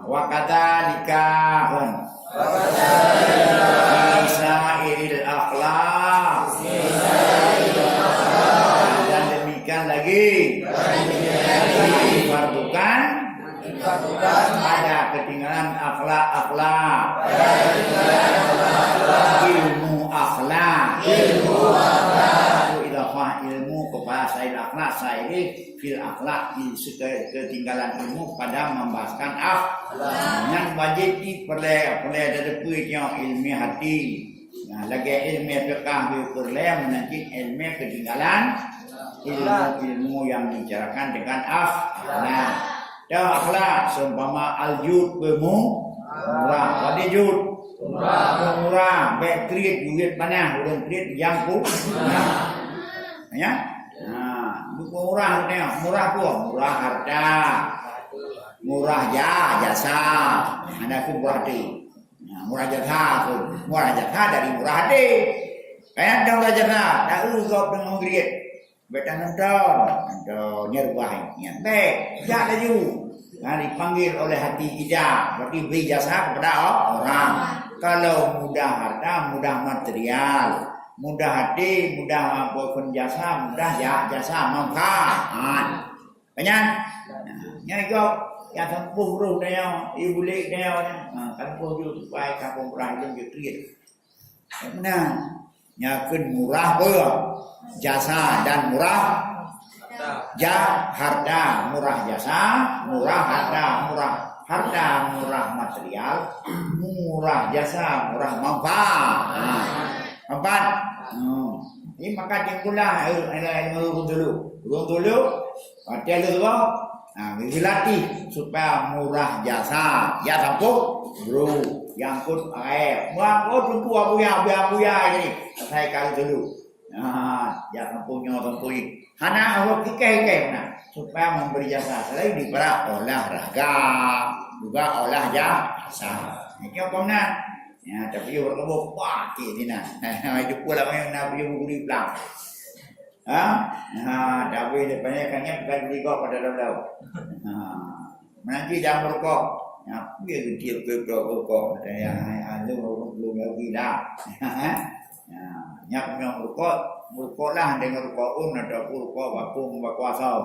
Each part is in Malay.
Wa kadzalika Isairil akhlaq. Dan demikian lagi difardukan pada ketinggalan akhlak ilmu akhlak itu idafah ilmu kepada sair akhlak sair fil akhlak di ketinggalan ilmu pada membahaskan akhlak yang wajib diperleh dari punya ilmu hati. Nah, lagi ilmu fiqh diperleh menanti ilmu ketinggalan ilmu yang dibicarakan dengan akhlak. Dan akhlak seumpama al-jud murah, wadi jud murah, baik kredit duit panah, urang kredit yang ku. Ya. Nah, murah ni, murah apa? Murah harta. Murah jasa. Ada ku murah hati. Nah, murah jasa tu. Murah jasa dari murah hati. Kayak dah murah jasa, dah urus dengan kredit. Betul nonton, nyerbahin. Ya, baik, tak laju. Dipanggil oleh hati kita, berarti beri jasa kepada orang. Kalau mudah harta, mudah material, mudah hati, mudah apapun jasa, mudah jasa manfaat. Banyak. Yang itu yang tempuh ruh dia, ibu lek dia, tempuh juga supaya kampung perang itu kriat. Mana? Nyakin murah ber, jasa dan murah. Harta, murah jasa, murah harta, murah material, murah jasa, murah manfaat. Manfaat. Ini maka jengkulah urung dulu. Artinya dulu. Nah, dilatih supaya murah jasa, ya tampuk, bro, yang pun buang tunggu abuya jadi. Saya kali dulu. Nah, ya tampunya. Hana Allah kikai nah, supaya memberi jasa selain di para olahraga, juga olah jasa. Ini apa nak? Ya, tapi orang kau pakai ni nah. Itu pula yang nak beli buku pelang. Tapi depannya kayaknya bukan beli kau pada dalam. Nanti jangan merokok. Ya, dia kecil ke rokok. Yang belum lagi dah. Nyak merokok lah dengan rokok ada rokok bakung bakuasa.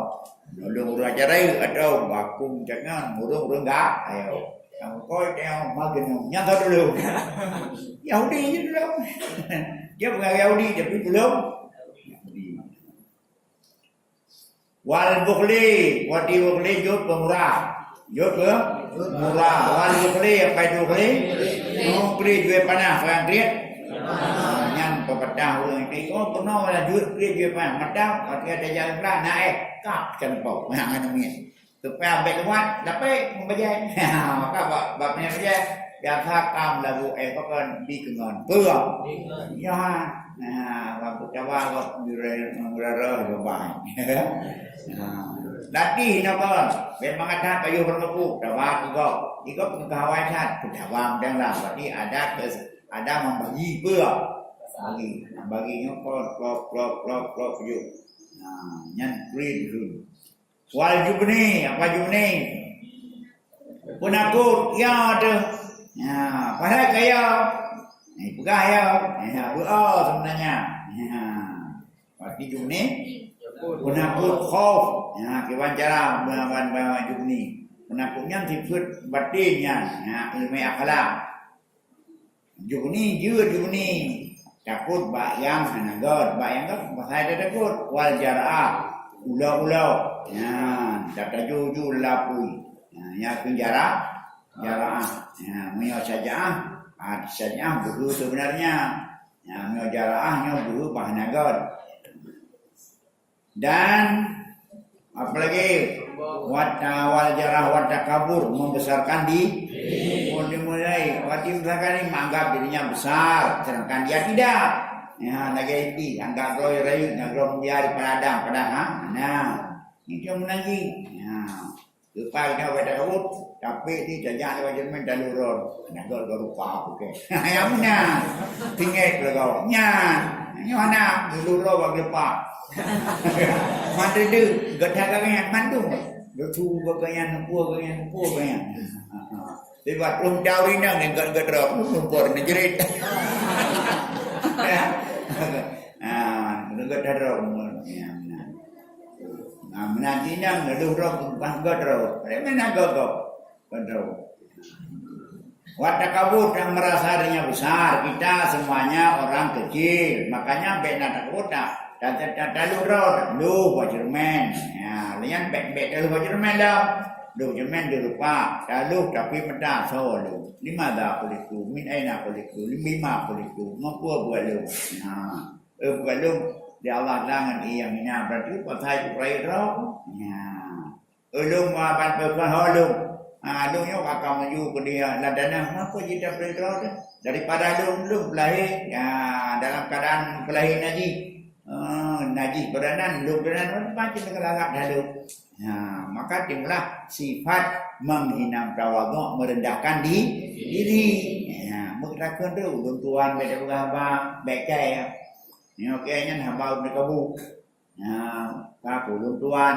Lalu raja rai ada bakung jangan murung enggak. Ayo. Yang kau yang magen nyata dulu. Yahudi je dulu. Dia bukan Yahudi tapi belum. Wal bukhli, wadi bukhli jud pemurah. Jud ke? Murah. Wal bukhli apa itu bukhli? Bukhli duit panah, orang kriat. Yang pepedah orang itu, pernah ada duit kriat duit panah. Madam, artinya ada jalan pelan, naik, kap, canpok. Yang namanya. Supaya ambil kuat, dapat membajai. Maka bapaknya bajai. Biasa kam lagu pakan di kengan. Pulang. Ya. Nah, waktu cawa waktu murah lebar. Latih apa? Memang ada kayu berkepuk, dawam juga. Jika pengetahuan cat, dawam dan lah. Berarti ada membagi pula. Baginya klop yuk. Nah, yang green tu. Wal jubni, apa jubni? Penakut, ya ada. Ya, padahal kaya. Pegah ya. Sebenarnya. Berarti jubni. Penakut khauf. Ya, kewajaran bahawa jubni. Penakutnya sifat batinnya. Ya, ilmu akhlak. Jubni. Takut bayang anagot. Bayang kan bahasa takut. Wal jar'ah. Ulau. Ya, tak juju lapui. Ya, penjara. Jar'ah. Ya, menyo saja. Saja guru sebenarnya. Ya, menyo jar'ahnya guru bahanagot. Dan apalagi wal jarah wa takabur membesarkan dimulai membesarkan ini menganggap dirinya besar sedangkan dia tidak. Ya lagi ini anggap roy ngagrom dia di padang ini dia menangi. Ya supaya pada kabut tapi di jajak wajib mendaluron nagol rupa oke. Ya mana tinggal kalau nya mana dulu bagi pak. Mantu tu, gada kami mantu. Lu thu bagayan pua bayan. Debat rum jauh rinang dengan gedrok lumpur nejerit. Gedrok. Menanti nang gedrok pas gedrok. Mana gedrok. Watak kabut yang merasa dirinya besar, kita semuanya orang kecil, makanya bena takut dan dalu road, lu Jerman, ya, lian bek dalu Jerman dah, lu Jerman dilupa, dalu tapi menda so lu, lima dah kuliku, min aina kuliku, lima kuliku, mampu buat lu, buat lu, dia Allah langan yang ina berarti pasai kurai roh, ya, lu mau ban berkuah lu. Lu akan menuju ke dia ladana apa kita perintah daripada lu berlahir ya dalam keadaan berlahir najis beranan lu beranan macam kelakar dalu maka timbullah sifat menghina tawadhu merendahkan diri mengatakan tu tuan beda berapa baik ya ni okeynya hamba berkabu Pak tuan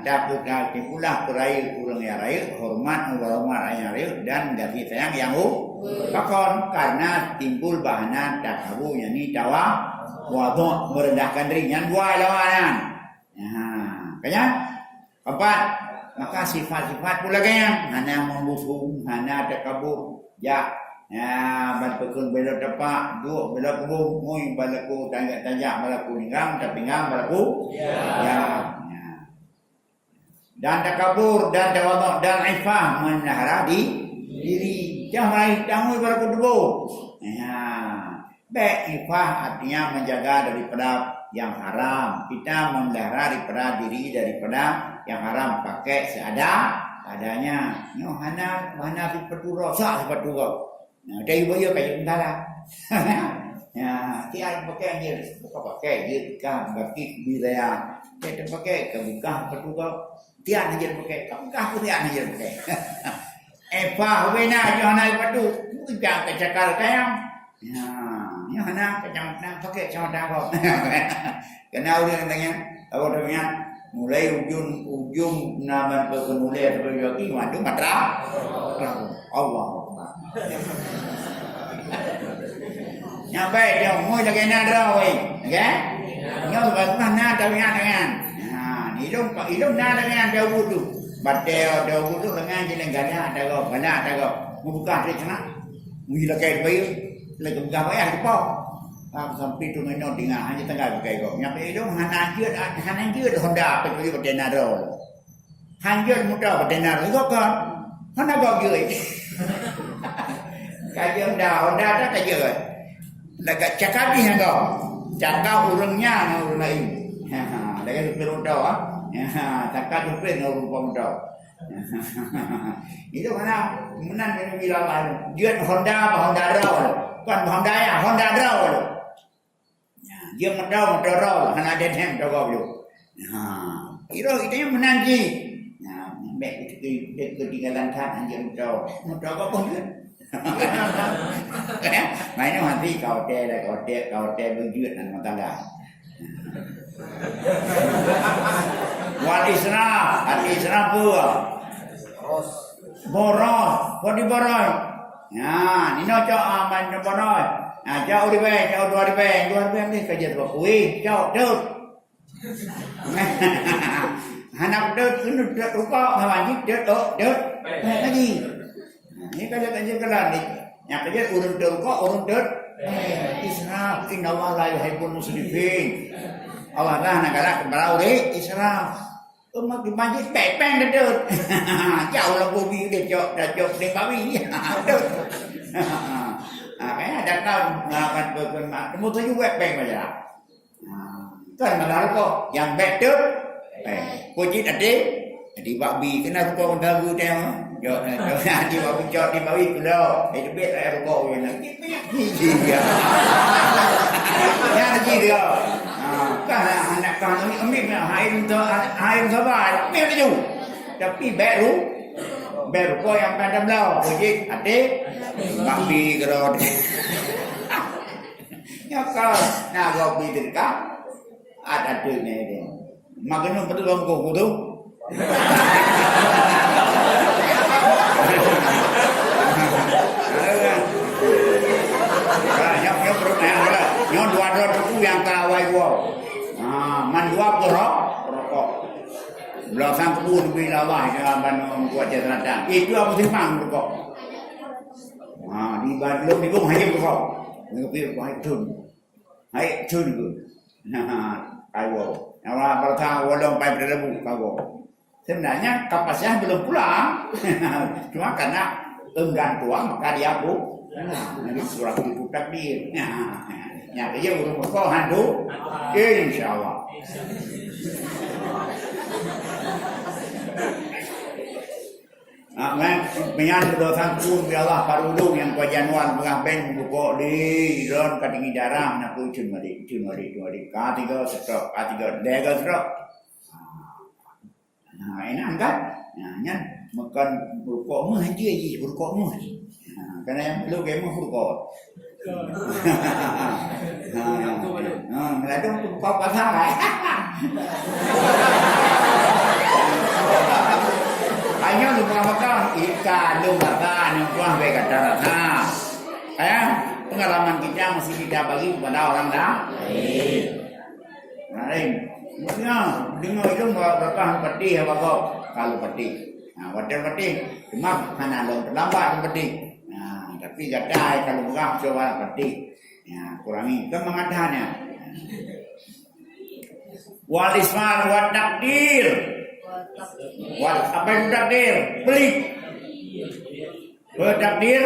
dapat tipulah kerai kurang ya raya hormat ayah raya dan kasih sayang yang pakon karena timbul bahanan takabu yang ini tawadhu merendahkan diri yang buat lawanan kaya empat maka sifat-sifat pula kaya hana membusung hana takabur ban pekun bela tepak duk bela punggung mui balaku tanjak balaku pinggang balaku dan takabur dan tawadhu dan ifah menahara diri jangan jangan balaku debu baik ifah artinya menjaga daripada yang haram kita memelihara daripada diri daripada yang haram pakai seadanya hana seperti rosak seperti dari bayar kayu mentara. Tiada pakai je, bukan pakai je kan bagi bila kita pakai kebuka petugas tiada je pakai, kebuka pun tiada je pakai. Apa wena johana patu, bukan kecakar kayam. Ya hana kecam pakai cuma dah. Kenal dia tanya, awak tanya mulai ujung nama berkemulai sebagai waktu matra. Allah. Nyampe dia mau lagi nada wei, okey? Nyampe bagus nada dengan. Hidung nada dengan jauh tu. Batel jauh tu dengan jenis gada ada kau, mana ada kau. Membuka dia sana. Mui lagi bayu, lagi buka bayar depo. Sampai tu menol dengan hanya tengah pakai kau. Nyampe hidung hana je Honda pergi pada nada. Hanya muda pada nada kau kan. Hana kau je. Kajian dah ada kajian. Dekat cakap ni kau. Cakap urangnya orang lain. Dekat supir dah. Cakap supir orang pemudau. Itu mana menan kena bilang dia Honda dah. Kan Honda ya, Honda dah. Dia motor dah. Hana ada hem dah kau. Itu yang menan je. Baik ketinggalan kan anjing motor kau pun. Mainnya nanti kau berjuat dan matangga. Wal Isra pula. Boros, kodi boros. Ya, ni nak cak aman boros. Jauh di bawah, jauh dua ni kerja tu. Wih, jauh. Anak kena rupa wajib lagi. Ini kerja kelan ni. Yang kerja urun Israf inna Allah la yuhibbul musrifin. Allah lah nak galak berau ni Israf. Mak di masjid peng dedut. Jauh lah bumi dia jok deng bawi. Kaya ada kau ngakan berkemak. Temu tu juga peng baca. Kan malah kok yang betul. Puji adik babi kena kau dagu tengok. Yo di babi jok di bawi kulo. Debet air kau yang ni dia. Ya dia. Kan anak kan ni ambil air sabar. Ambil tu. Tapi baru kau yang pandang belau. Puji adik babi kerod. Ya kau nak babi dekat ada tu ni dia. Makan betul kau tu. Nyok perut lah. Nyok dua itu yang kawai gua. Man dua rokok. Belakang kebun bilawah jangan buat jasa. Itu apa simpang rokok. Di Bandung ni pun hanya rokok. Ngepi hai thun. Hai thun tu. Kawo. Awak pertama walong pai berlebu kawo. Sebenarnya kapasitas belum pulang. Cuma karena enggan tua maka dia bu. Nanti surat itu takdir. Ya kerja urus kau handu. Insyaallah. Menyan berdosa pun biarlah parudung yang kau januan pengah ben buka di ron katingi darah nak cun mari katiga setrok katiga lega setrok. Enak kan? Nyan makan buka mah je buka mah. Karena yang perlu game buka. Meladung buka pasar. Hanya lupa ikan, yang kuah baik kata rata. Pengalaman kita mesti kita bagi kepada orang lain. Dengar itu berapa peti apa kau? Kalau peti, wadah peti, cuma mana long terlambat peti. Tapi gadai kalau bukan coba peti. Kurangi kemangatannya. Wal ismal wa takdir. Apa itu takdir? Pelik. Bertakdir.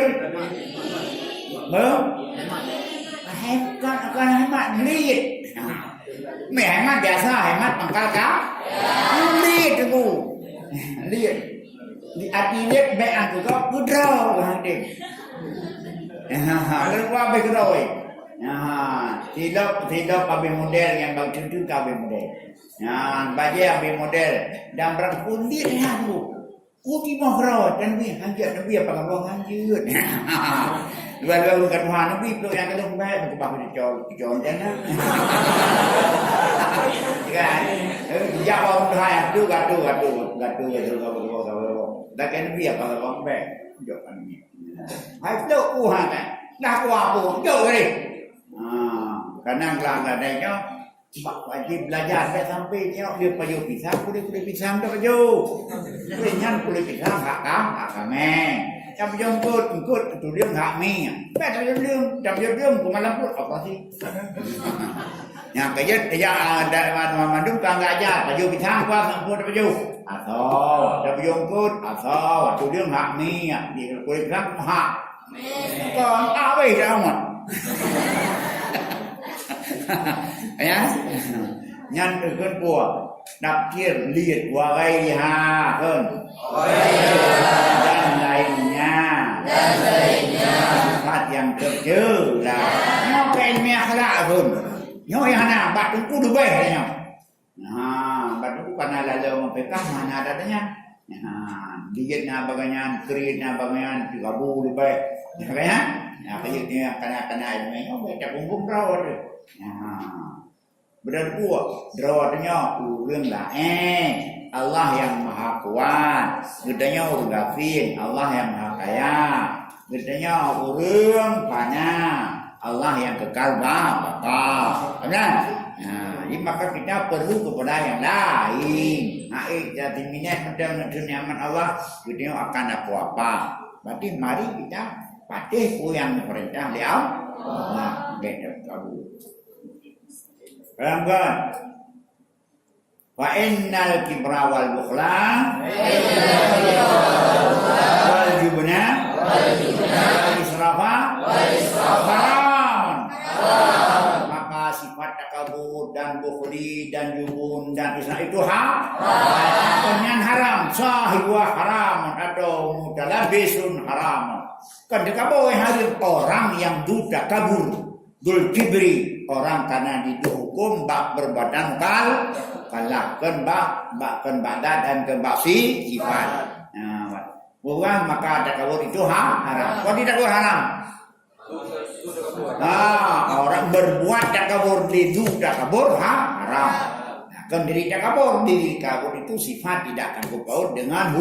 Hemat lihat. Hemat biasa, hemat pangkal kah? Lihat itu. Lihat. Di hati lihat baik juga kudraw hati. Lupa berkudraw. Tidak kabin model yang bagus itu kabin model. Baju kabin model dan berkundi dengan tu. Kuti mahrawat dan ni hanjat nabi apa kalau hanjut. Dua-dua bukan Tuhan nabi tu yang kedua baik aku bawa dicol jangan. Kan? Ya orang Tuhan tu gatu. Dah kan nabi apa kalau baik. Jangan ni. Hai tu Tuhan kan. Dah kuat jauh ni. Karena kelanggarannya wajib belajar sampai dia payu pisang, kulit pisang tu payu. Kulinya kulit pisang hak kami. Jam jemput tu dia hak mi. Jam jam kumalam pun apa sih? Yang kerja ada mandum kan aja payu pisang kuat semput payu. Atau jam jemput atau tu dia hak mi. Di kulit pisang hak. Còn apa dah ya nhan kan của đặc kiên liệt của gây hà hơn dan lainnya sifat yang tercela nó kena mehla hơn nó yang nak bat ku du bae nya bat ku kana lalu mempekah mana adanya dietnya baganyan kreatnya baganyan digabung du bae ya kayaknya kana ini oh tak kumpul rawat berarti drawatnya urang lah Allah yang maha kuat gedanya urang gafin Allah yang maha kaya gedanya urang pana Allah yang kekal bapa kan jadi maka kita perlu kepada yang lain jadi minat pada dunia Allah gedanya akan apa berarti mari kita patuh yang perintah beliau Allah benar kabul. Ranggan. Wa innal kibra wal bukhla wal jubna wal israfa haram. Maka sifat takabur dan bukhli dan jubun dan israf itu haram. Haram sahiwa haram atau mutalabisun haram. Kan dikabur hadir orang yang duda kabur. Dul kibri orang karena dihukum bak berbadan kalahkan bak badan dan kebasi sifat. Bukan maka takabur itu haram. Kau tidak haram. Orang berbuat takabur itu takabur haram. Kan diri takabur, diri kabur itu sifat tidak sangkut paut dengan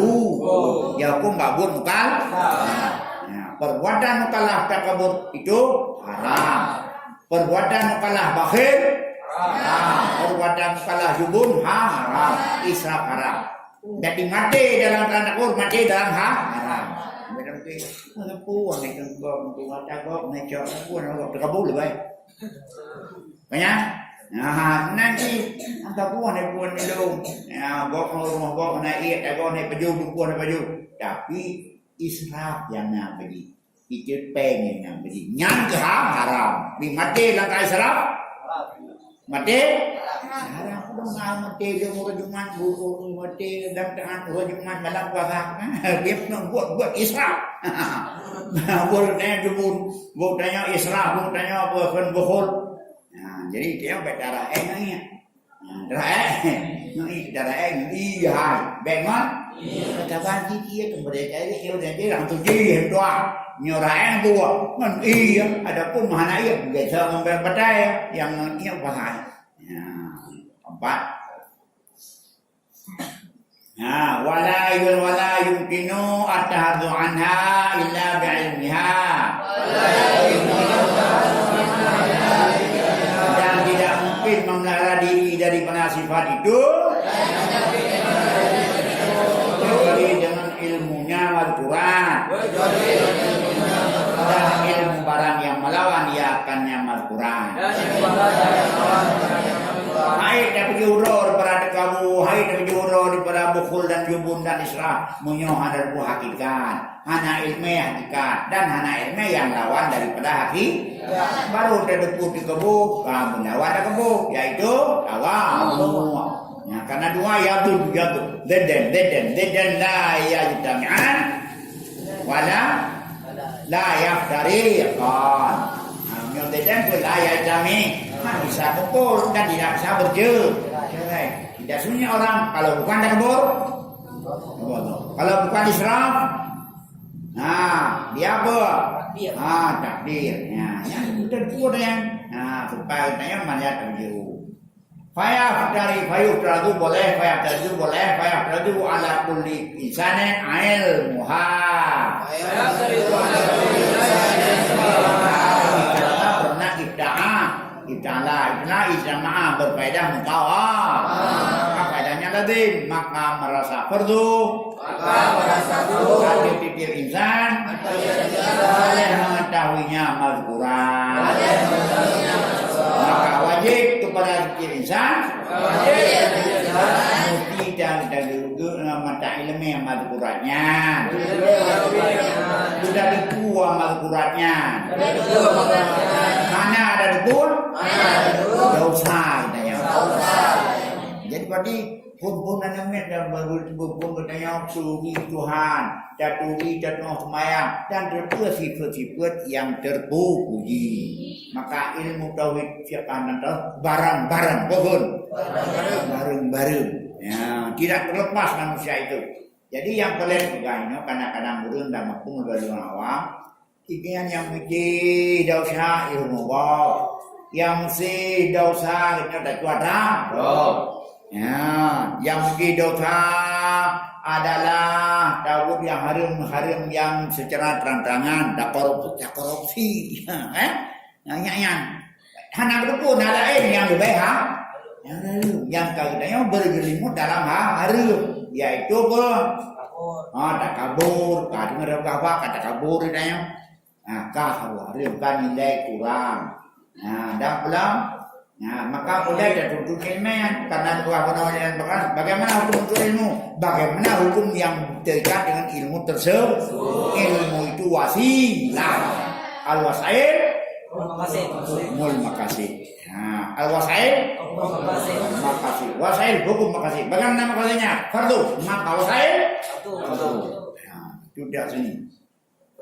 ya hukum kabur mukal. Perbuatan mukalah takabur itu haram. Perbuatan mukalah bakhil haram. Perbuatan mukalah jubun haram. Israf haram. Jadi mati dalam takabur, mati dalam haram. Puan ni kan gom tu mata gom ni cok puan gom takabur lebih. Banyak. Nah, nanti angka puan ni dulu. Ya, gom rumah gom na iat gom ni baju puan baju. Tapi israf yang nak beli. Itu pengen nak beli. Nyang ke haram. Bi mati langkah israf. Mati haram. Dong mati dia murah juman buku mati dan tangan murah juman malam puasa. Dia nak buat israf. Buat tanya jubun, buat tanya israf, buat tanya apa kan bohol. Jadi dia baik darah ni. Darah iya, bengon. Kata banji dia kemudian jadi dia langsung jadi doa. Nyorain buat kan iya. Adapun mana iya biasa memberi badai yang iya bahaya. Empat. Wala yumkinu at-tahaddu anha illa bi'ilmiha. Dan tidak mungkin memelihara diri dari sifat itu kecuali dengan ilmunya Al-Quran. Dan ilmu barang yang melawan ia akannya Al-Quran. Hai tapi juror pada kamu, hai tapi juror pada bukhul dan jubun dan israf, munyoh ada hakikat, hana ilmu hakikat dan hana ilmu yang lawan daripada hakikat. Baru terdepu di kebu, menawan ada kebu, yaitu awam. Ya, karena dua yadud, deden la yajtami'an wala la yaftariqan. Yang deden pun la yajtami'. Bisa kumpul dan tidak bisa bercerai. Tidak sunyi orang kalau bukan takbur, kalau bukan israf, dia apa? Takbir. Yang itu yang supaya tanya mana terjauh. Fayaf teradu boleh, fayaf teradu boleh, fayaf teradu ala kulli insanin ilmuha. Fayaf teradu ala kulli insanin ilmuha. Pernah Ibta'ala ijamaah berfaedah mutawah. Maka faedahnya lazim, maka merasa fardu. Hati pikir insan boleh mengetahuinya mazkuran. Maka wajib kepada pikir insan mesti dan mata ilmu yang mazkurannya. Sudah dikuah mazkurannya. Mana ada dukun? Dosa katanya. Jadi berarti pun namanya dan berpun katanya suci Tuhan, jatuhi jatuh semayang dan sifat-sifat yang terpuji. Maka ilmu tauhid siapkan barang-barang pun bareng-bareng. Ya, tidak terlepas manusia itu. Jadi yang kalian pegangnya kadang-kadang burung dan mapung dari awam. Ikian yang mesti dosa ilmu bau, yang mesti dosa kita tak kuasa. Ya, yang mesti dosa adalah Daud yang harum yang secara terang-terangan tak korupsi. Yang hana berpun ada yang lebih yang katanya bergelimut dalam harum, yaitu tak kabur, kata kabur katanya. Kahwarirkan nilai kurang. Dan pulang. Maka boleh tertutup ilmiah karena bagaimana hukum untuk ilmu? Bagaimana hukum yang terkait dengan ilmu tersebut? Ilmu itu wasilah. Al-wasail mul makasih. Al-wasail makasih. Wasail hukum makasih. Bagaimana makasihnya? Fardu. Maka wasail tidak sini.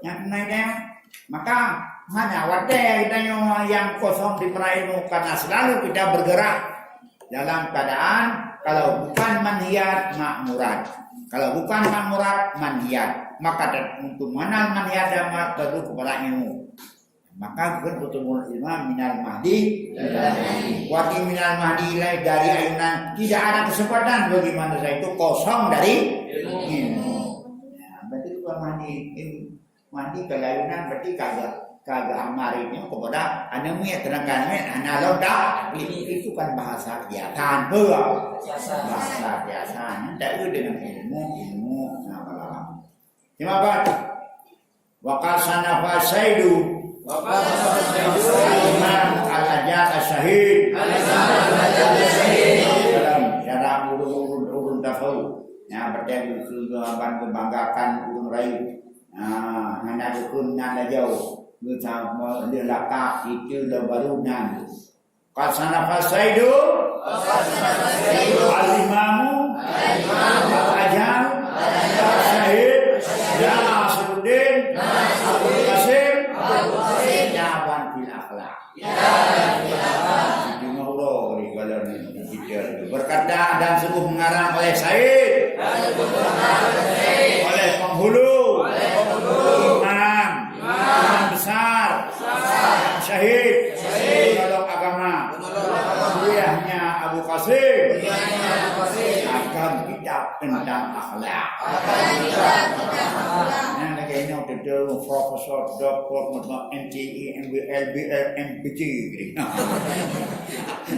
Yang naiknya maka mana wadah kita yang kosong di ilmu karena selalu kita bergerak dalam keadaan kalau bukan manhiyat makmurat. Kalau bukan makmurat manhiyat. Maka untuk mengenal manhiyat dan perlu kepada ilmu. Maka bukan utubul ilma minal mahdi. Wati minal mahdi dari ayunan tidak ada kesempatan bagi manusia itu kosong dari ilmu. Nah, berarti itu mahdi kalau ayunan berarti kagak amarinnya kepada anemia tenaga analog dah itu kan bahasa kegiatan bahasa biasa tidak dengan ilmu nah cuma apa wakasana fasaidu Imam al-ajat as-syahid dalam cara urun dafau yang berjaya kebanggakan urun rayu hanya dukun nanda jauh kita melelakak itu baru nan kasana fasaidu al-imamu al-ajat as-syahid ya Nasruddin Abdul Qasim Jawaban fil akhlak. Berkata dan sungguh mengarang oleh Said, oleh penghulu, imam besar, syahid, penolong agama, kuliahnya Abu Qasim akan kitab tentang akhlak. Ini ada profesor, doktor, MTI, MBL, BL, MPG gitu.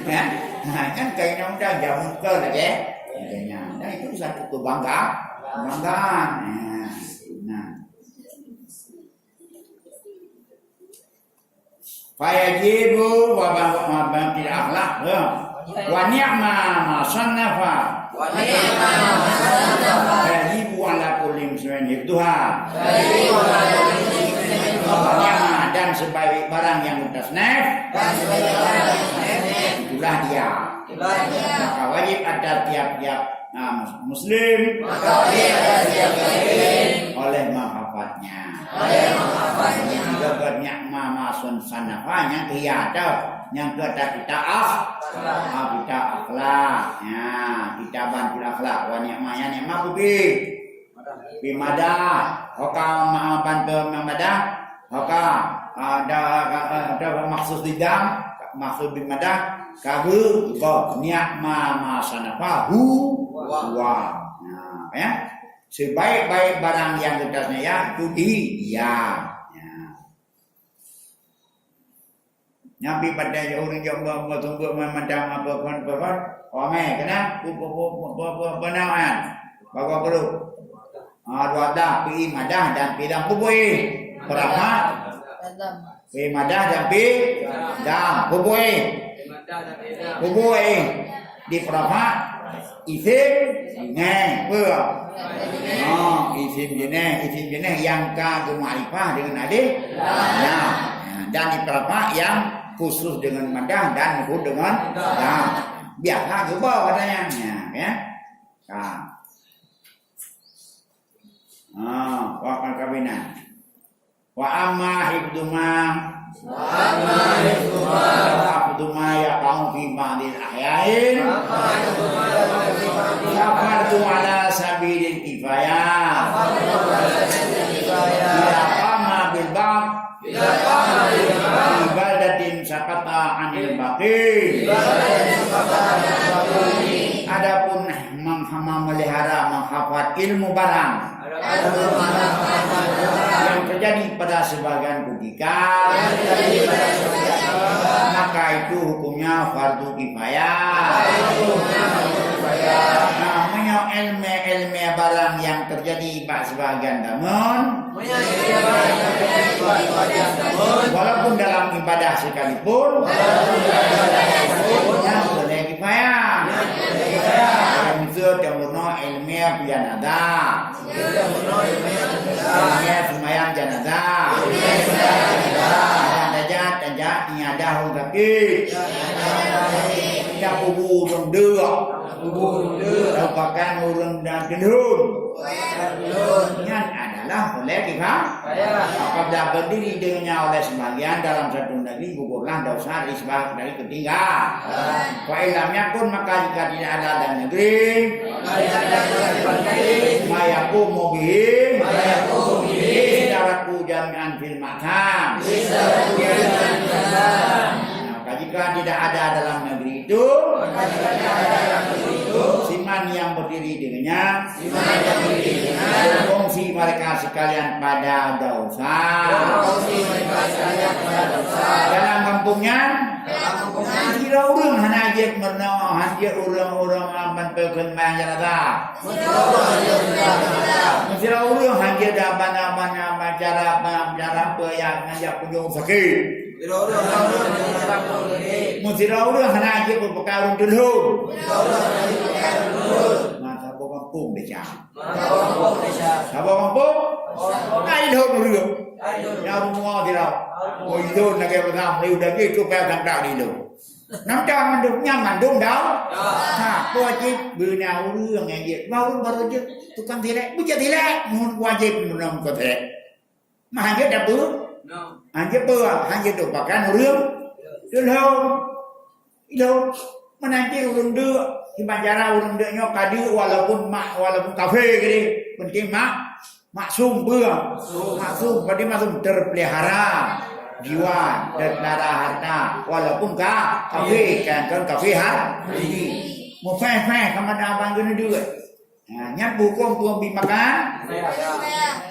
Nah, kan kayaknya udah jamu ke lagi. Nah, itu satu kebanggaan. Nah. Fayajibu wa ba'd akhlak. Wa ni'ma ma sannafa. Yajibu ala kulli muslimin hifdhuha. Dan sebaik barang yang mutasnaf itulah dia. Maka wajib ada tiap-tiap muslim oleh menghafalnya. Juga ni'ma ma sannafa tiada yang kita akhlak ya kita bantu akhlak wa ni'manya ni'ma bi madah hoka bantu madah hoka ada maksud lidam maksud bi madah kagu ni'ma ma sanafahu wa ya sebaik-baik barang yang atasnya ya itu dia nyampi pada orang yang bertunggu memandang apa-apa kena penawan bawa perlu dua dah pi madah dan pidang kubui berapa pi madah dan pi dam kubui di berapa isim isim jenis yang kagum ma'rifah dengan adik dan di berapa yang khusus dengan madah dan khusus dengan biasa juga katanya ya. Wakil kabinan. Wa amma hibduma ya kaum fi ba'dil ahyain. Safartu ala sabilil kifayah. Bila qama bil ba'd ibadatin sakata anil baqi. Adapun memelihara menghafal ilmu barang yang terjadi pada sebagian kugikan maka itu hukumnya fardu kifayah. Namanya ilmu barang yang terjadi pada sebagian namun walaupun dalam ibadah sekalipun yang boleh kifayah. Itu temurno ilmiah janazah. Ilmiah sembahyang janazah. Tajat niadah orang sakit. Kita kubur orang dua. Merupakan orang dan cenderung. Yang adalah boleh kifayah. Apabila berdiri dengannya oleh sebagian dalam satu negeri gugurlah dosa dari ketinggalan. Fa'ilamnya pun maka jika tidak ada dalam negeri mayaku mobil istirahatku jami'an fil makam Jika tidak ada dalam negeri itu, siman yang berdiri dengannya, berfungsi mereka sekalian pada dosa. Dalam kampungnya, kira orang hanajek merno, hanjek orang-orang aman perkembang janata. Kira orang hanjek dapat cara apa yang ngajak kunjung sakit. Musira orang hana aja berpekarun dulu. Masa bawa kampung desa. Bawa kampung. Ai đâu được. Nhau mua thì đâu. Ngồi vô là cái làm điều đấy cái chụp thằng đạo đi đâu. Nắm cho mình được nhắm mình đúng đó. Ha, qua chứ bữa nào rương ngày việc bao chứ tôi cần thế đấy. Bây giờ thế đấy, muốn qua chứ mình làm có thể. Mà hàng cái đập bước. Hàng cái bơ, hàng cái đồ bạc ăn rương. Rương đâu mana nanti urung đưa di Banjara urung đưa nyok kadi walaupun kafe gini penting maksum beuang maksum berarti maksum terpelihara jiwa dan darah harta walaupun kafe kan kafe hari mau fair sama abang gini juga nyat bukom tuang bimakan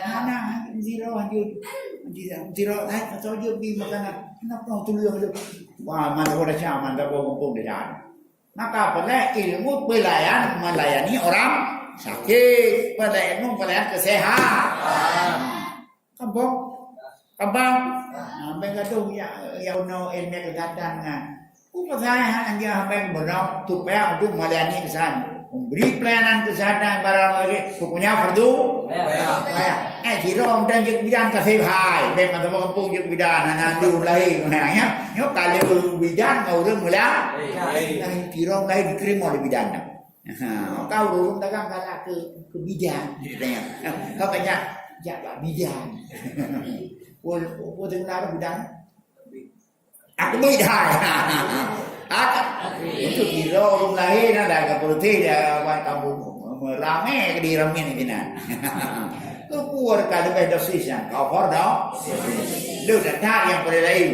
mana zero lanjut zero atau dia bimakan kenapa tu liang tu wah mana boleh cakap mana boleh kumpul dia. Maka pada ilmu melayani orang sakit, pada ilmu melayani kesehatan. Kembang, bengkatu yang no ilmu kesehatan kan. Saya hanya hambeng benar supaya untuk melayani kesehatan, memberi pelayanan kesehatan barang lagi, punya fardu. Jirong dan juga bidan kesehatan, memang teman kampung juga bidan, anak dulu lahir, maknanya, nyok kali bidan kau udah mulai, jirong lahir dikirim oleh bidan. Kau dulu dagang kalah ke bidan, kau banyak jaga bidan, boleh kenapa bidan? Aku bidan, itu jirong lahir ada kepolisian dia kampung ramai di ramai ni bidan. Keluar kalau dosis yang cover dah, lu dah yang boleh lain.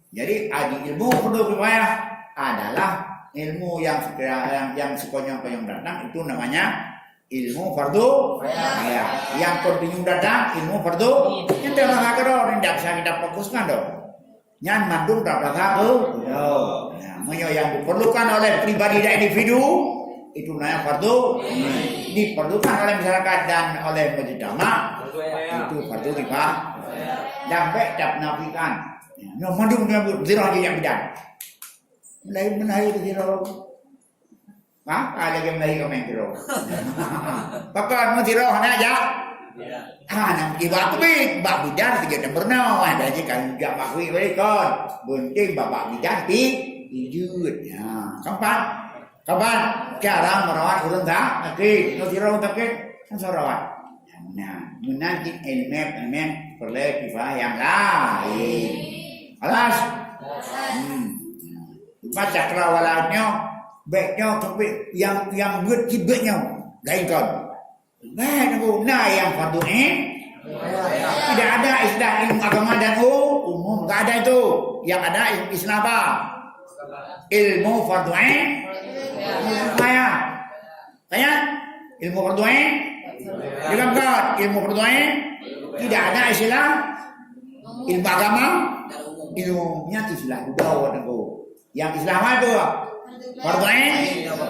Jadi ilmu perlu berapa adalah ilmu yang sekonyong-konyong datang itu namanya ilmu fardu. Yang kontinu datang ilmu fardu. Yang dalam agak orang tidak bisa kita fokuskan dong. Yang mandung tak rasa yang diperlukan oleh pribadi dan individu. Itu namanya fardu diperlukan oleh masyarakat dan oleh mujtama itu fardu kifayah dan dap nafikan mandung nyebut zirah yang bidan menahi zirah ada yang menahi komen zirah pakar zirah hanya aja nam kibat bak bidan tidak pernah ada je kan juga bakwi kon bunting bapak bidan pijut kapan cara merawat urang tak lagi no sira tak kan sarawat nah menanti elemen perlu kifayah yang lain alas baca kerawalannya baiknya tapi yang buat kibetnya lain kan nah yang fardu tidak ada istilah ilmu agama dan umum enggak ada itu yang ada istilah apa ilmu fardu Tanya ilmu fardu dilengkap ilmu fardu tidak ada istilah ilmu agama ilmunya istilah budaya yang istilah apa itu fardu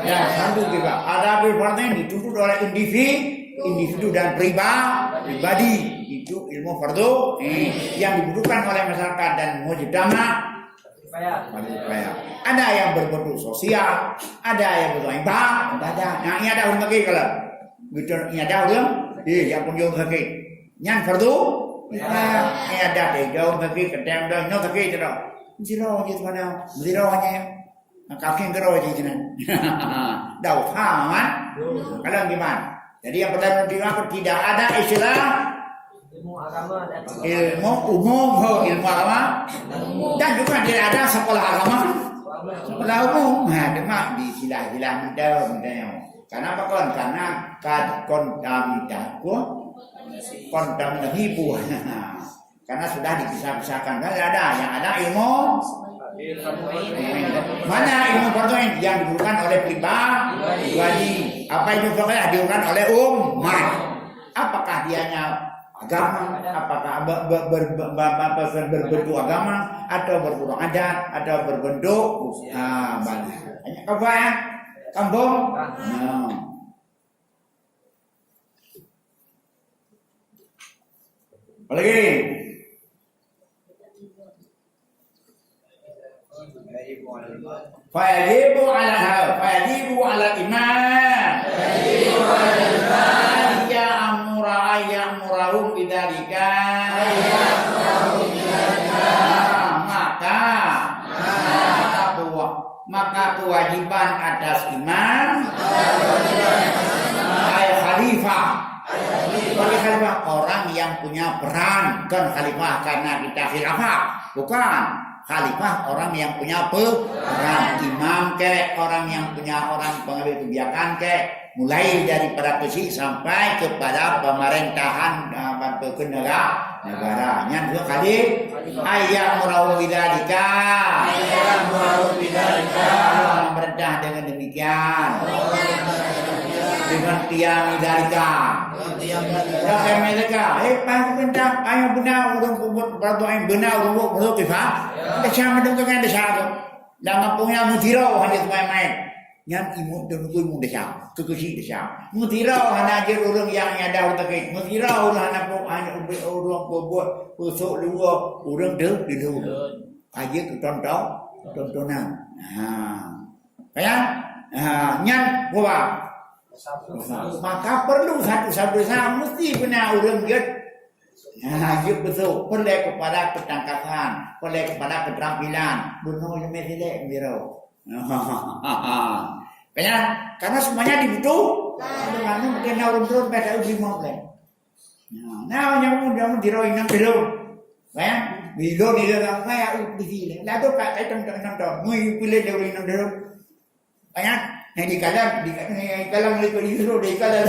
ya fardu juga ada fardu dituntut oleh individu dan pribadi itu ilmu fardu yang dibutuhkan oleh masyarakat dan mujtama. Ada yang berbentuk sosial, ada yang berbentuk ada. Nah, ini ada orang lagi kalau gitu, ini ada orang, yang kunjung sakit, nyan fardu, ini ada deh, jauh sakit, kedem dah, nyok sakit tu, zero gitu mana, zeronya, kaki zero gitu kan, dah man, kalau gimana? Jadi yang pertama tidak ada istilah ilmu agama dan ilmu umum, ilmu agama dan juga tidak ada sekolah agama, sekolah umum. Nah, demak di silah-silah mendalam. Karena apa kon? Karena kontaminasi buah. karena sudah dipisah-pisahkan. Kan ada yang ada ilmu mana ilmu fardu ain yang digunakan oleh pribadi. Apa itu fardu digunakan oleh umat? Apakah dianya agama, apakah berbentuk agama atau berbentuk adat atau berbentuk banyak apa ya? Kampung. Apalagi fayajibu ala imam ya'murahum bidzalika maka kewajiban atas imam khalifah sebagai khalifah orang yang punya peran, bukan khalifah karena kita khilafah, bukan. Khalifah orang yang punya peran, imam ke orang yang punya orang pengambil kebijakan ke, mulai daripada kecil sampai kepada pemerintahan negara. Yang dua kali ayat murahu bidzalika. Allah memerintah dengan demikian. Dengan tiang bidzalika. Yang mereka, perintah ayat benar urung kubur berdoa yang benar urung berdoa kifah. Dah mendengarkan dah tu. Jangan punya mutirau hanya main-main. Yang imu tunggu imu dah kekusi dah. Mutirau hanya ajar orang yang ada untuk itu. Mutirau hanya orang buat pusuk luar orang dulu. Ajar tu tontonan. Kayak nyan buat. Maka perlu satu sama mesti benar orang dia betul perlu kepada ketangkasan, perlu kepada keterampilan. Bunuh yang mesile biro. Karena semuanya dibutuh. Karena mungkin orang terus pada uji mau kan. Nah, yang diro inang biro. Kan? Biro dia kayak uji. Lalu kat tonton. Mui pilih dia inang biro. Kan? Yang di kalang lekor itu di kalang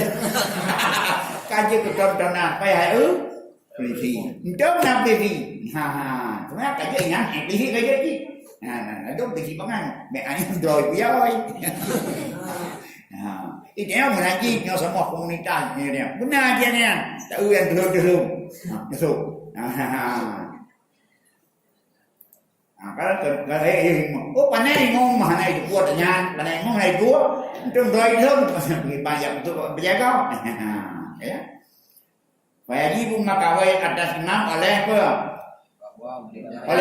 kaji ketontonan payah polisi untuk nak polisi cuma kaji ingat polisi kaji ni itu polisi pangan makanya droi piawai itu yang mengaji yang semua komunitas ni dia benar dia ni tahu yang dulu masuk kalau pandai ngomong mana itu kuatnya, pandai ngomong itu doi lum banyak untuk berjaga. Ya. Wajib makawai atas imam oleh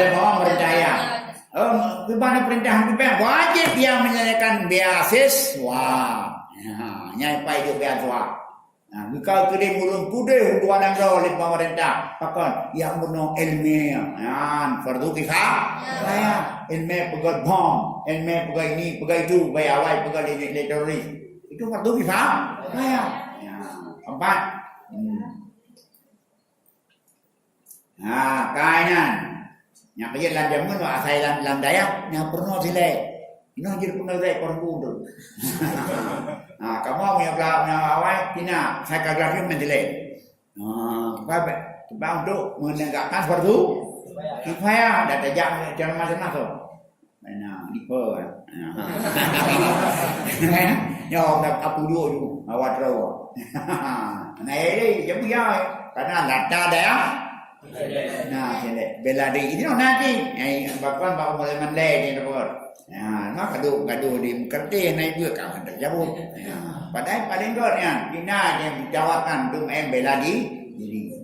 bawah merintah ya. Gimana perintah pimpin wajib dia menyediakan beasiswa. Nyai pai itu beasiswa. Jika kedai mulung kudai hukuman yang oleh pemerintah, pakon yang menong ilmiah, fardu kifah, ilmiah pegat bom, ilmiah pegat ini, pegat itu, pegat awal, pegat teroris, itu fardu kifah, empat. Kainan, yang kerja dalam jamun, asal dalam dayak, yang pernah silai. Ini jadi pengajar korban. Kamu punya awal tina saya kagak menjelek. Sebab untuk menegakkan fardu kifayah dan jangan macam-macam. Mana dipo. Ya dah aku dulu awat rawa. Nah ini dia punya karena lata dia. Nah jadi bela diri ini nanti. Bahkan bawa mulai mandai ni dapat. Nó gaduh di kerti naik buat kawan terjabut. Padahal paling gornya bina yang jawakan tu bela diri.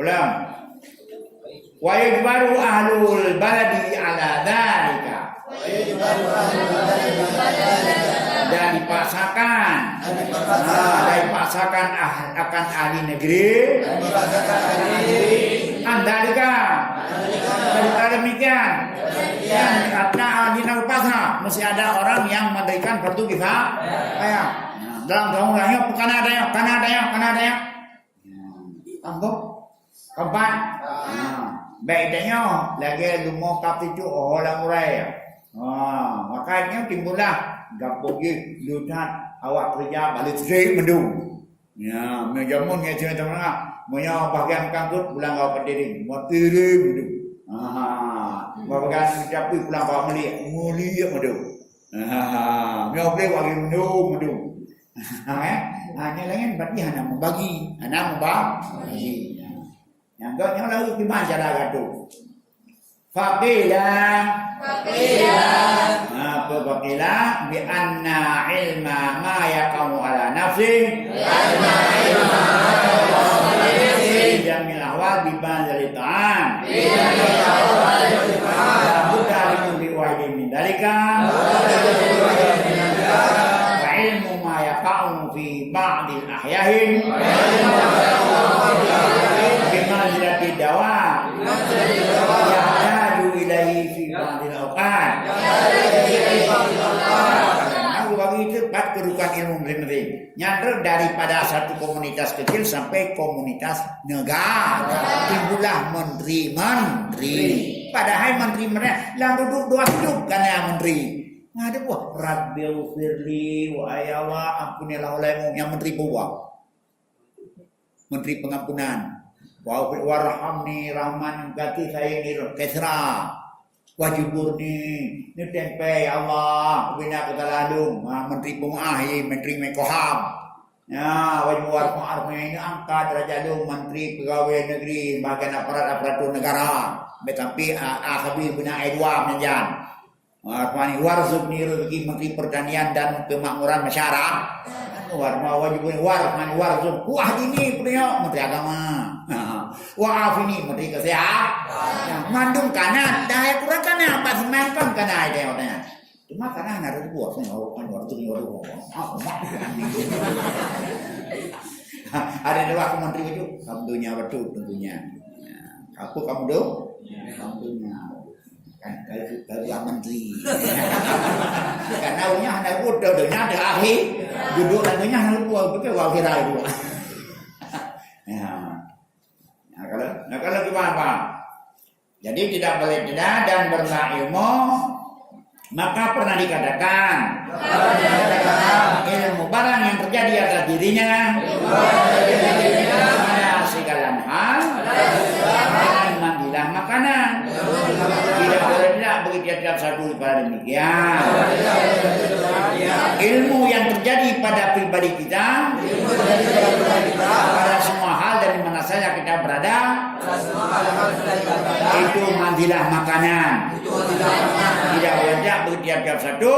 Ulang. Wa yajbaru ahlul baladi ala dzalika. Dan dipaksakan akan ahli negeri. Andalika. Daripada demikian. Yang kata dina upasa mesti ada orang yang memberikan fardu kifayah. Dalam bangunannya bukan ada ya. Tambah keempat. Bedanya lagi lumah kapit itu orang murai. Makanya timbullah gapogi lutat awak kerja balik sendiri mendung. Ya, menjamun ngai cina tengah. Monya bahagian kangkut pulang kau berdiri. Mau tirim tu. Bahagian capi pulang kau meli madu. Mio boleh bagi madu. Hanya lain berarti hanya membagi, membagi. Yang kau yang lalu gimana cara tu? Faqilah. Apa faqilah? Bi anna ilma ma yaqamu ala nafsi. Jamil ahwal bi banzali ta'am. Buddha limu bi wahidin min dalika. Wa ilmu ma yaqamu fi ba'dil ahyahin. Bi manzilati dawa. Yahdaju ilahi fi ba'dil awqat. Aku bagi itu 4 kedudukan ilmu masing-masing. Nyandar daripada satu komunitas kecil sampai komunitas negara. Timbullah menteri. Padahal menteri mereka yang duduk 2 hidup karena menteri. Ada buah Rabbil firli wa ayawa ampunilah olehmu yang menteri buah. Menteri pengampunan. Wa warhamni rahman gati saya ni kesra. Wajiburni ni tempe Allah bina ketaladung menteri pengahi menteri mekoham ya wajibur arme ini angkat derajat lu menteri pegawai negeri bagian aparatur negara tetapi akhabi bina edwa menjan armani warzubni rezeki menteri pertanian dan kemakmuran masyarakat warma wajibun warmani warzub wah ini punya menteri agama wah ini menteri kesehatan mandung kanan dah kurang kanan apa semakan kanan dia katanya cuma kanan ada buat saya kan waktu ni ada dua menteri itu kamu dunia betul tentunya kamu dong kamu dunia kan kalau menteri karena punya anak udah ada akhir duduk lagunya hanya buat betul wakira itu kalau gimana Pak? Jadi tidak boleh tidak dan berilmu ilmu maka pernah dikatakan ilmu barang yang terjadi atas dirinya pada segala hal dan mandilah makanan tidak boleh tidak begitu tiap satu pada demikian ilmu yang terjadi pada pribadi kita pada semua hal dari mana saja kita berada itu mandilah makanan tidak boleh tidak begitu tiap satu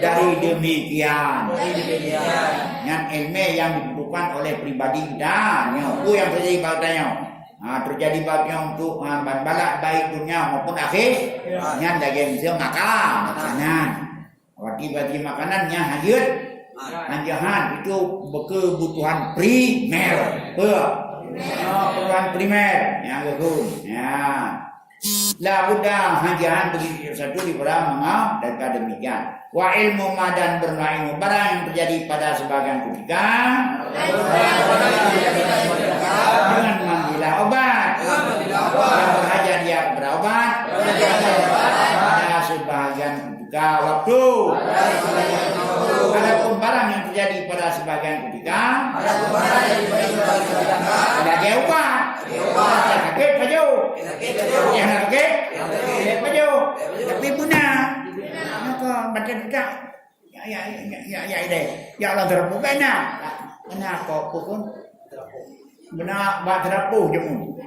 dari demikian yang ilmu yang dibutuhkan oleh pribadi kita itu yang terjadi padanya terjadi bagnya untuk balak baik dunia maupun akhir yang daging dia makanan bagi makanannya hajat anjahan itu kebutuhan primer kebutuhan primer yang kedua ya la buddha hanjahan begitu satu di dalam mengaw dan demikian wa ilmu madan berilmu barang yang terjadi pada sebagian ketika dengan mengambil obat yang berhajat dia berobat pada sebagian ketika waktu adapun barang yang terjadi pada sebagian ketika sebagai obat sakit paju yang sakit paju tapi guna maka baca tidak ya ide ya Allah terbuka benar kok pun benar bak terapu jemu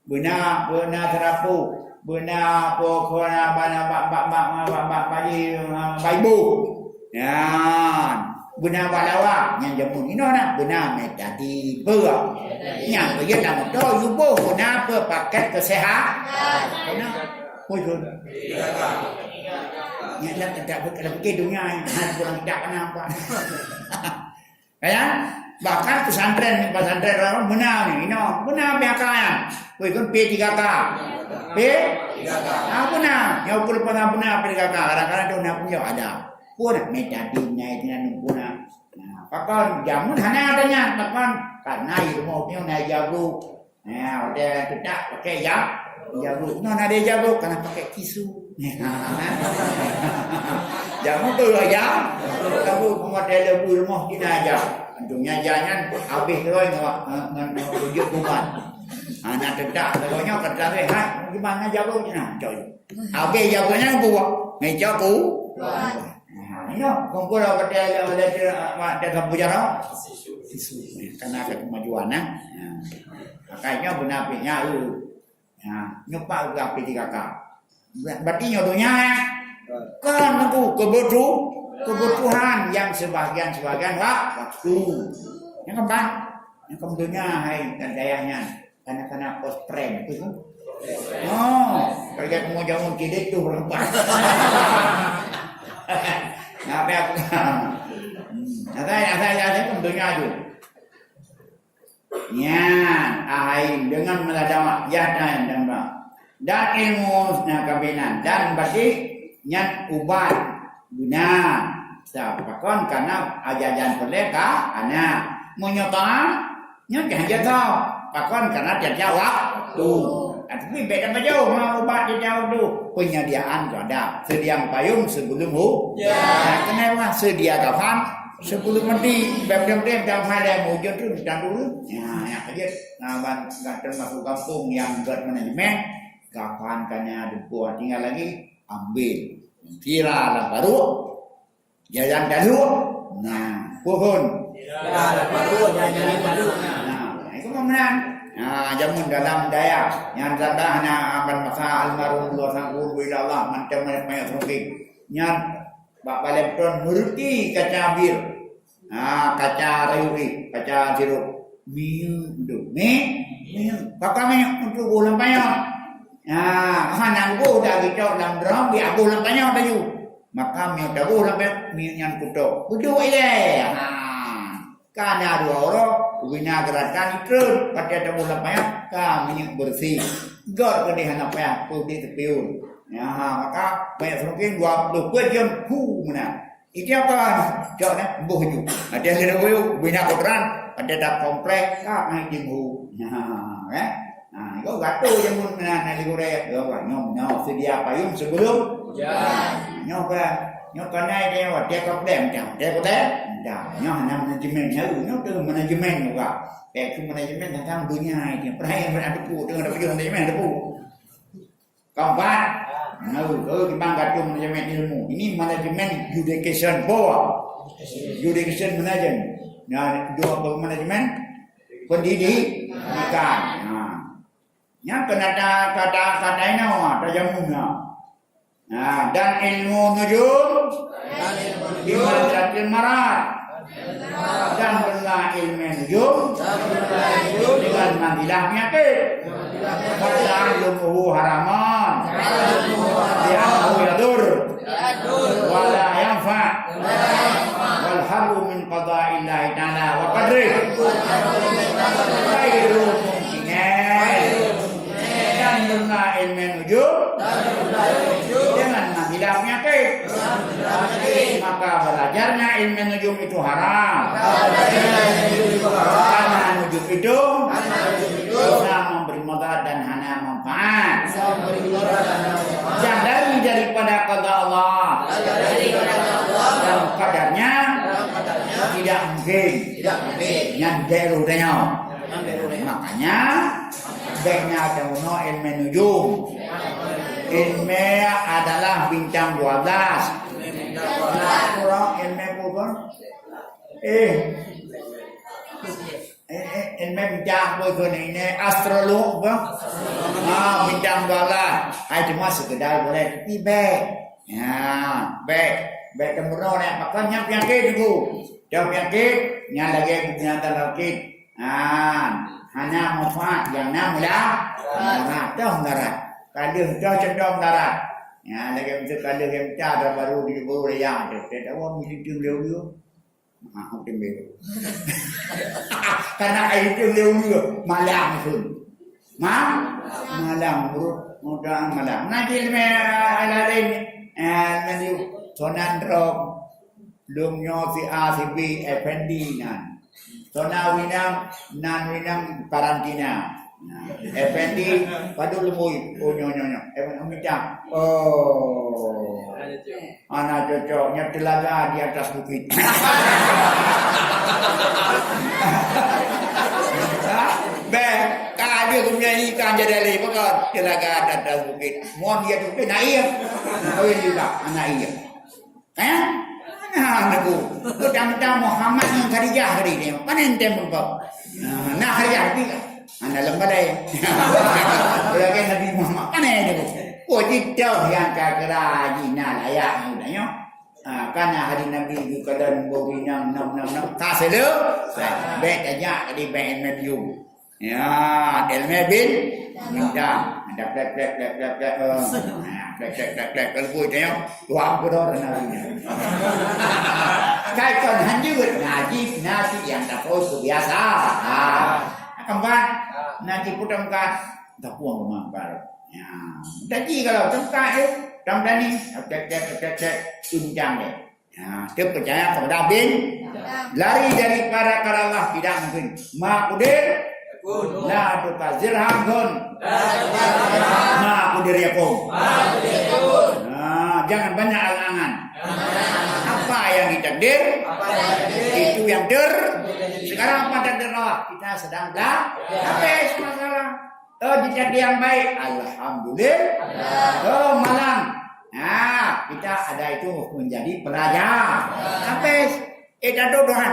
benar terapu benar pokoknya bak bagi baibu ya benar balawa yang jemu ino nak benar metadi ber yang dia nak tu yubo benar paket kesehatan benar pun ya tak fikir dunia kurang tak kenapa kan bahkan pesantren orang benar ni benar biakan kau ikut P3K benar yang ukur benar P3K kadang-kadang tu nak punya ada pun metadinnya itu nak punya pakon jamun hanya adanya pakon karena ilmunya nak jago ada tidak pakai jago ada jago karena pakai tisu jamu tu aja kamu model ilmu kita aja Untungnya jangan habis terus dengan wujud kuman. Nak tedak terusnya kata dia, "Hai, gimana jawabnya?" Coy. Habis jawabnya buat. Meja ku. Ya, kumpul kata ada kampujara. Karena ada kemajuan makanya benar-benar nyupak ke api tiga kak. Berarti nyodonya kan aku kebutuhan yang sebagian waktu. Yang keempat, yang kemudiannya hai dan dayanya karena post prank itu kan. Kerja mau jamu kidit tuh berempat. Apa aku? Ada kemudiannya aja. Ya, ahai dengan meladama ya dan ilmu kabinan dan berarti nyat ubat guna sapakon karena ajaran mereka anak menyokong nyat hanya tahu pakon karena dia jawab tuh tapi beda jauh mau ubat dia jauh tu penyediaan tu ada sedia payung sebelum kenapa sedia kapan sebelum mandi bem-bem jam malam hujan tu dan dulu yang kerja nggak termasuk kampung yang buat manajemen kapan kanya ada tinggal lagi ambil tiralah baru jalan dahulu pohon tiralah baru jalan dahulu itu kemudian jamun dalam daya yang tanda aman masa almarhum Allah sanggup Allah macam-macam mungkin yang Pak Balepton nuruti kaca bir. Kaca rayuri, kaca sirup. Minum. Pakai minyak untuk bulan payah. Hanang go dah kita dalam drum di bulan payah dah you. Maka minyak dah bulan payah minyak kuto. Kudo ile. Karena dua orang bina gerakan itu pada bulan payah minyak bersih. God ke di hanap payah putih tepiun. Maka banyak semakin 20 jam mana. Itu apa? Jawabnya bohju. Ada yang ada bina kotoran, ada tak komplek, naik jenghu. Itu gatu yang pun nanti korek. Nyom sedia payung sebelum. Nyom naik dia dia komplek macam. Dia komplek. Nyom manajemen jauh. Nyom tu manajemen juga. Kayak manajemen tentang dunia ini. Perayaan berada pun dengan manajemen ada pun. Keempat. Kita angkat manajemen ilmu. Ini manajemen education education manajemen. Dua manajemen pendidikan. Yang kata ini ada jamunya. Dan ilmu nujum di madrasatil marat. Dan belah ilmu nujum dengan mandilah penyakit. Pada ilmu haraman. Li'annahu yadur wala yanfa wal haru min qada'illahi ta'ala wa qadrih khairu mumkinin dan dengan ilmu nujum dengan menghilangkan penyakit maka belajarnya ilmu nujum itu haram karena nujum itu bisa memberi mudarat dan hana manfaat dan daripada qada Allah dan kadarnya tidak mungkin yang derudanya makanya baiknya ada ilmu nujum ilmu adalah bintang 12 kurang ilmu pun ilmu bintang pun ini astrolog bintang 12 cuma sekedar boleh tapi baik kemudian makanya penyakit itu jauh penyakit yang lagi binatang sakit hanya manfaat yang namulah dah darat kaduh dah cenderung darat lagi untuk kaduh yang ada baru di bawah yang ada tidak awak milik dia aku tembel karena itu dia malam pun malam buruk mudah malam nanti lain nanti sonan drop lumnya si A si B Effendi nan sona winam karantina Effendi padu lemui. Oh nyonya. Minta. Oh. Anak cocoknya telaga di atas bukit. Dia punya ikan jadi lagi kan telaga di atas bukit. Mohon dia tu naik. Oh ini juga anak iya. Anakku. Kita Muhammad yang Khadijah hari ni. Mana ente membawa? Nah Khadijah juga. Anak lembar deh. Lagi Nabi Muhammad kan ada tu. Oh tidak yang kagak jina layak mudanya. Karena hari Nabi juga dan bagi nam kasih lu. Baik aja di baik Nabi. Ya, ilmu bin minta. Ada plek. Plek kalau dia dua berdoa Nabi. Kai kon hanjut ngaji yang tak tahu biasa. Kembang nanti putar muka tak puang rumah baru. Ya, jadi kalau tempat itu tempat ni cek tunjang deh. Ya, dia percaya kepada bin lari dari para Allah tidak mungkin. Makudir la tukazirham gun makudir yakum. Nah, jangan banyak angan-angan. Apa yang ditakdir itu yang sekarang pada Allah kita sedang habis masalah. Ditakdir yang baik, alhamdulillah. Malam, nah kita ada itu menjadi pelajar. Habis, Tuhan,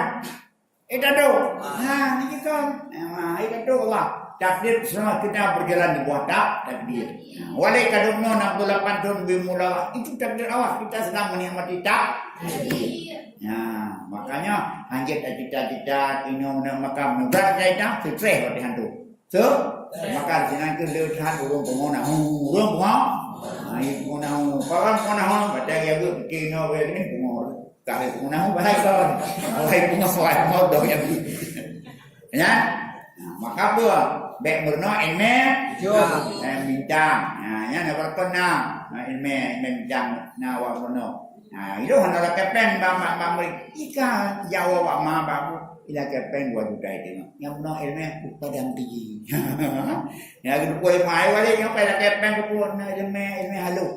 nah ini kan, itu Allah. Takdir semua kita berjalan di bawah takdir. Walai kadungno 68 tahun bimula itu takdir Allah. Kita sedang menikmati takdir. Nah, makanya anjir cita-cita ini makam berat kita fitrah pada hantu. So, maka jangan kelihatan urung pengona. Ai pengona. Kalau pengona baca ya bu kino ini pengona. Kalau pengona bahai kon. Bahai pengona mau dong yang ya. Maka tu baik berno ilmu bincang. Nah, yang nak kena ilmu bincang nawa berno. Nah, itu hendak kepen bang ika Jawa wak ma babu ila kepen gua juga itu. Yang berno ilmu padang tinggi. Ya gitu kue mai wale yang pada kepen ke puan ilmu halu.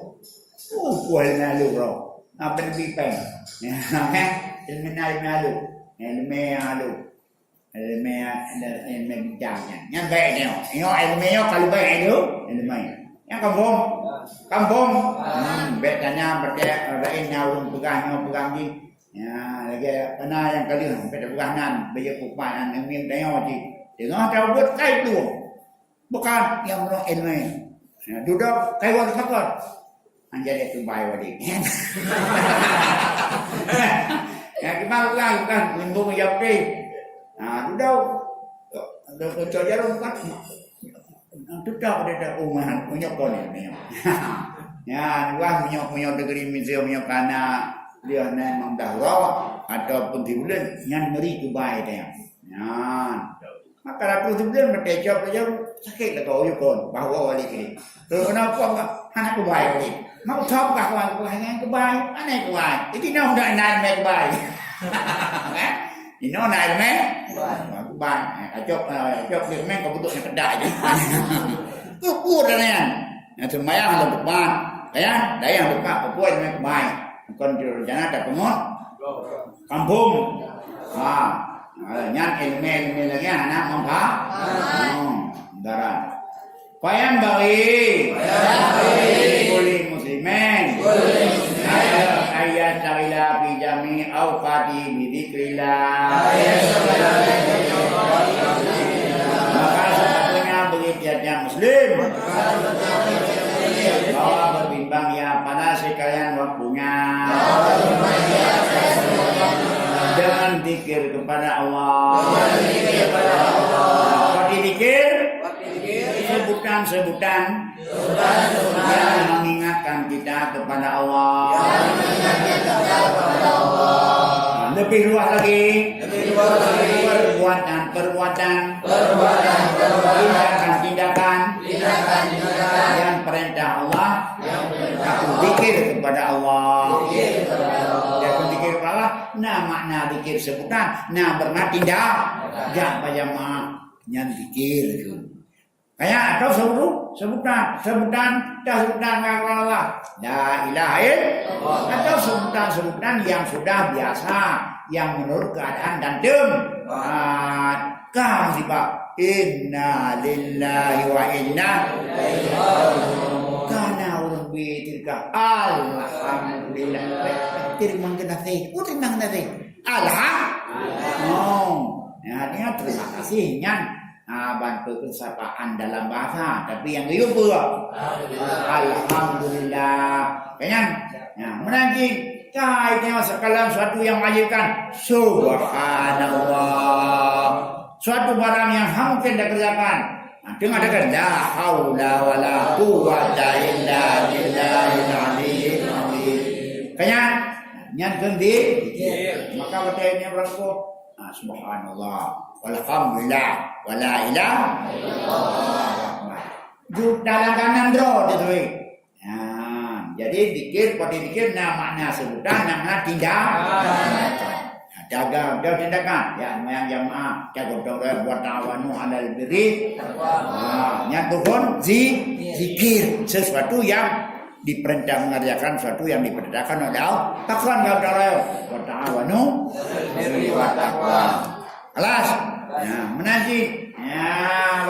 Kue halu bro. Apa lebih pen? Ya, ilmu halu. Ilmu halu. Ilmu bincangnya. Yang baiknya, ilmu kalau baik itu ilmu. Yang kampung, betanya berkait urung pegang di. Ya, lagi kena yang kali beta pegangan, baju kupanan yang minta di. Tengok tahu buat kai tu. Bukan yang orang ilmu. Ya, duduk kai wal fakir. Anjay itu baik wadi. Ya, kita kan minggu menjawab. Nah, duduk jarum kan. Duduk ada umahan punya kon ni. Ya, wah punya negeri museum punya kana dia memang dahulu ataupun di bulan yang ngeri tu baik dia. Ya. Maka aku tu bulan bertejak sakit atau you kon bahawa wali ni. Terus kenapa anak ku baik ni? Mau top kah kawan ku hang ku baik, anak ku baik. Jadi nak dah nak make baik. Ini nak make ku baik. Ajak dia main kau butuh yang kedai je. Tu pun dah ni. Yang semayang ada depan. Ya, dah yang depan perempuan make baik. Bukan rencana ada pengon. Kampung. Nyan ilmu lagi anak mampa. Darat. Payang bagi. Boleh muslimin. Ayat sawila fi jami awqati bi dzikrillah. Maka sepatutnya bagi tiap-tiap muslim bahwa berbimbang ya pada sekalian waktunya dengan zikir kepada Allah. Waktu zikir sebutan-sebutan yang mengingatkan kita kepada Allah. Lebih luas lagi. Perbuatan, tindakan yang perintah Allah. Aku zikir kepada Allah. Aku zikir kepada Allah. Nah makna zikir sebutan. Nah bermakna tindak. Jangan banyak yang zikir itu. Kayak atau sebutan Allah. La ilaha illallah. Atau sebutan yang sudah biasa, yang menurut keadaan dan kan sebab inna lillahi wa inna ilaihi raji'un. Kana urun bi tilka alhamdulillah. Terima kasih. Terima kasih. Ya, dia terima kasih nyan. Bantu kesapaan dalam bahasa, tapi yang itu pula alhamdulillah. Kan? Ya, menanti kaitnya sekalian suatu yang mengajarkan subhanallah. Suatu barang yang mungkin dikerjakan. Dengan ada la haula wala quwwata illa billahil aliyyil azim. Kan? Nyan kendi. Maka katanya berlaku subhanallah walhamdulillah wala ilaha illallah. Dalam kanan draw gitu. Jadi dikir pada dikir makna sebutan nama tindakan. Jaga tindakan ya yang jamaah jaga buat tawanu alal birri. Nyatukan zikir sesuatu yang diperintah mengerjakan sesuatu yang diperintahkan oleh Allah. Takwan ya Allah. Wa ta'awanu 'alal wa taqwa. Alas. Ya, menanti. Ya,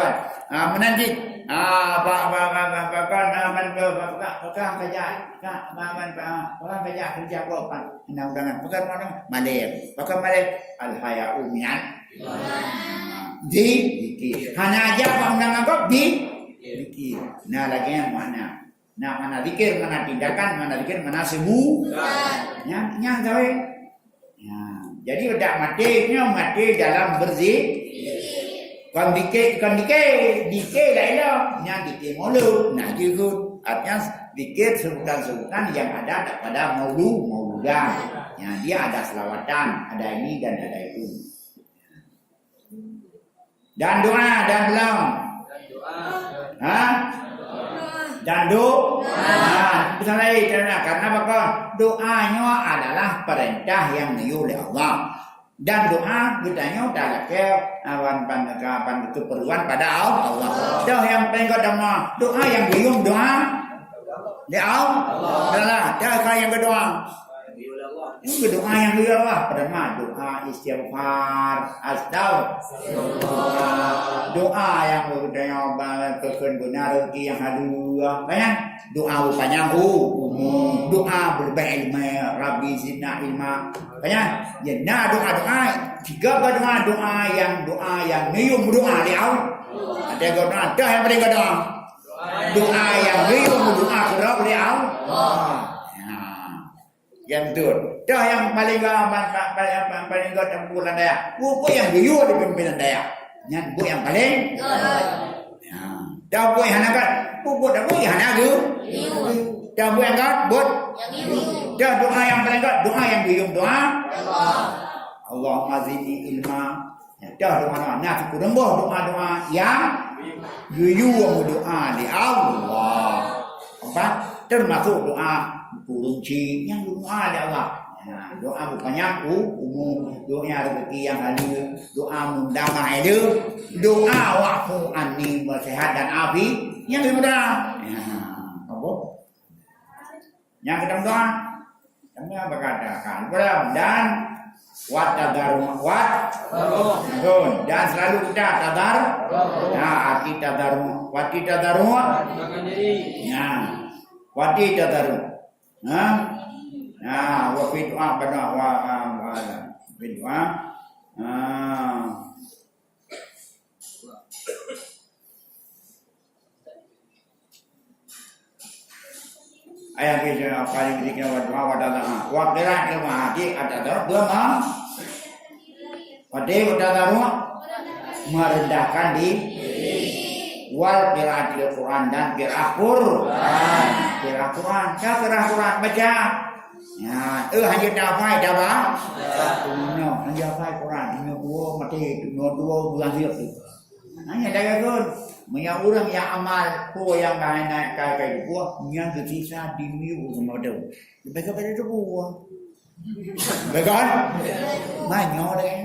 menanti. Kerja apa? Undang-undangan. Bukan mana? Malik. Bukan Malik. Al-haya'u minat. Zikir. Hanya aja apa undangan kau? Zikir. Nah, lagi yang mana? Nah, mana zikir, mana tindakan, mana zikir, mana sebutan. Yang gawe. Ya. Jadi udah mati dalam berzikir. Kan dike lah dike mulut. Nah, juga artinya zikir sebutan-sebutan yang ada pada mauludan. Ya, dia ada selawatan, ada ini dan ada itu. Dan doa dan belum. Dan doa. Karena apa? Doanya adalah perintah yang diuji oleh Allah. Dan doa bedanya adalah awan pandakan keperluan pada Allah. Doa yang paling utama, doa yang biung doa di Allah. Adalah doa yang kedua. Itu doa yang biung Allah. Pertama doa istighfar, astagfirullah. Doa yang bedanya berkenan benar rezeki yang halu. Kan? Doa rupanya doa berilmu Rabbi zidna ilma. Kan? Ya, nah doa jika doa yang nium doa di Allah. Ada yang paling doa. Doa yang nium doa kepada di Allah. Yang itu. Dah yang paling tempuran daya. Buku yang biu di pimpinan daya. Yang buku yang paling. Dah buku yang hanakan. Buku yang hanakan. Dah buku yang kat. Dah doa yang paling kat. Doa yang biu doa. Allahumma zidni ilma. Dah doa nak kurembuh doa yang biu doa di Allah. Apa? Termasuk doa kurunci yang doa di Allah. Nah, doa bukannya doa rezeki yang hadir, doa mundamah itu, doa wa'fu anni sehat dan afi yang lebih mudah. Apa? Yang kedua doa, kami berkatakan dan dan selalu kita tadar. Nah, arti tadarmu, wati tadarmu. Nah, wati tadarmu. Nah, wa fi doa pada fi doa. Ayat ini paling dikira wa doa wa doa. Wa qira ilmu hati ada dua Wadai wadadaru merendahkan diri. Wal qiraatil Quran dan qiraah Quran. Qiraah Quran, qiraah baca. Ya, hanya dapat dapat. No, hanya dapat Quran. Hanya dua mati, dua bulan dia tu. Hanya dah kan. Punya orang yang amal, ko yang naik kai buah, yang tersisa di miu semua tu. Mereka pada tu buah. Betul? Banyak deh.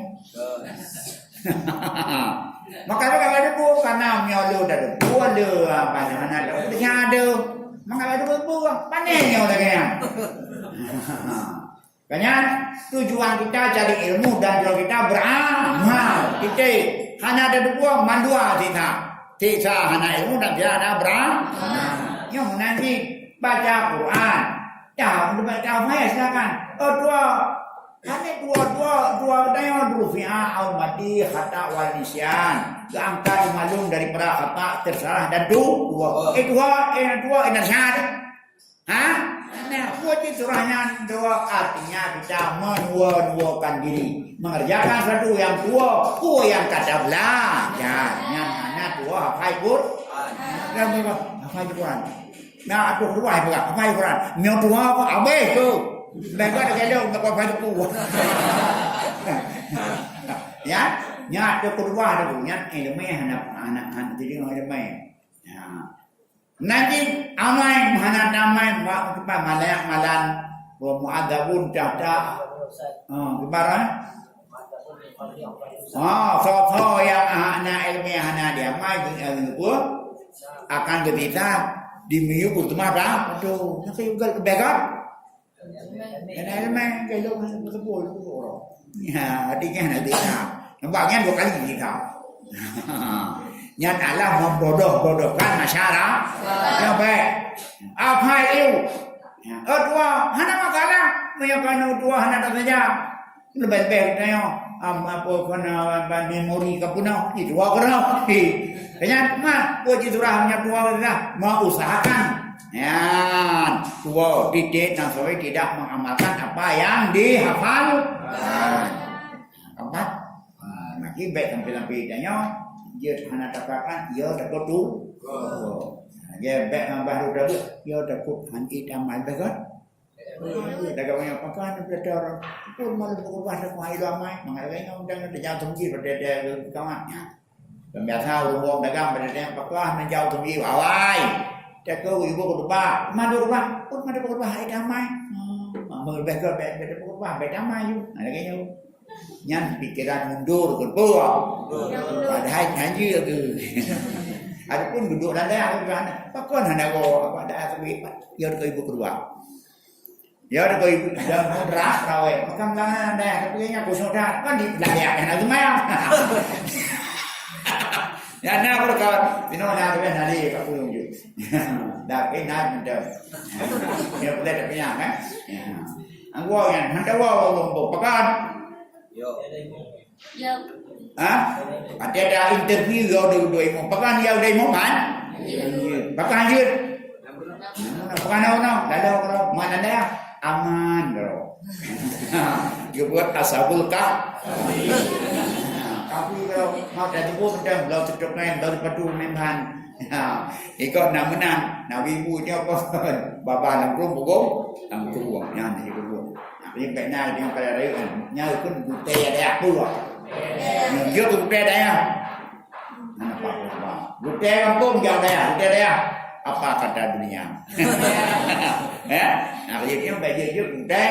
Maka ada buah karena miolo dah buah le mana ada ada. Maka ada buah panennya lagi ya. Kanya tujuan kita cari ilmu dan kalau kita beramal, kita hanya ada dua mandua kita hanya ilmu dan tidak ada beramal. Yang nanti baca Quran, baca apa ya silakan. Hanya dua daya dulu fi'al mati khata wal nisyan. Keangkat malum daripada khata tersalah dan dua nasihat. Nah, buat surahnya dua artinya kita menua-nuakan diri, mengerjakan sesuatu yang dua yang kata belajar, yang mana dua hafal Quran, hafal Quran. Nah, tu dua hafal Quran, nyo dua apa habis tu. Mereka ada kena untuk hafal tu. Ya, tu kedua ada punya, ilmu anak jadi ilmu. Nanti amai mana namai waktu apa malan muadzabun dada gimana? So yang anak ilmu anak dia mai ilmu akan kita di minggu pertama dah. Aduh, nak juga kebegat. Kena ilmu kalau betul orang. Ya, adiknya nanti nampaknya 2 kali kita. Yang Allah membodoh-bodohkan masyarakat. Ya baik. Apa itu? Dua, hana makalah. Menyokano dua hana tak saja. Lebih baik tanya. Apa kena memori kapuna? Itu kena. Kanya mah, puji surahnya dua kita mau usahakan. Ya, dua didik dan sampai tidak mengamalkan apa yang dihafal. Keempat. Maki baik sampai tanya. Dia hana takakan dia dapat tu. Dia baik nambah dapat dia dapat hanit amal betul. Dah kau yang pakai belajar pun malu berubah semua itu amai. Mengalami orang dah jauh tinggi pada dia kawannya. Biasa orang dagang pada dia pakai menjauh tinggi awai. Dia kau ibu berubah, mana berubah itu amai. Berbeza berubah amai you. Ada kaya Nyan pikiran mundur ke bawah. Padahal janji tu. Adapun duduk nanda kan. Pakon hendak go apa ada tapi dia ke ibu kedua. Dia ada ke ibu dah mudra rawe. Makam lah nanda tapi nya aku sudah kan di belakang yang ada maya. Ya na aku kawan. Bino na tu nali kat pulung je. Dah ke na minta. Dia boleh tak punya kan. Anggo yang hendak wo pakan ada interview yo dua mau pakai dia udah mau kan pakai je pakai no lalu mana dia aman bro dia buat asabul kah tapi kalau mau dari pun macam kalau tutup main dari padu memang ikut nak menang nak ibu dia apa bapa langkung pukul langkung yang di pukul Ini kena dia pada raya nyau pun gute ada apa lah. Dia gute ada ya. Mana pak apa? Gute kampung jauh ada, gute ada. Apa kata dunia? Nah jadi yang baju dia gute,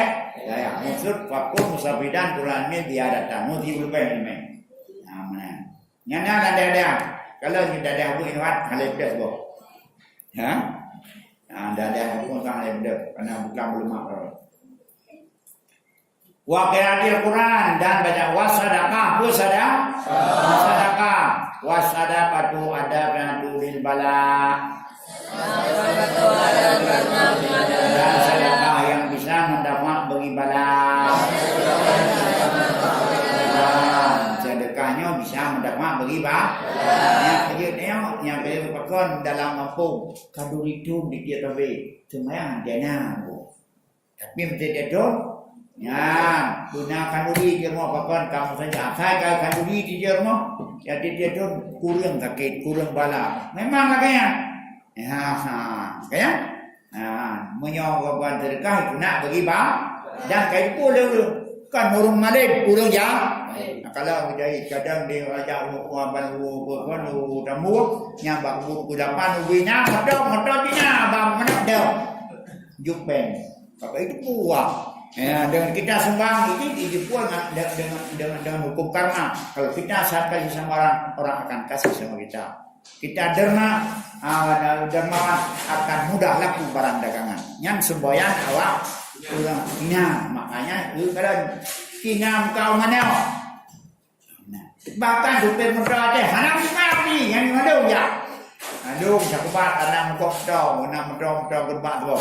ya maksud fakul musafidan Quran ni dia datang, mau diubah ni. Nah mana? Nyana ada. Kalau tidak ada aku ingat halus dah. Ya? Ada aku tak halus dah, karena bukan belum apa. Wa qiraatil Quran dan baca wasadaqah, wasadaqah, wasadaqatu adabatu lil bala. Dan sedekah yang bisa mendapat bagi bala. Sedekahnya bisa mendapat bagi bala. Yang kedua pakon dalam kampung kaduri tu dikit tabe. Semaya dana. Tapi mesti ada ya, gunakan duri di rumah pakon kamu saja. Saya kan duri di rumah. Jadi dia tu kurang sakit, kurang bala. Memang agaknya. Ya, kaya? Menyokong sedekah itu nak bagi bang. Dan kayak itu kan murung malib, kurang ya. Kalau jadi kadang dia ajak uang baru tamu, yang baru kudapan ubina, motor dia bang mana dah. Jupen. Apa itu buah. Ya, dengan kita sembang ini pun dengan hukum karma. Kalau kita saat kasih sama orang, orang akan kasih sama kita. Kita derma akan mudah laku barang dagangan. Yang semboyan awak kurang kina, makanya kalau kina kau mana? Bahkan supir muda teh hanam mati yang mana ya? Aduh, sakubat anak kok tau, anak muda gerbak tu.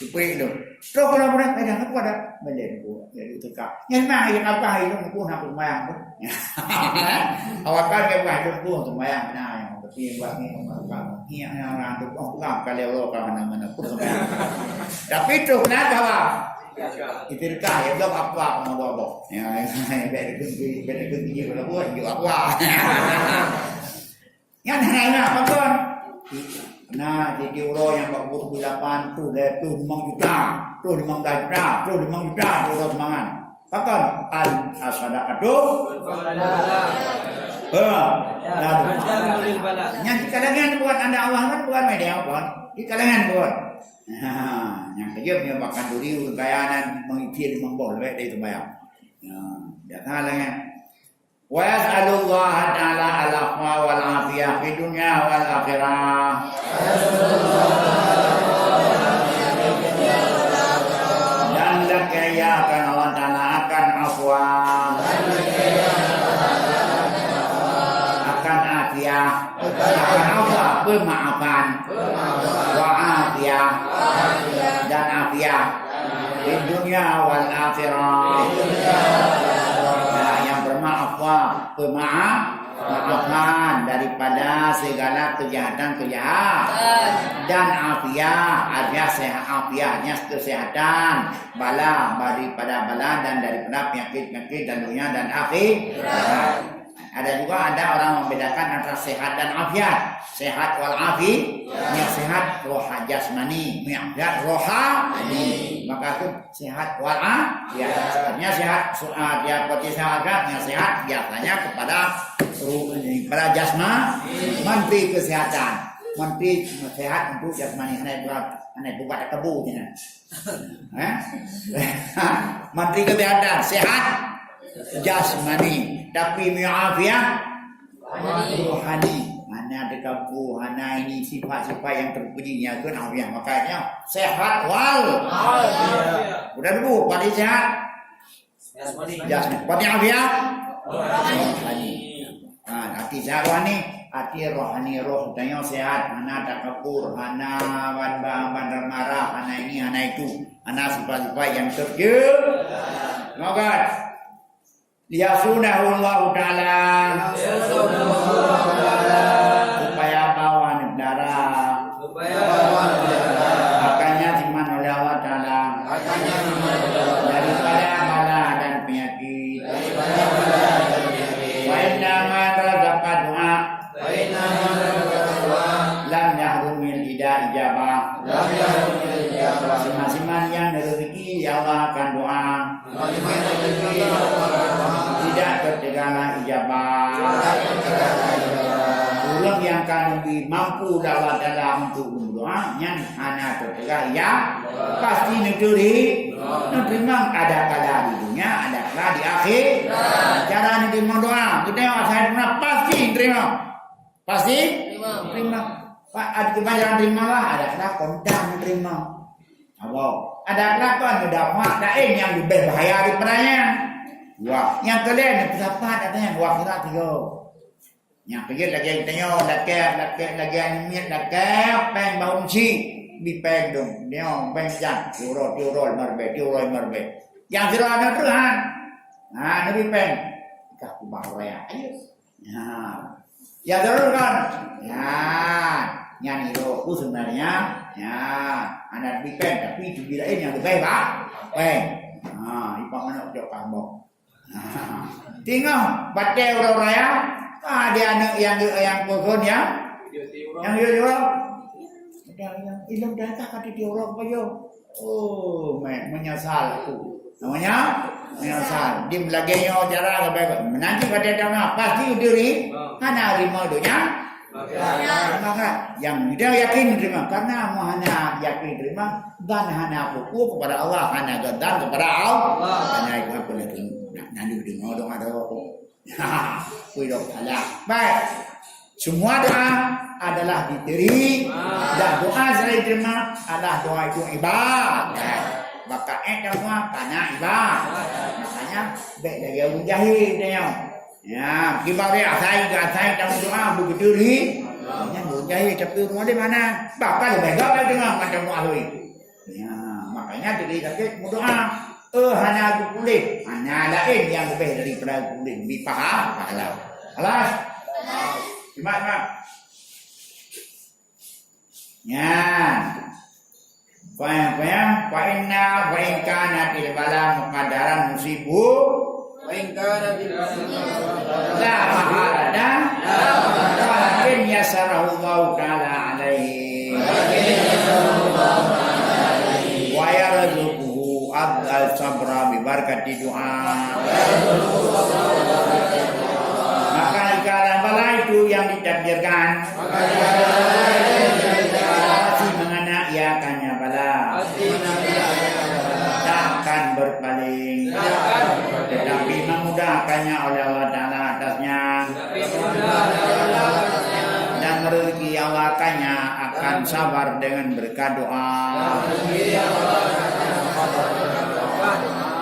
Supir tu. Terus kalau mereka dah aku ada balik aku jadi tukar. Yang mana yang apa itu aku nak bermayang pun. Awak kan ke buat itu pun bermayang mana yang tapi buat ni orang yang orang tu orang kalau orang mana pun sembahyang. Tapi tu kenapa awak? Itu kah ya belum apa mau bawa. Ya, beda kunci kalau buat juga apa. Yang mana apa kon? Nah, di euro yang bagus 8 tu dah tu 5 juta, tu 5 juta, tu 5 juta, tu semangat. Pakan al asadaqatu. Yang di kalangan buat anda Allah kan bukan media apa? Di kalangan buat. Yang kerja punya makan duri kekayaan mengikir membol baik dari sembahyang. Ya kalangan. Wa yas'alullah ta'ala al-afwa wal afiyah fi dunya wal akhirah. Dan lakaya akan Allah Ta'ala akan afwa, akan afiyah, akan afwa, pemaafan, wa afiyah, dan afiyah di dunia wal akhirah. Pemaafan daripada segala kejahatan dan afiah sehatnya kesehatan, bala daripada bala dan daripada penyakit dan dunia dan akhirat. Ada juga orang membedakan antara sehat dan afiat. Sehat wal afi, yang sehat roha jasmani, yang sehat rohani. Maka itu sehat wal afiat. Artinya sehat dia seperti sehat, yang sehat biasanya kepada jasmani, menteri kesehatan, menteri sehat untuk jasmani. Anak buat kebu ni. Menteri kesehatan sehat jasmani, tapi muafiah rohani. Mana ada kabu, mana ini sifat-sifat yang terpujinya itu nafiah. Makanya sehat wal afiah. Udah dulu, pada sehat jasmani, pada afiah rohani. Hati sehat rohani, hati rohani, roh tanya sehat. Mana ada kabur, mana bandar marah, mana ini, mana itu, mana sifat-sifat yang terpuji. Maka liyasunahu Allah Ta'ala supaya bawa negara akannya diman oleh Allah Ta'ala daripada bala dan penyakit. Wa inna man razaqa du'a lam yahrumil ijabah. Masing-masing yang rezeki ya Allah akan doa, tidak tertegaklah ijabah. Ulang yang akan lebih mampu dalam untuk berdoa, yang hanya tertegak ya pasti negeri memang ada kala di dunia, ada kala di akhir. Cara menerima doa kita yang saya pernah pasti terima, pasti terima. Pak ada kebanyakan terima lah, ada kala kontan menerima. Awak ada kelakon mendapat dain yang lebih bahaya daripadanya. Wah, yang kalian yang berapa katanya dua kira tiga. Yang pergi lagi tanya lagi animit lagi peng bau ci di peng dong. Dia peng jang tiurol marbe. Yang kira ada Tuhan. Nah, nabi peng kah kubah raya. Nah, ya terus kan. Ya, nyanyi itu sebenarnya. Ya, anak bipen tapi itu bilain yang lebih pak. Ipang anak jauh kamu. Tinggal baca orang raya. Ada anak yang pokon yang dia orang. Yang ilmu data kata dia orang apa yo? Oh, menyesal aku. Namanya menyesal. Dia belagainya cara lebih. Nanti kata dia pasti diri. Karena lima dunia. Maka yang tidak yakin terima karena hanya yakin terima dan hanya fokus kepada Allah, hanya gedar kepada Allah. Hanya itu apa lagi? Nanti dengar doa doa. Kuidok Allah. Baik. Semua doa adalah diterima dan doa saya terima adalah doa itu ibadah. Maka semua karena ibadah. Makanya baik lagi orang jahil dia. Ya, gimana saya dalam doa begitu ni. Yang orang jahil tapi rumah di mana? Bakal begak lah dengar macam doa tu. Ya, makanya jadi sakit berdoa. Hanya boleh, hanya lain yang lebih daripada boleh lebih faham pahala. Alas. Gimana? Ya. Fa inna til bala muqaddaran musibu wa in kana bil la mahalada walakin yasarahu Allah taala alaihi wa yarzuquhu al-sabra bi barakati doa. Maka ikaran bala itu yang ditakdirkan pasti menganiakannya bala takkan berpaling tetapi memudahkannya oleh Allah Ta'ala atasnya dan rezeki Allah akan sabar dengan berkat doa.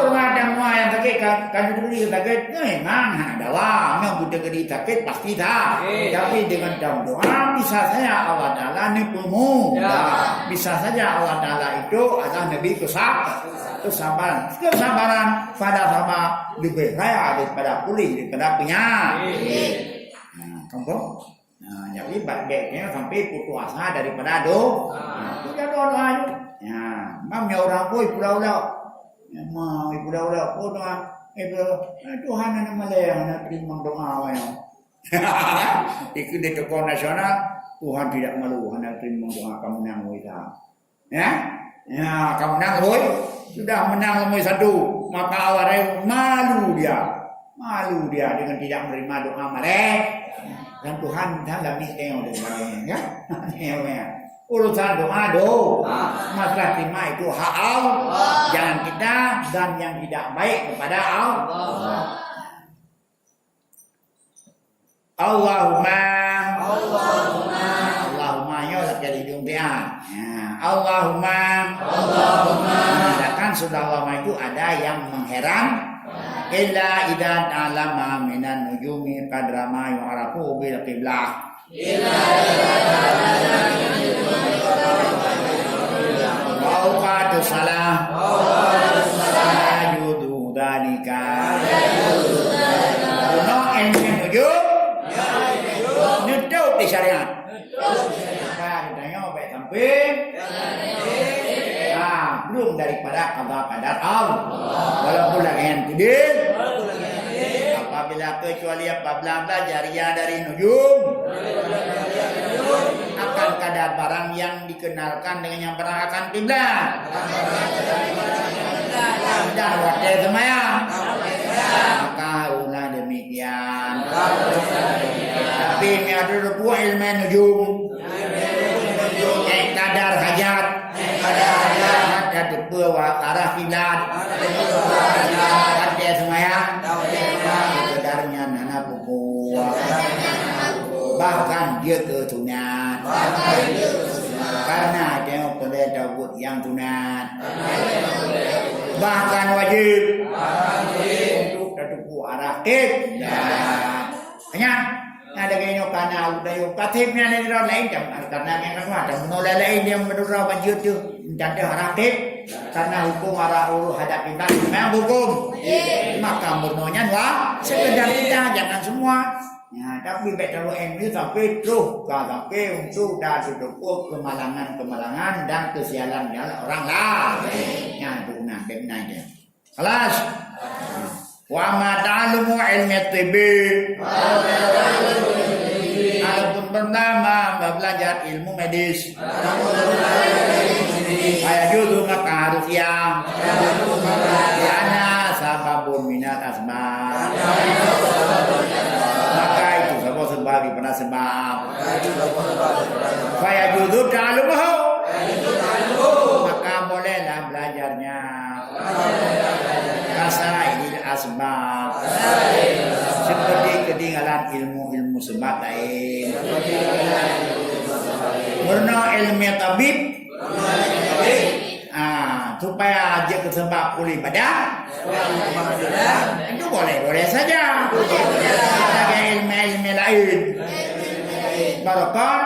Ada semua yang sakit kan dulu sakit memang ada lah yang budak gedi sakit pasti dah. Tapi dengan dalam doa bisa saja Allah Taala nipumu. Bisa saja Allah Taala itu adalah nabi kesabaran pada sama lebih raya daripada pulih daripada penyakit. Kamu jadi baiknya sampai putus asa daripada doa. Itu doa. Ya, mamnya orang pun pulau-pulau. Mau ibu dah pun Tuhan yang Malaya nak terima doa yang ikut di tokoh nasional Tuhan tidak malu hanya terima doa kamu menang kita ya kamu menang sudah menang lebih satu maka awalnya malu dia dengan tidak menerima doa mereka dan Tuhan dalam ini ya urusan doa masalah terima itu hak Allah jangan kita dan yang tidak baik kepada Allah. Allahumma ya jadi jumpian Allahumma mengatakan sudah lama itu ada yang mengheran illa idza ta'lama minan nujumi qadra ma yu'rafu bil qiblah Wa'uqatu salah Yajudu dalika Kuno ilmi nujum Nuduk di syariat Ditanya baik samping belum daripada kadar Allah walaupun lagi yang tidak apabila kecuali apabila jariah dari nujum akan kadar barang yang dikenalkan dengan yang pernah akan kiblat dan waktu semayang maka ulah demikian tapi ini ada dua ilmu nujum kadar hajat ada dua arah kiblat ada semayang kadarnya nana buku bahkan dia ketunat karena dia boleh Daud yang tunat bahkan wajib untuk dadu arah hanya ada kayaknya karena udah yuk katibnya dari orang lain karena yang kedua ada menolak lain yang menurut wajib tu jadi arah karena hukum arah ulu hadap kita memang hukum maka menolaknya sekedar kita jangan semua. Ya, tapi betul ini sampai terus sampai untuk dah duduk kemalangan dan kesialan orang lain. Ya, benar aja. Kelas. Wa ma ta'lumu ilmi tibi. Adapun pertama belajar ilmu medis. Ayat maka harus ya. Karena sababun minat asma. Maka itu sebagai sebab Fayajuzu ta'alumuhu. Maka bolehlah belajarnya. Kasail asbab. Seperti ketinggalan ilmu-ilmu sebab lain. Murno ilmu tabib. Supaya aja ke sebab pulih badan. Itu boleh saja. Ada ilmu-ilmu lain. Barokon.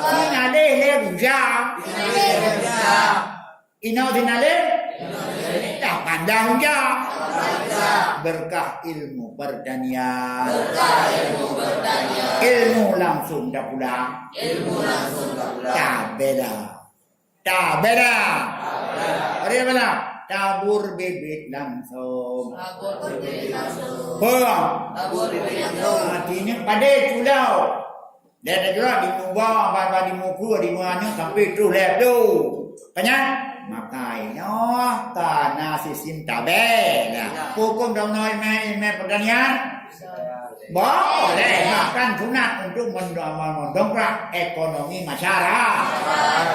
Sinale lebuja. Inau sinale. Tak pandang ja. Berkah ilmu pertanian. Ilmu langsung dah pulang. Tak beda. Ada mana? Tabur bibit langsung. Artinya pada pulau. Dia ada juga di mubah, bawa di muku, di mana sampai tu lep tu. Banyak. Makanya tanah sistem tabel. Hukum dalam ilmu pertanian boleh makan sunat untuk mendongkrak ekonomi masyarakat.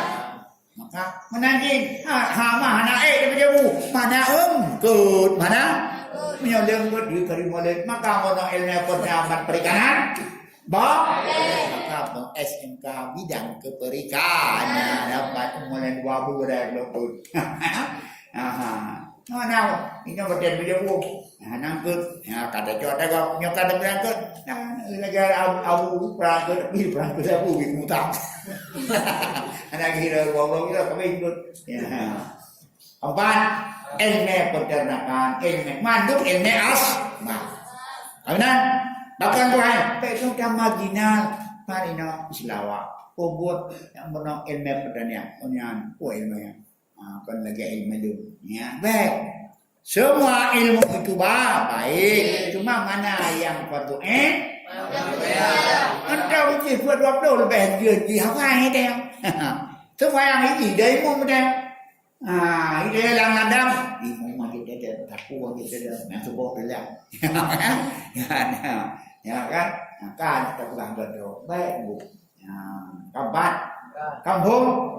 Maka menanjing hama anak daripada bu mana kut mana menyolong kut di karimulan maka mono ilmu pendapat perikanan boleh maka SMK bidang keperikanan dapat mulai 2 bulan lokut. Mana ini berden dia bu nangkut kata cuaca kau nyokan berangkut negara abu berangkut abu mutang anak kira wong kira kami ikut empat ilmu peternakan ilmu manduk ilmu kemudian bahkan Tuhan itu marginal parino islawa pembuat yang menang ilmu pertanian ilmunya kan lagi ilmu dulu ya baik semua ilmu itu baik cuma mana yang fardu Entah uji buat 20 lebih dia apa ini dia semua yang ini dia mau dia ini lang landam ini mau dia takut dia nak sebut dia ya kan kita pulang betul baik bu kabat kampung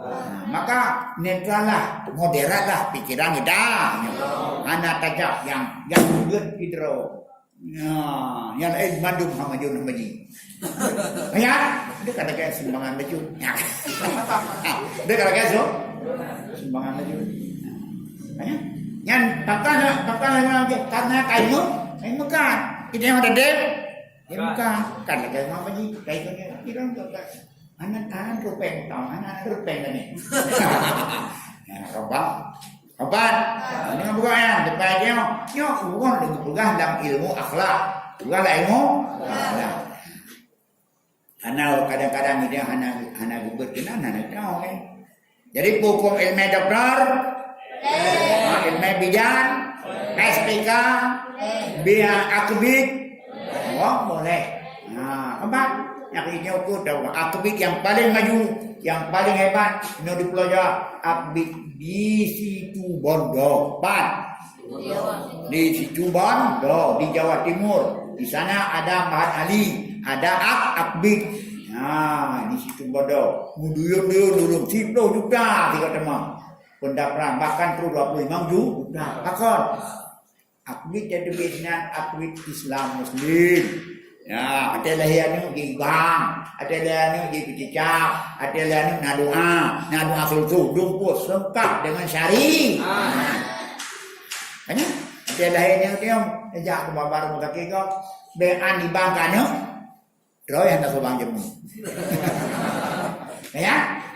maka netralah moderatlah pikiran kita anak tajak yang good hidro yang lain mandum sama jun maji ya dia kata kayak sumbangan baju dia kata kayak sumbangan baju yang takkan lagi karena kayu kan ini yang ada dem bukan kan lagi sama maji kayaknya kira anak rupeng tahu anak rupeng ni. Kapan? Ini bukan yang depannya. Bukan dengan bukan dalam ilmu akhlak. Bukan ilmu akhlak. Anak kadang-kadang dia anak berkenan anak tahu kan. Jadi hukum ilmu doktor, ilmu bidan, SPK, biar akbid, boleh. Kapan? Yang ini aku tahu akbid yang paling maju, yang paling hebat no di Pulau Jawa, akbid di Situ Bondo, di Situ Bondo di Jawa Timur. Di sana ada Mahat Ali, ada akbid. Nah, di Situ Bondo, muduyun 10 juta tiga teman. Pendapatan bahkan perlu 25 juta. Akon akbid jadi bisnis akbid Islam Muslim. Ya, ada lahirnya di bank, ada lahirnya di pecicak, ada lahirnya nadu sultu, dumpus, lengkap dengan syari. Kan? Ada lahirnya dia sejak kebabar muka kiko, bean di bank kan? Roy yang tak sebang jemu. Ya?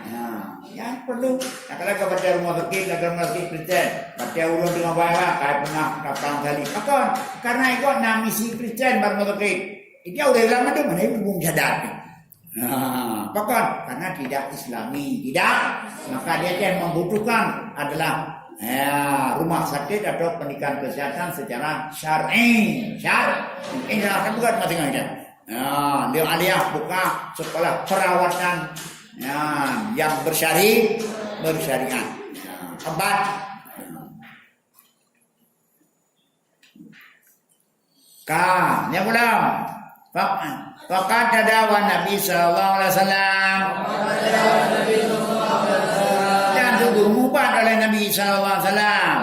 Ya perlu. Nah, kalau kau baca rumah sakit, negara masjid Kristen, baca ulun dengan baik, kau pernah kapan kali. Akon, karena ikut nama misi Kristen baru sakit. Dia udah lama tu mana belum sadar. Apakah? Karena tidak Islami, tidak. Maka dia yang membutuhkan adalah rumah sakit atau pendidikan kesehatan secara syar'i. Ini adalah bukan macam-macam. Dia aliyah buka sekolah perawatan yang bersyariat. Keempat. Yang belum. Faqad tadawa Nabi sallallahu alaihi wasallam. Dan diumumkan oleh Nabi sallallahu alaihi wasallam.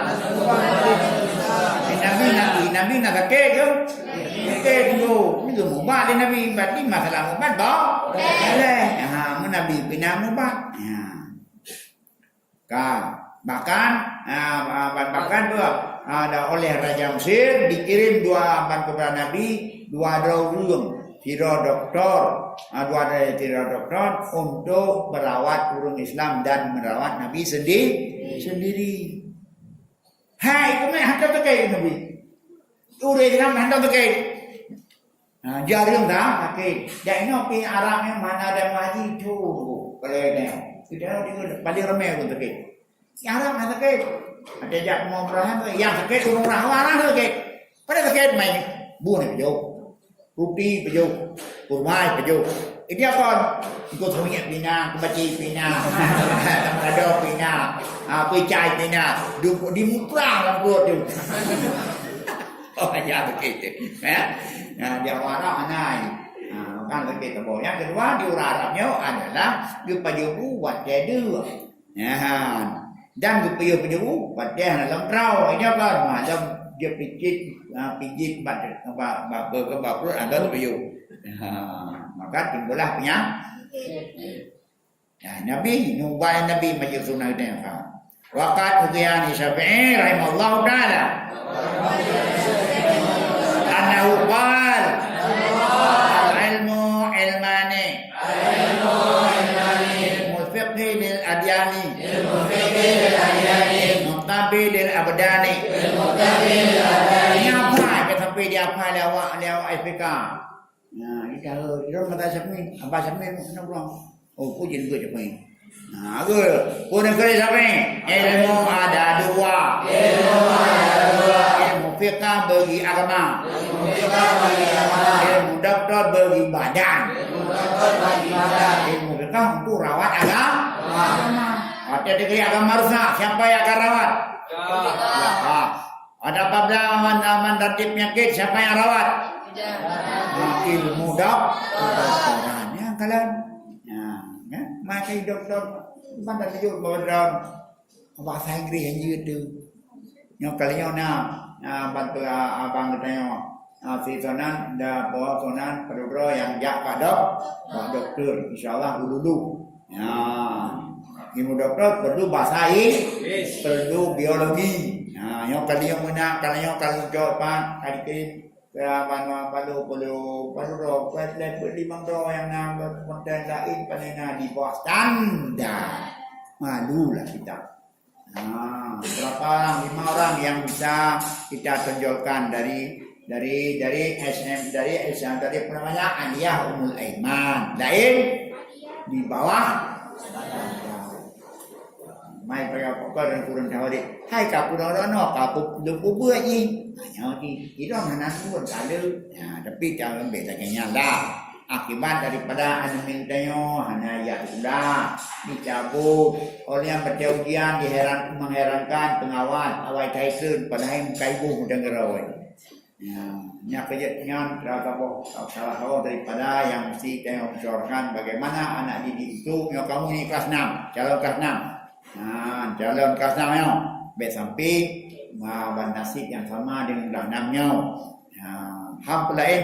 Nabi nak kek ke? Kek dulu. Ni mubah dia Nabi berarti masalah mubah dah. Boleh. Nabi bina mubah. Bahkan ada oleh Raja Mesir dikirim dua abad kepada Nabi, dua daulung, tira doktor, untuk merawat urang Islam dan merawat Nabi sendiri. Hai, kau nak hantar terkait Nabi. Urang Islam hantar terkait. Jaring dah, okey. Jadi nak pergi Arab ni mana ada haji tu, kalau ni. Kita paling ramai pun terkait. Arab nak terkait. Ada jak mau berah tu, yang terkait urang rawan terkait. Pada terkait main buah ni jauh. Rupi pejuh, kurmai pejuh. Ini apa? Ikut minyak pina, kebaci pina, ada pina, pecai pina, di muprang rambut tu. Oh ya begitu. Dia orang anai. Kan begitu boh. Yang kedua di orang Arabnya adalah pejuh buat jadi. Dan pejuh buat dia dalam perahu. Ini apa? Macam dia pijit batu ada pejuh. Maka timbullah punya Nabi nubai Nabi majlis sunnah itu kan. Waqat Uqiyani Syafi'i rahimahullah ta'ala annahu qala al-ilmu ilmani mulfiqhi lil adyani mutabi lil abdani ini apa kita sampai dia apa lewat Afrika. Dia kata siapa ni? Abah siapa ni? Mana pulang? Oh, pujian gue siapa ni? Pun negeri siapa ni? Ilmu ada dua. Ilmu fiqah bagi agama. Ilmu doktor bagi badan. Ilmu fiqah untuk rawat agama. Ada negeri agama rusak. Siapa yang akan rawat? Ada apabila aman tertib penyakit, siapa yang rawat? Ilmu doktoran ya kalian maka doktor mana tujuh bawa bahasa Inggris yang gitu yang kalian bantu abang katanya si sonan dah bawa sonan perlu yang jak padok doktor insyaallah dulu ilmu doktor perlu bahasa Inggris perlu biologi yang kalian mana kalian kalau jawapan kali palu kuat limang doa yang nam konten lain panena di bawah standar. Malulah kita. Berapa orang? 5 orang yang bisa kita tonjolkan dari SM dari apa namanya Aliyah Ummul Aiman. Lain di bawah mai pada pokok dan kurang tahu dek. Hai kapu nono kapu lupu buat ni. Hanya di orang mana pun tak ada. Tapi jangan bedanya lah. Akibat daripada animintanya hanya ya sudah dicabut oleh yang berjauhian mengherankan pengawal awal kaisun padahal kaibu dengar awal. Nya kejadian terasa salah satu daripada yang mesti tengok menyorkan bagaimana anak didik itu. Yang kamu ni kelas 6, calon kelas 6. Calon kelas 6 nya. Baik sampai nasib yang sama dengan kelas 6 nya. Hal lain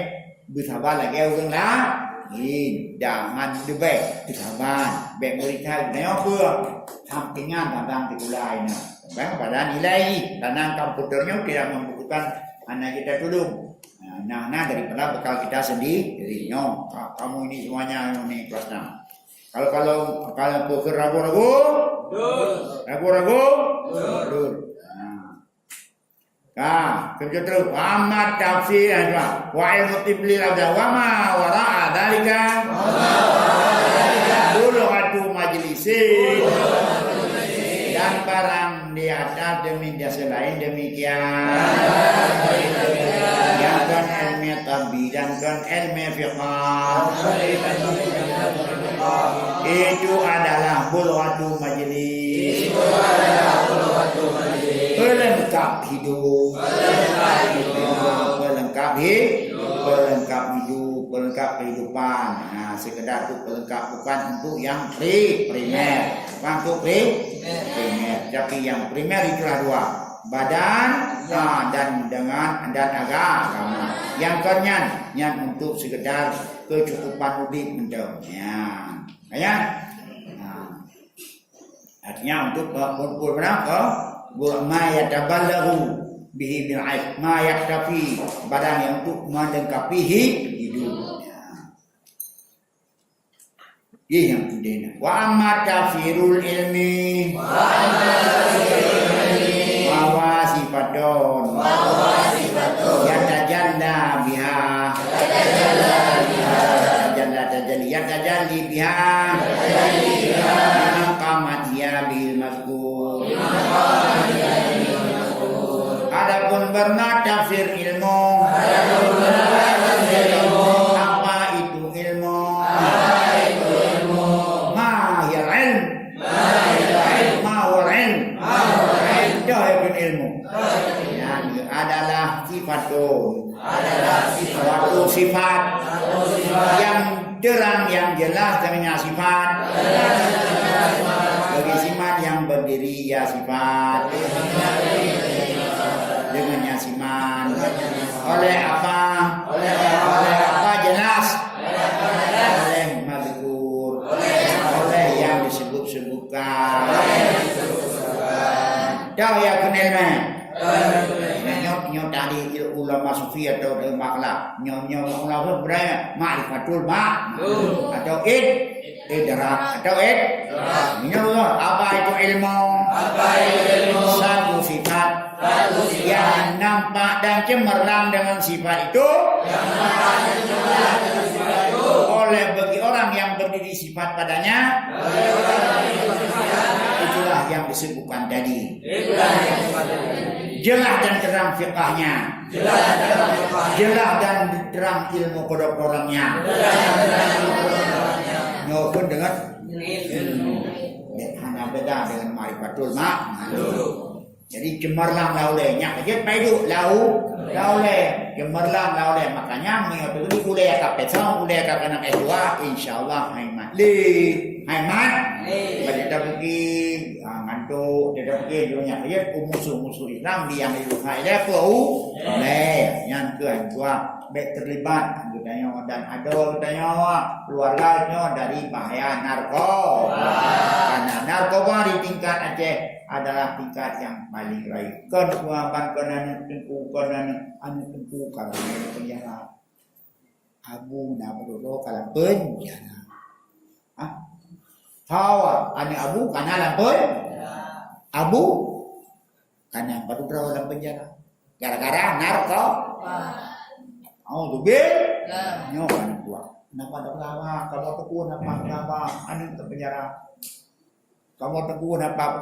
bersabar lagi orang lah. Jangan dibek bersabar. Baik murid saya apa? Sampingan tentang tikulai ni. Baik pada nilai tanang komputernya tidak membutuhkan anak kita dulu. Nah daripada bekal kita sendiri. Kamu ini semuanya ini kelas 6. Kalau pokok ragu-ragu, kerja terus. Amat tafsir wa ilmu tibli ada wama wara'a dalika. Dulu atu majlisin dan barang di atas demi dia selain demikian. Yang kan ilmu tabi dan kan ilmu fiqh. Itu adalah bulwatu majlis. Pelengkap hidup, pelengkap hidup, pelengkap kehidupan. Nah, sekedar untuk pelengkap, bukan untuk yang primer, bukan untuk primer. Tapi yang primer itulah dua, badan dan agama. Yang kenyan yang untuk sekedar kecukupan hidup menjauhnya. Ya. Artinya untuk berkumpul berapa? Ma yataballahu bihi bil aif, ma yaktafi, badan yang untuk melengkapi hidup. Ini yang penting. Wa amma tafsirul ilmi, wa sifatun, yatajalla biha, tajalli biha, maqamat ya bil mazkur. Adapun berna tafsir ilmu, apa itu ilmu? Ma hiya ilm, ma huwa ilm, itu ilmu. Yang adalah sifatun, suatu sifat yang terang, yang jelas dengan sifat. Bagi sifat yang berdiri ya sifat, dengannya siman. Oleh apa? Oleh apa jelas? Oleh mazkur. Oleh yang disebut-sebutkan. Tahu ya kenalnya? Nyok tadi ulama sufi atau makhluk. Nyok ulama berapa? Ma'rifatul atau idrak atau apa itu ilmu? Satu sifat yang nampak dan cemerlang dengan sifat itu oleh bagi orang yang berdiri sifat padanya, itulah yang disebutkan tadi. Jelas dan terang fiqahnya, jelas dan terang ilmu kedokterannya, maupun dengan ilmu. Hanya beda dengan ma'rifatul jadi cemerlang laulenya kerja paidu laule cemerlang laule, makanya mengatakan boleh kapet sama boleh kena S2 insyaallah haimat pada pergi ngantuk dia pergi dunia kerja musuh Islam dia yang hai dia pau boleh yang kedua baik terlibat katanya dan ada katanya keluarganya dari bahaya narkoba. Karena narkoba di tingkat Aceh adalah tingkat yang paling baik. Kenuapan kena tengku kalau penjara. Abu na berdoa kalau penjara. Tahu ane abu karena lampun. Abu karena berdoa dalam penjara. Gara-gara narkoba. Oh, tu bil? Nyo kan kuat. Kenapa tak lama? Kamu teguh apa? Anu ke penjara. Kamu teguh apa?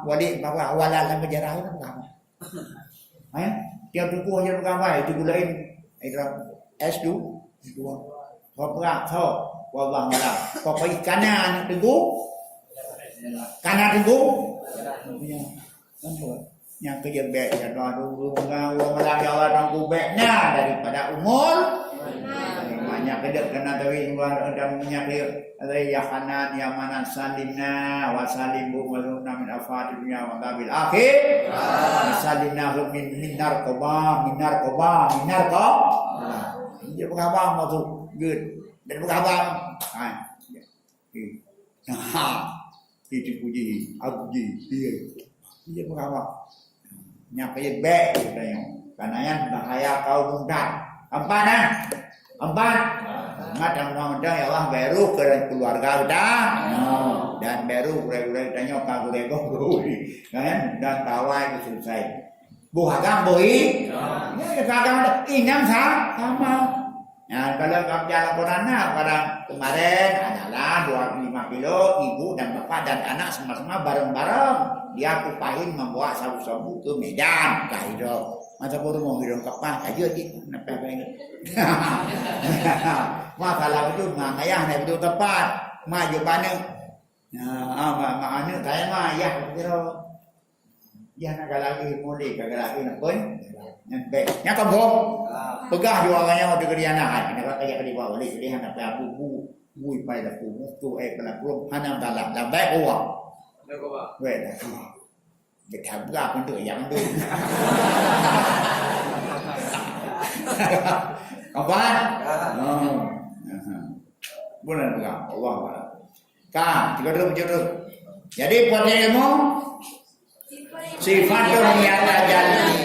Wali apa? Awalan dalam penjara itu apa? Tiap teguh aja apa? Itu gulain. Itu S2. Kau perak, kau. Wabang malam. Kau pergi kanan teguh. Kanan teguh. Yang kerja baik ya dulu orang malam kubeknya daripada umur banyak kerja kena dari luar ada minyak ada yahanan yamanan salimna wa salimbu waluna min afadilnya wa qabil akhir salimna min narkoba dia berapa masuk good dan berapa itu puji abuji dia berapa nyampe baik katanya. Karena yang bahaya kaum muda. Empat. Mudah-mudahan ya Allah baru ke keluarga udah. Dan baru urai-urai tanya kagure kan dan tawa itu selesai. Buhagang boi. Ya kagak inam sama. Nah, kalau kerja laporannya pada kemarin adalah 25 kilo ibu dan bapak dan anak sama-sama bareng-bareng. Dia kupahin membawa sabu-sabu ke Medan, Kahiro. Masa baru mau hidung kapal aja gitu, apa ini? Masalah itu ayah itu tepat, maju paneng. Mak anu saya mah ya kira Ya nak lagi mulai kagak lagi nak pun. Yang kampung. Pegah jualannya waktu keriana. Nak kaya di bawah boleh jadi anak buku. Bui pai dah buku tu kena belum hanam dalam baik uang. Baik uang. Baik dah. Dekat berapa tu yang tu. Kapan? Bulan berapa? Allah Allah. Kan, tiga dulu. Jadi pada ilmu sifatun yang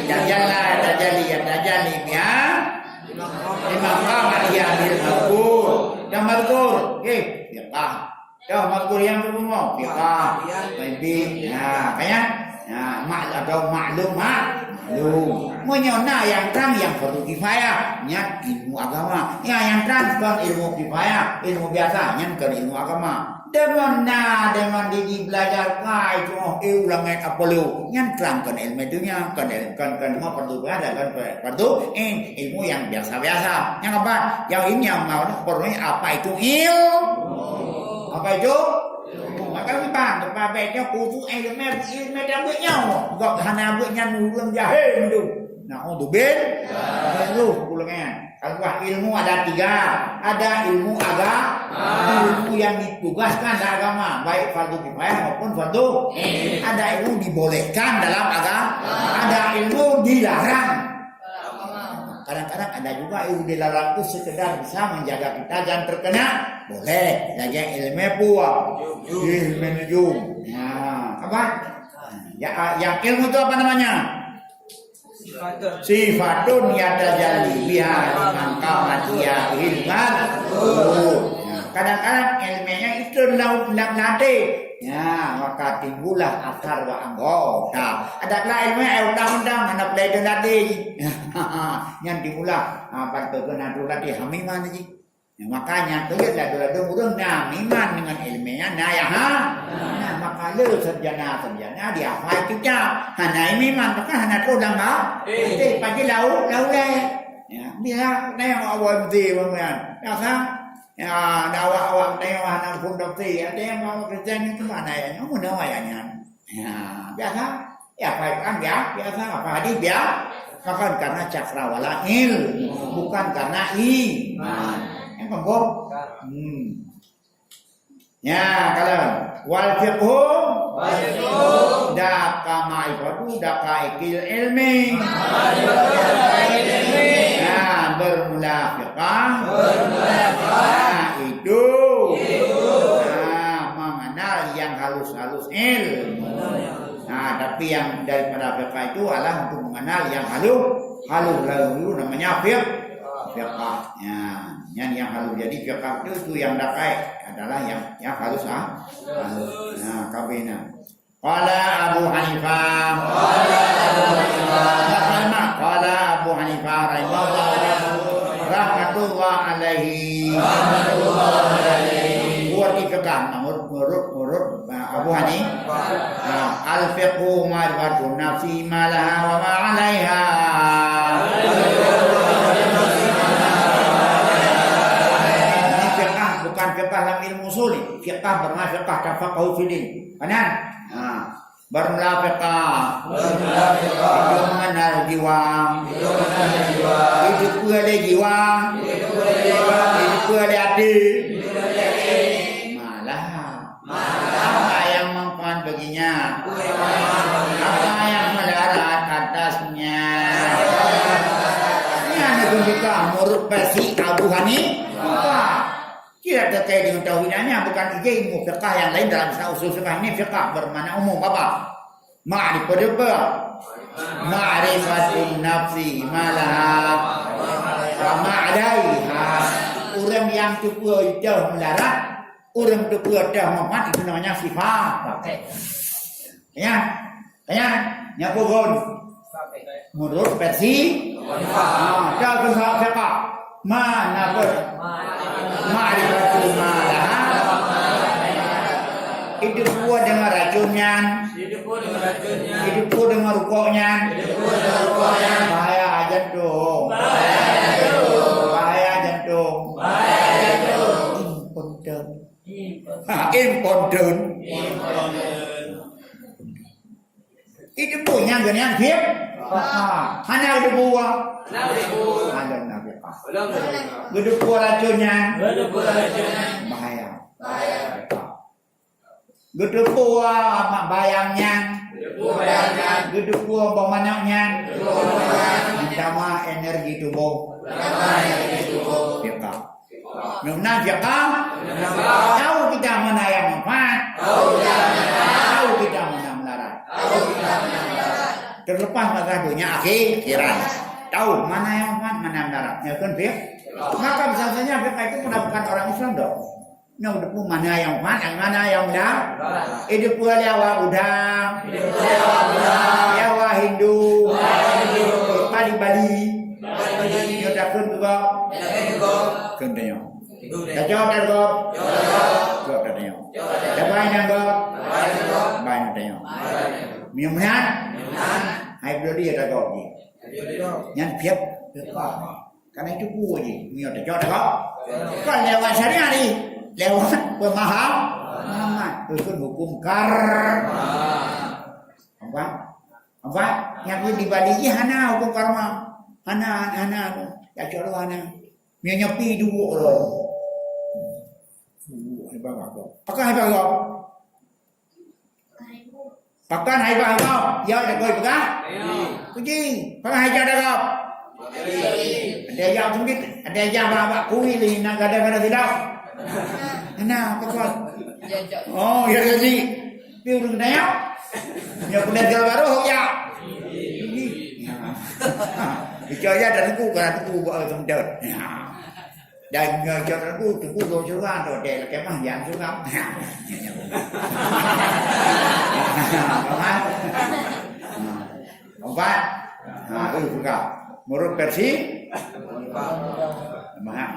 tajali ya. Imam Qamat yang dilmakur. Yang mazkur, fiqah. Dah mazkur yang berumur, fiqah. Baik. Nah, kayak atau maklum. Menyona yang terang yang fardu kifayah, nya ilmu agama. Yang terang kan ilmu kifayah, ilmu biasa, nya kan ilmu agama. Dengan digi belajar kai cuma ulang apa lu, nya terang kan ilmu itu nya kan mau fardu biasa kan fardu ilmu yang biasa-biasa. Yang apa? Yang ini yang mau perlu apa itu ilmu? Apa itu? Maka bang, baiknya kudu ilmu dah buat nyawa. Gak hanya buat nyawa jahil tu. Nah, untuk ben, lu pulangnya. Kalau ilmu ada 3, ada ilmu agama, ilmu yang ditugaskan dalam agama, baik fardu kifayah maupun fardu. Ada ilmu dibolehkan dalam agama, ada ilmu dilarang. Kadang-kadang ada juga ilmu dilarang itu sekedar bisa menjaga kita jangan terkena. Boleh, lagi ilmu buah, ilmu nujum. Nah, apa? Yang ilmu itu apa namanya? Sifatun yatajalli biha liman qamat ya ilman. Kadang-kadang ilmunya itu nanti. Ya, maka timbullah akar wa anggota. Adalah ilmu undang-undang anak belajar tadi. Yang timbullah apa terkena dulu tadi hamiman aja. Ya, makanya lihatlah dulu urang miman dengan ilmunya nah maka lu sarjana dia apa itu hana miman maka hana udang itu pagi lau ya dia neng awam di bangyan ya kan ya awak neng hana pun dokti ada yang mau kerja ni ke mana ya kamu nawainya ya biasa ya apa kan biasa apa hadis bukan karena cakrawala bukan karena iman. Yang keempat, ya kalau wal fiqhu daka ma'rifatu daka ikil ilmi. Nah, bermula fiqah. Itu. Nah, mengenal yang halus-halus ilmu. Nah, tapi yang daripada fiqah itu adalah untuk mengenal yang halus lalu namanya fiqah. Yang halus jadi fiqah itu yang dakai adalah yang halus Nah, kabina. Qala Abu Hanifah rahmatullah alaihi. Buat fiqah menurut Abu Hanifah. Al-fiqhu ma'rifatun nafsi ma laha wa ma 'alaiha. Bukan fiqah dalam ilmu usul, fiqah bermakna fiqah tafaqahu fi din. Kanan? Bermula fiqah. Itu mengenal jiwa. Itu oleh jiwa. Itu oleh hati. Malah. Apa yang mempan baginya? Apa yang melarat atasnya? Ini ada fiqah menurut versi Abu Hanifah. Tidak terkait dengan tauhidannya, bukan ilmu fiqah yang lain dalam usul fiqah ini fiqah bermakna umum apa? Ma'rifatun nafsi malaha wa ma'alaiha. Orang yang cukup jauh melarat, orang cukup jauh memanfaat itu namanya sifat. Ya, nyapukun. Menurut versi, jauh fiqah. Mana pun ma'rifatul malaha. Hidup gua dengan racunnya, hidup gua dengan rukuknya. Bahaya jantung. Imponden. Debu yang genian fiqh. Hana debu. Ada nak fiqh. Debu racunnya. Bahaya. Debu mak bayangnya. Debu bawanyaknya. Sama energi tubuh. Fiqh. Memang fiqh. Tahu kita mana yang manfaat. Tahu kita mana melarang. Terlepas masalah dunia akhirat. Tahu mana yang manfaat, mana yang melarang. Ya kan fiqh. Maka misalnya fiqh itu mendapatkan orang Islam dong. Yang depu mana yang manfaat, yang mana yang melarang. Hidup lewa udang. Lewa Hindu. Bali. Dia takut juga. Kendenya. Dah jawab dah kau. Jawab dah tanya. Dah baik dah kau. Baik dah tanya. Minumnya. Hai beli dah kau ni. Yang piap. Karena itu gua je. Minum dah jawab dah kau. Kau lewat syariah ni. Lewat pemaham. Itu hukum kar. Apa? Yang di Bali ni hana hukum karma. Hana. Ya coro hana. Mia nyepi dua orang. Hai bapak. Pakai hai bapak. Pakai hai bapak. Ya ada kau pakai? Puji. Pakai hai ada kau. Ada yang mungkin ada yang bapak kuih ni nak kadang-kadang tidak. Hana pakai. Oh ya jadi. Piu dengan dia. Ya punya jalan baru ya. Bicara dan aku kan aku buat semdot. Dan jangan aku tunggu dulu juga tu dek kemah yang juga. Empat. Itu juga. Menurut versi. Mahal.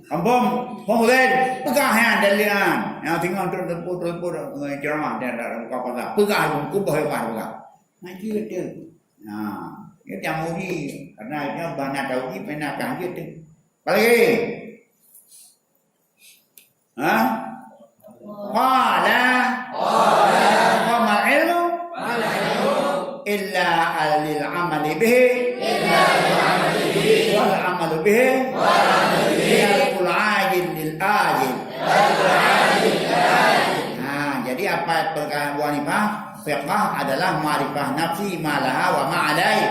Ambom, pemuda, pegahan dalian. Yang tinggal terpur ceramah dan kapal. Pegahan, kubah hewan juga. Ngaji itu. Nah. Dia tak mudi karena dia banyak tahu ni pernah kanjut tu. Lagi. Qala wa ma ilmu illa lil amali bihi wal amalu bihi wal ajil lil ajil. Jadi apa perkara wanita? Fiqh adalah ma'rifah nafsi malaha wa ma'alai.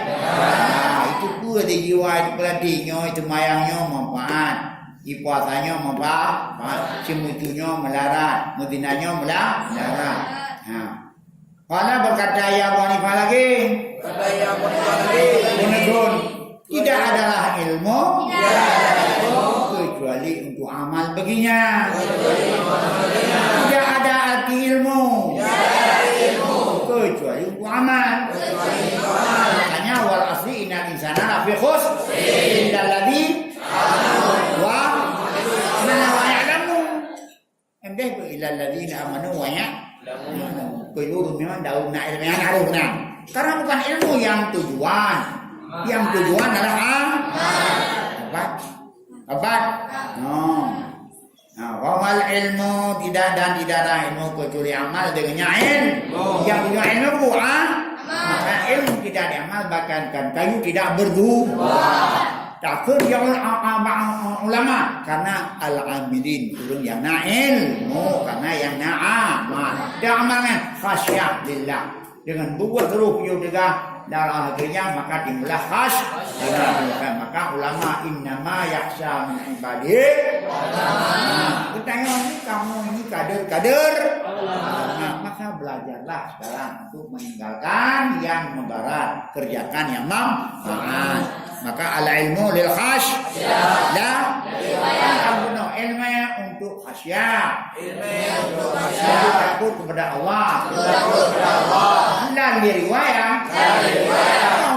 Itu pula di jiwa itu pelatinya, itu mayangnya manfaat. Puasanya manfaat. Cimutunya melarat. Mudinanya melarat. Kalau berkata ya wanifah lagi. Menegur. Tidak adalah ilmu. Kecuali untuk amal baginya. Tidak ada arti ilmu. Kecuali untuk amal. Makanya wal asli innal insana lafi khusr illa alladhi wa amana wa ya'lamu. Endeh illa alladhina amanu wa ya'lamu. Keliru memang daun ilmiah harusnya. Karena bukan ilmu yang tujuan. Yang tujuan adalah apa? Wamal ilmu tidak ada ilmu kecuali amal dengannya ilmu. Yang punya ilmu bukan maka ilmu tidak diamal bahkan kayu tidak berbuah. Takut yang ulama karena al-amilin turun yang ilmu karena yang na'amal. Dia amalkan khasyah lillah dengan buat ruh juga dalam akhirnya maka timbullah maka ulama innama yakhsha min ibadihi. Bertanya ini kamu ini kader maka belajarlah sekarang untuk meninggalkan yang membarat, kerjakan yang manfaat. Maka al ilmu lil khasyah la ilmu untuk khasyah. Takut kepada Allah. Dan riwayat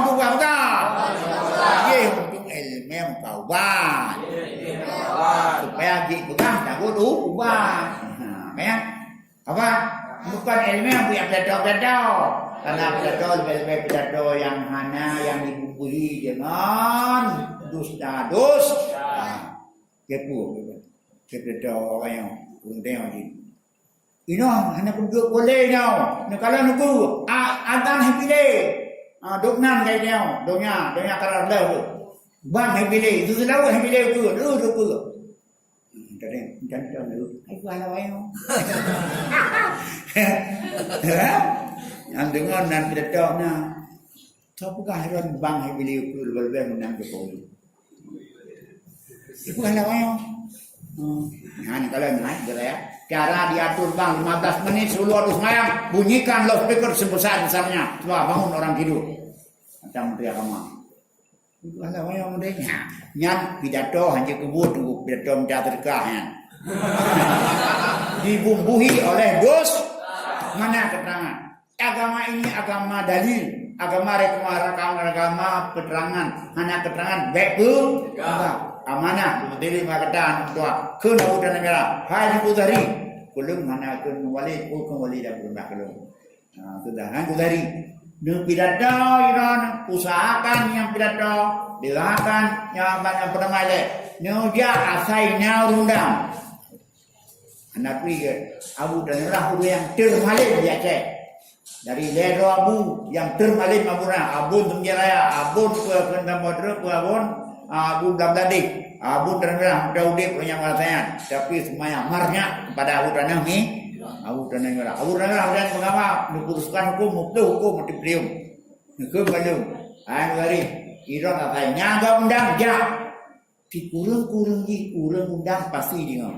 untuk apa? Untuk ilmu taubat. Supaya kita takut ubah. Apa? Bukan ilmu yang punya pedato. Karena lebih pedato yang hana yang dibubuhi dengan dusta. Kepo. Pedato orang yang undang lagi. hanya duduk boleh nhau. Kalau nunggu adan hipile. Doknan kai nhau, donya karar dah. Bang hipile, tu selalu hipile tu, tu. Tadi jangan lu. Ai gua lawan. Yang dengar nan kita na. Tapukah heran bang hipile tu lebih menang Jokowi. Itu kan lawan. Nah, kalau naik gerak, cara diatur bang 15 menit sebelum harus mayang, bunyikan loudspeaker sebesar-besarnya. Coba bangun orang tidur. Macam Menteri Agama. Itu ada yang mudahnya. Nyan pidato hanya kebut tunggu pidato minta terkah ya. Dibumbuhi oleh dos. Mana keterangan? Agama ini agama dalil, agama agama keterangan, hanya keterangan baik pun. Amanah berdiri makatan tua kena udah negara. Hai Budari, belum mana kun wali dah belum dah belum. Sudah han Budari. Dengan pidato Iran usahakan yang pidato dilakukan yang banyak pernah ada. Dia asainya undang. Anak pergi Abu dan Rahul yang termalin dia cek. Dari Lero Abu yang termalin Abuna Abun Tunjaraya Abun ke Kendam Bodro ke Abu Dabdadi Abu dan Rahul Daudi punya mengatakan. Tapi semuanya marnya kepada Abu dan Nami. Abu dan Negara dan mengapa diputuskan hukum mati prium. Hukum belum. Hari Iran katanya enggak undang ya. Dikurung undang pasti dia.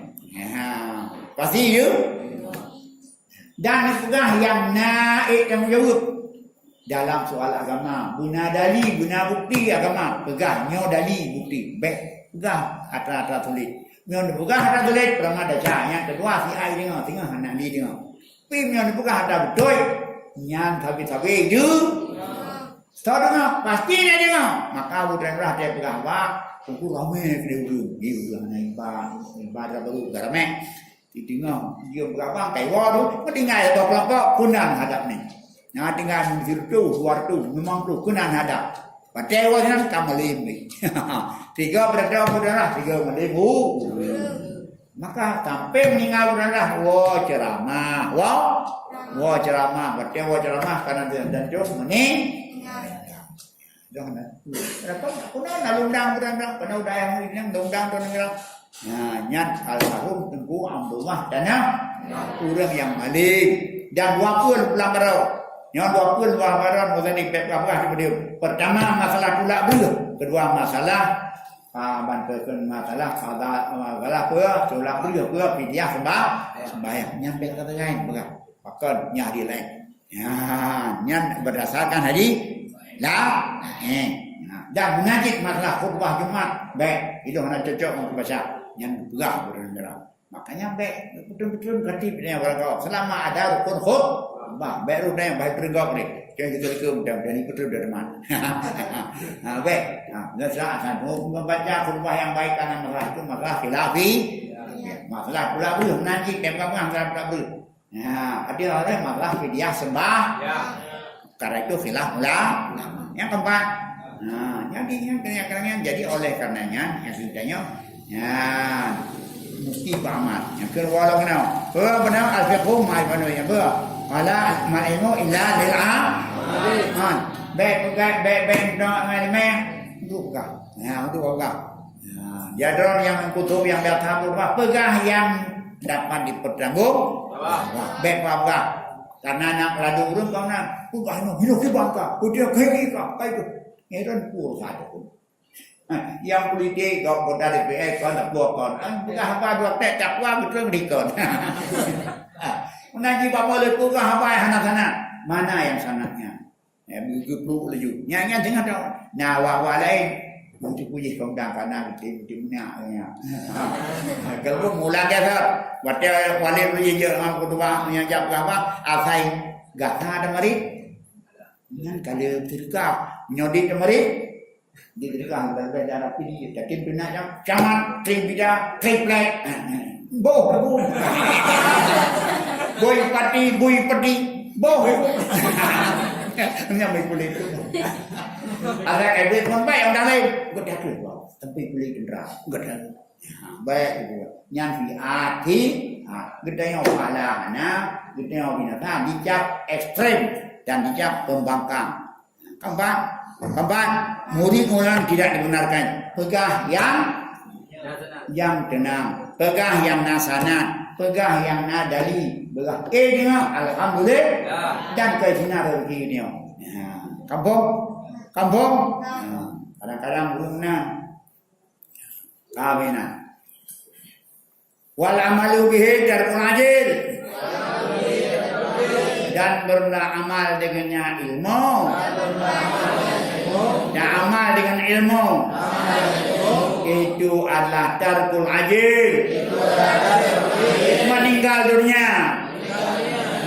Pasti dia. Dan juga yang naik yang jawab dalam soal agama, guna dalil, guna bukti agama, pegang nyo dalil bukti. Baik, pegang atra tulis. Nyon buka hata tulis perama daca. Yang kedua si ai dengar anak ni dengar. Pim nyon buka hata betul. Nyan tapi je. Tahu dengar pasti dia dengar. Maka bukan rah dia pegang apa? Kuku ramai dia dulu. Dia udah naik bar baru ramai. Didengar dia berapa kaiwa tu. Ketinggal tu kelompok kunan hadap ni. Nah tinggal di situ luar tu memang tu kunan hadap. Padahal orang kamelim ni. Tiga berada, tiga melibu. Maka sampai meninggal berada, ceramah. Ceramah. Padahal ceramah karena dia dan jauh meninggal. Jangan. Kuna undang beranda, kuna udah yang undang dan bilang. Nah, nyat almarhum tengku Abdullah tanah orang yang maling dan wakil pelanggar. Yang wakil pelanggaran muzanik pekabah di pertama masalah pula belum, kedua masalah bantuan masalah apa tolak belum apa pidiah sembahyang nyampe kata lain bukan pakai nyari lain nyan berdasarkan hadis dan mengaji masalah khutbah Jumat baik itu hanya cocok untuk baca yang bergerak bergerak makanya baik betul-betul kerti punya orang selama ada rukun khutbah baik rukun yang baik bergerak ni jangan kita ke mudah-mudahan ikut dari mana baik nggak salah membaca khutbah yang baik karena masalah itu masalah khilafi masalah pula belum nanti tempat masalah pula belum ada orang masalah fidyah sembah karena itu khilaf yang keempat jadi yang kenyang jadi oleh karenanya yang ceritanya mesti paham yang kedua benar al-fiqh mai panu yang wala ma'ilmu illa lil baik ngai buka buka jadron yang kutub yang datang rumah pegah yang dapat dipertanggung baik apa karena nak ladu urung kau nak bukan hidup di bangka dia kiri kau itu ngeron pur satu yang politik kau bodoh DPR kau nak buat kau bukan apa dua tek cakwa betul dikon mengaji bapa leku kau apa yang sana mana yang sanatnya begitu perlu laju nyanyi dengar dong nah wa lain untuk puji kondang karena timnya kalau mula dia waktu wali puji je orang kedua yang jawab apa asai gata ada mari dengan kalau terka nyodi mari diterka dalam pilih tapi benarnya camat tribida triplek boh boy pati boh yang boleh itu ada ebet sampai orang lain gede tu tapi boleh dendra gede baik itu yang fi gedenya pahala mana, gedenya binatang dicap ekstrem dan dicap pembangkang. Kapan murid orang tidak dibenarkan. Pegah yang tenang, pegah yang nasanat, pegah yang nadali, pegah dia alhamdulillah dan kejina rezeki dia. Kampung. Kadang-kadang berunan kawinan. Wal amalu bihi darul ajil. Dan beramal dengannya ilmu. Dan amal dengan ilmu. Itu adalah tarkul ajil. Meninggal dunia.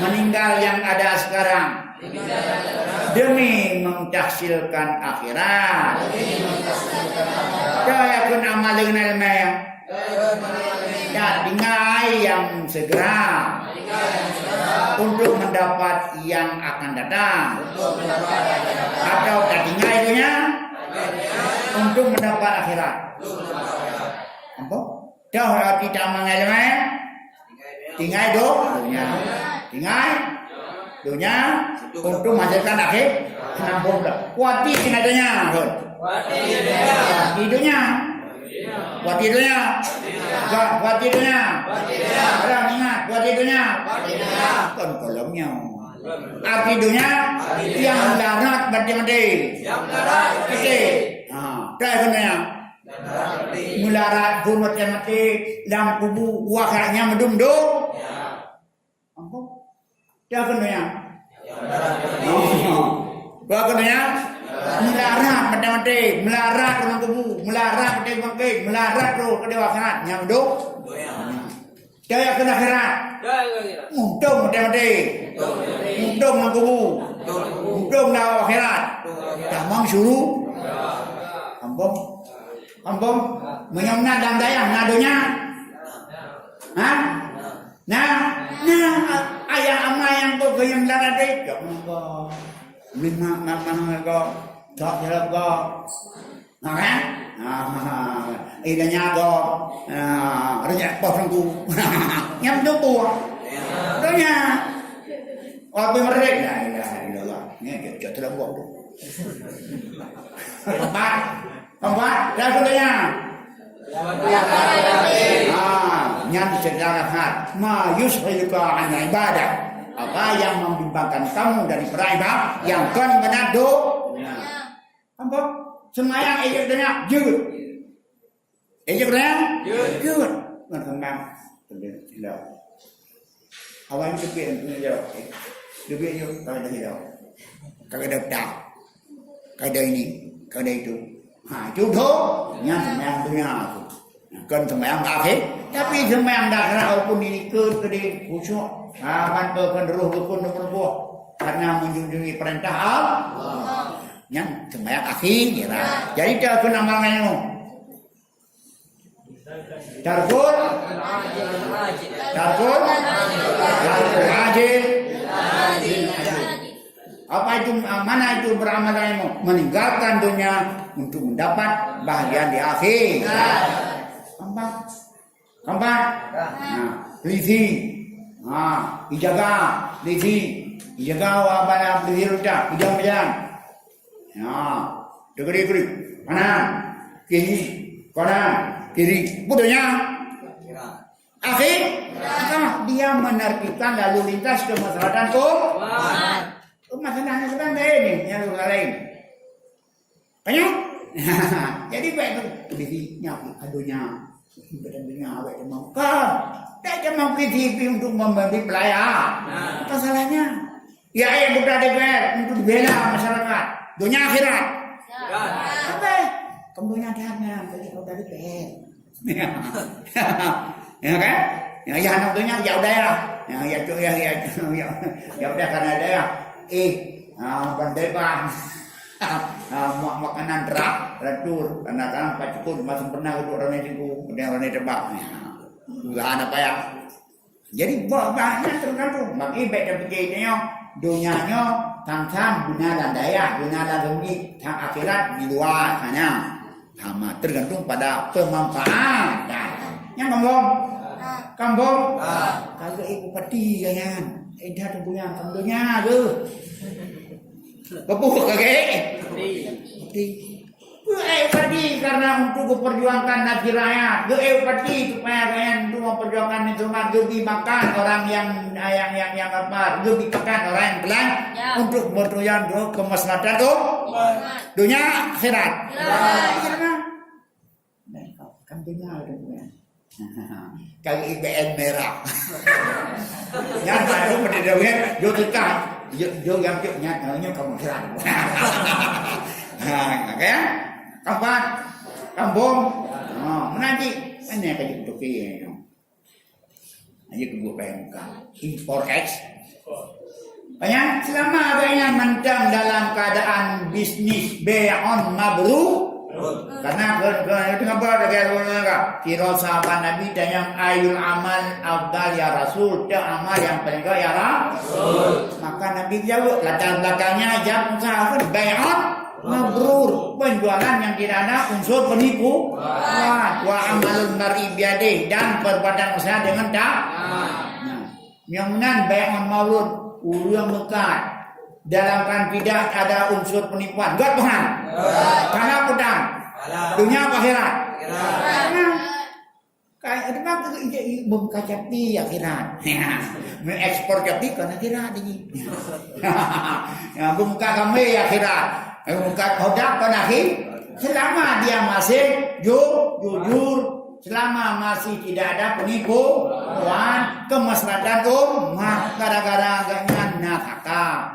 Meninggal yang ada sekarang. Demi mentahsilkan akhirat. Daya kun amal dengan ilmu. Dan tinggal yang segera untuk mendapat yang akan datang. Atau tinggal itunya untuk mendapat akhirat. Apa? Dah tidak mengalami tinggal dunia. Tinggal dunia untuk menghasilkan akhir. Kenapa pula? Kuati tinggal dunia. Kuati dunia. Kuati dunia. Kuati dunia. Orang ingat kuati dunia. Kan kolomnya. Arti dunia yang darat mati-mati. Yang darat mati. Dah dunia. Melarat pun mati-mati. Dalam kubu wakaknya medum-dum. Apa? Dah dunia. Dah dunia. Melarat mati-mati. Melarat dalam kubu. Melarat mati-mati. Melarat roh ke dewasaan. Yang medum. Daya kena akhirat. Untung mati-mati. Untung dalam kubu. Untung dalam akhirat. Tamang suruh. Kampung menyamna dalam dayang nadonya. Ayah ama yang bergayam dalam dayang. Ya Allah. Lima mana kau tak jalan kau. Kan? Idanya kau rejak pasangku. Yang tu donya. Apa mereka? Ya, ni kita terlalu buat tu. Keempat, dah sudah. Yang diceritakan ma yushilka an ibadah. Apa yang membimbangkan kamu dari beribadah yang kan menado. Apa? Semayang ejek dunia jut. Ejek dunia jut. Mengenang tidak. Awak itu pun punya jawab. Lebih jauh kalau dah jauh. Kalau dah tak. Kalau ini, kalau itu. Chú thố nha semayang dunia tu. Kan semayang akhir, tapi semayang akhirat pun ini ke di khusyuk. Kan roh rukun berbuah karena menjunjungi perintah Allah. Yang semayang akhir kira. Jadi dia kena amalnya. Tarkul ajil. Apa itu mana itu beramal ilmu? Meninggalkan dunia untuk mendapat bahagian di akhir. Keempat. Lisi. Dijaga. Lisi. Dijaga wabala lisi ruta. Ijang-ijang. Degeri. Kanan. Kiri. Kanan. Kiri. Budunya. Akhir. Dia menertibkan lalu lintas ke masyarakat masalah sedang ini yang luar lain. Banyak. Jadi baik tu dirinya adunya benar-benar awak mau kan. Tak cuma PTP untuk memberi pelayan. Apa salahnya? Ya ayah budak DPR untuk bela masyarakat. Dunia akhirat. Apa? Kemudian dana bagi budak DPR. Ya kan? Ya anak dunia ya udah ya. Ya udah karena ada ya. Bandepan makanan terak ratur kadang-kadang pacukun masih pernah untuk orang itu orang tebak enggak apa ya jadi banyak tergantung bagi baik begini dunianya tangsan guna dan daya guna dan rugi tang akhirat di luar sana sama tergantung pada pemanfaat yang ngomong Kampung? Kagak ibu pati ganyan. Dah tungguan kampungnya tu. Kepuh kagak? Pati. Pati karena untuk memperjuangkan negeri rakyat. Pati supaya kalian untuk memperjuangkan itu mah lebih makan orang yang apa? Lebih makan orang yang pelan untuk bertujuan kemaslahatan tu dunia akhirat. Kampungnya tu. Kali IBN merah. Yang baru berdiri dia tekan. Dia yang nyatanya kamu serang. Kan? Kapan? Kampung. Menanti. Mana kaji untuk dia? Ayo kebuat bayangkan. Impor X. Banyak selama kalian mendam dalam keadaan bisnis bay'un mabrur. Karena itu apa dia kira sahabat Nabi dan yang ayul amal afdal ya Rasul, dia amal yang paling baik ya Rasul. Maka Nabi jawab latar belakangnya jawab usaha bay'un mabrur, penjualan yang tidak ada unsur penipu. Wa amalul mar'i biadih, dan perbuatan usaha dengan yang menan bay'un mabrur yang mekat dalam kan tidak ada unsur penipuan. Enggak Tuhan. Karena pedang. Dunia akhirat. Kayak ada apa membuka di akhirat. Mengekspor jadi ke akhirat ini. Membuka kami akhirat. Membuka produk ke akhir. Selama dia masih jujur, selama masih tidak ada penipuan, kemaslahatan umat, gara-gara ganyan nafkah.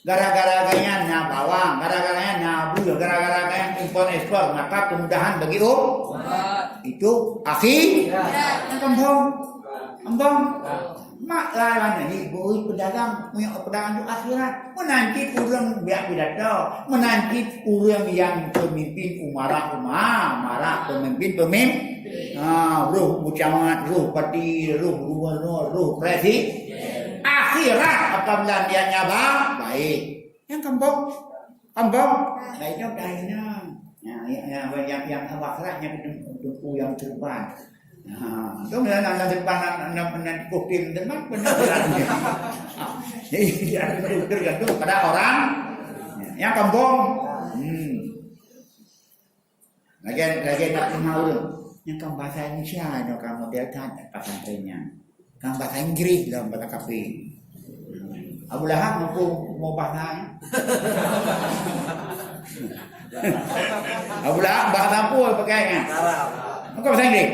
Gara-gara kalian na bawang, gara-gara na bulu, gara-gara kalian impor ekspor, maka kemudahan bagi itu akhi. Kampung, mak lawan ini boleh pedagang punya pedagang itu akhirat. Menanti orang biak pidato, menanti orang yang pemimpin marah pemimpin. Ruh bucamat, ruh parti, ruh gubernur, ruh presiden. Akhirat apabila dia nyabang baik. Yang kampung baiknya dahina. Yang akhiratnya itu yang terban. Itu nak terban nak kukim teman benar. Jadi dia tergantung pada orang. Yang kampung. Lagi nak mau. Yang kamu bahasa Indonesia ada kamu dia kan pesantrennya. Kamu bahasa Inggris dalam bahasa kafe. Abu Lahab mau bahasa. Abu Lahab bahasa apa pakainya? Arab. Kau bahasa Inggris.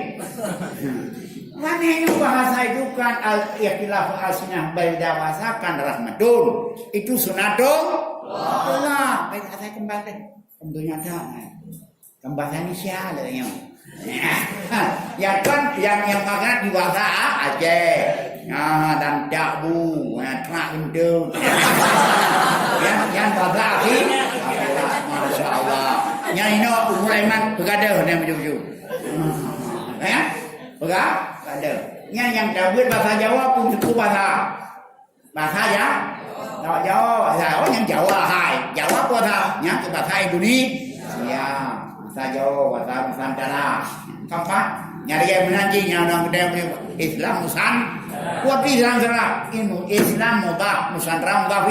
Mana ini bahasa itu kan al-ikhtilaf al-sunnah berdawasakan rahmatun. Itu sunatun. Allah. Baik saya kembali. Tentunya tak. Kamu bahasa Indonesia lah yang. Ya kan yang makan di bahasa Aceh. Dan dakbu, terak gendung. Yang bahasa Aceh. Masya Allah. Yang ini Sulaiman bergaduh dengan baju-baju. Bergaduh. Yang Daud bahasa Jawa pun cukup bahasa Jawa. Yang Jawa hai. Jawa bahasa. Yang bahasa Indonesia. Bahasa Jawa, bahasa Nusantara. Keempat, nyari yang menanjing yang orang gede Islam Nusantara. Kuat Islam Nusantara. Islam mubah, Nusantara mubah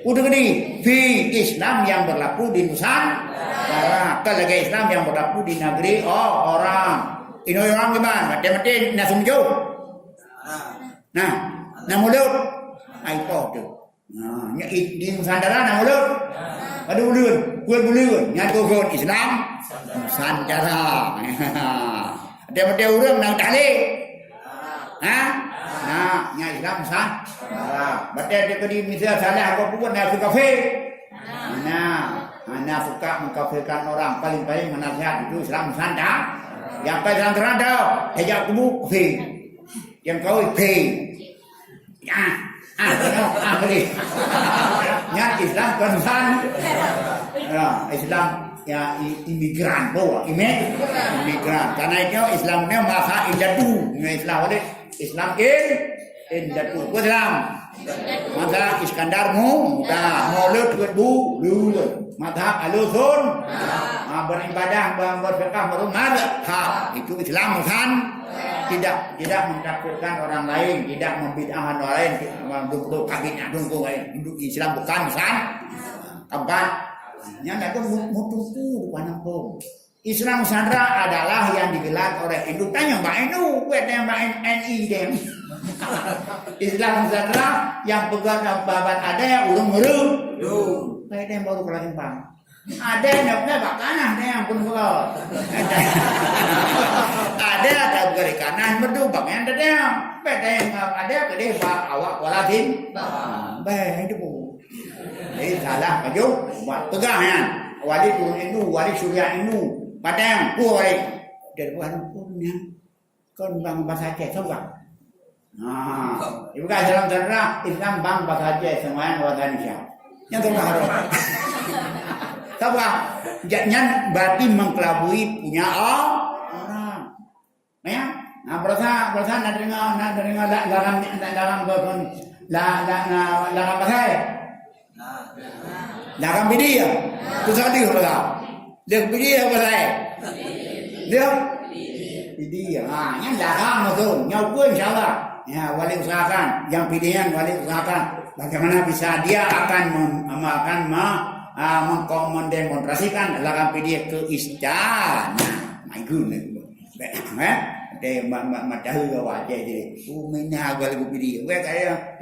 udah gede. Fi Islam yang berlaku di Nusantara. Kalau Islam yang berlaku di negeri orang. Ini orang gimana? Mati-mati nak sumjau. Nak mulut. Aipo tu. Di Nusantara nak mulut. Ada bulan, kuat bulan, nyat kokon Islam Nusantara. Ada orang nak tali, nyat Islam Nusantara. Berarti ada kedi misal salah apa pun nak kafe, nak suka mengkafirkan orang paling menasihat itu Islam Nusantara. Yang paling Nusantara dah, hejak kubu kafe, yang kau kafe, beli. Nyat Islam konsan. Islam ya imigran bawa imigran. Karena itu Islamnya masa indatu. Islam ada Islam indatu. Islam. Maka Iskandar Maulud dulu. Madhab Alusun beribadah berfikah berumah. Itu Islam kan. tidak mentakutkan orang lain, tidak membid'ahkan orang lain, duduk kabinat duduk hidup Islam bukan san. Tempat yang ada mutuku bukan pun. Islam Nusantara adalah yang digelar oleh Hindu. Tanya Mbak Enu, buatnya Mbak NI dem. Islam Nusantara yang pegang babat ada yang urung-urung. Kayak yang baru kelihatan Bang. Ada yang nyoknya bak kanan yang pun kalau. Ada beri kanan berdubak yang ada yang. Beda yang ada kedai bak awak walatin. Baik itu bu. Jadi salah baju buat pegang ya. Wali turun Hindu, wali Surya Hindu. Padang, wali dari Tuhan punya kon bang bahasa Aceh tahu tak? Nah, ibu kan dalam cerita Islam bang bahasa Aceh semuanya bahasa Indonesia. Yang terbaru. Tahu tak? Jangan berarti mengkelabui punya orang. Ya? Nah, berasa nak dengar dalam bahasa. Dalam video, tu tadi berapa? Dia video apa saya? Dia video. Yang dalam tu, nyau pun insyaallah. Ya, wali usahakan, yang pilihan wali usahakan. Bagaimana bisa dia akan mengdemonstrasikan dalam video ke istana. My goodness. Dia matahu wajah dia. Umenya agak lebih video.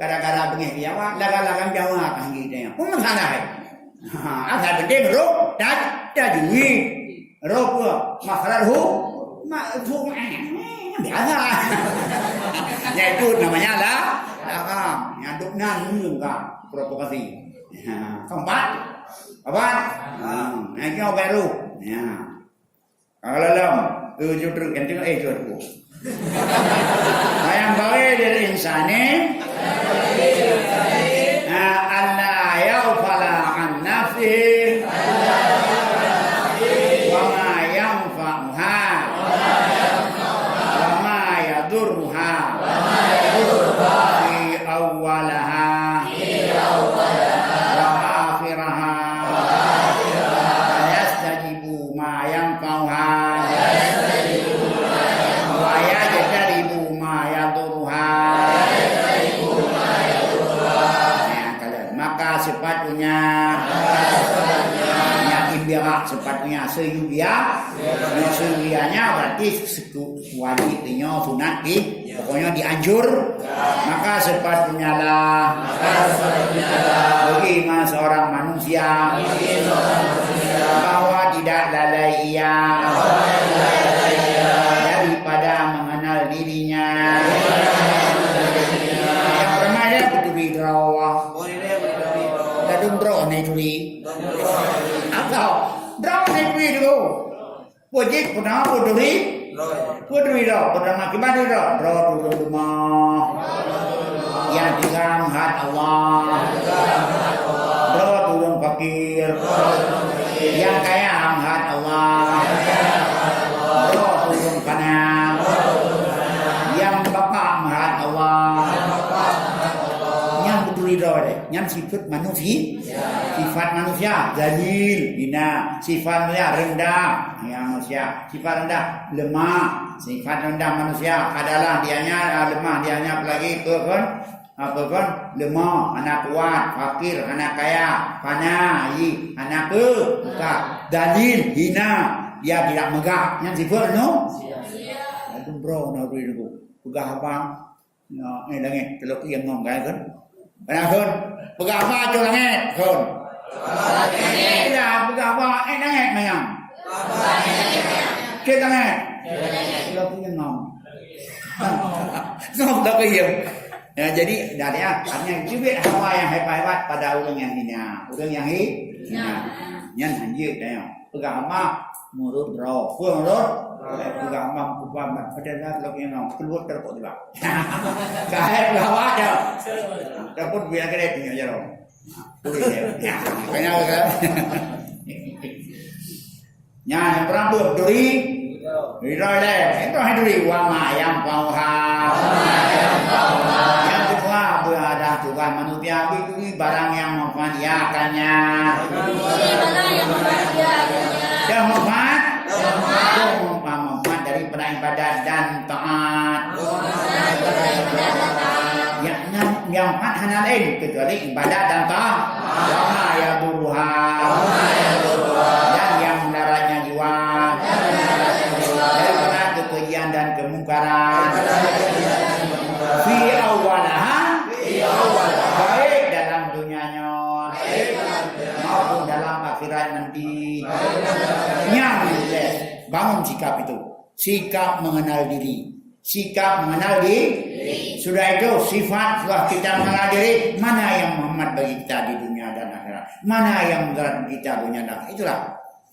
Kadang-kadang begini dia laga-laga jauh kan gitu. Pun salah. Asal benda roh dah duit roh pun masalah roh biasa ya itu namanya lah yang duknan juga provokasi keempat apa yang baru ya kalau dalam justru yang tengok justru yang baik dari insani Allah yaufala an nafsihi wa ma yanfa'uha wa ma yadurruha fi awwalaha wa akhiraha yastajibu ma yanfa'uha wa yajtaribu ma yadurruha. Maka sepatutnya yang sepatutnya seyubianya berarti wajibnya sunat pokoknya dianjur. Maka sepatutnya lah bagi seorang manusia bahwa tidak lalai ia daripada mengenal dirinya. Yang pertama dia butuh bidrawah. Draw naik atau draw naik dulu. Wajib pernah putri pertama gimana draw dulu rumah yang dirahmat Allah, draw dulu fakir yang kaya rahmat Allah, draw dulu kanan yang bapak rahmat Allah. Yang sifat manusia jalil bina, sifat manusia rendah yang manusia, sifat rendah lemah, sifat rendah manusia adalah dianya lemah, dianya apalagi lemah, anak kuat, fakir, anak kaya, panah, anak buka, dalil hina, dia tidak megah. Yang sifat itu bro nak beri dulu pegah apa langit kalau yang ngomong kan. Benar kan? Pegang apa tu langit? Kan? Tidak, pegang apa? Langit mayang. Kita langit. Kalau punya ngom. Ngom tak kaya. Ya, jadi dari artinya juga hawa yang hebat-hebat pada orang yang ini. Orang yang ini. Yang hanjir dah. Pegang apa? Murut roh. Murut. Pegang apa? Pegang pada kalau yang ngom keluar terpot juga. Kahit hawa dah. Dapat biar kena punya je loh. Ya, banyak kan. Yang berambut duri, deh. Itu duri wama yang pauha. Yang kedua berada Tuhan manusia itu barang yang memfadiakannya. Yang memfat dari ibadah dan taat. yang 4 hal lain kecuali ibadat dan taat. Wama ya buruha. Dan yang mendaratnya jiwa. Daripada kekejian dan kemungkaran. Fi awalaha. Baik dalam dunianya maupun dalam akhirat nanti. Yang bangun sikap itu. Sikap mengenal diri. Sikap mengenal diri. Sudah itu sifat setelah kita mengenal diri. Mana yang Muhammad bagi kita di dunia dan akhirat. Mana yang berat kita dunia dan akhirat. Itulah.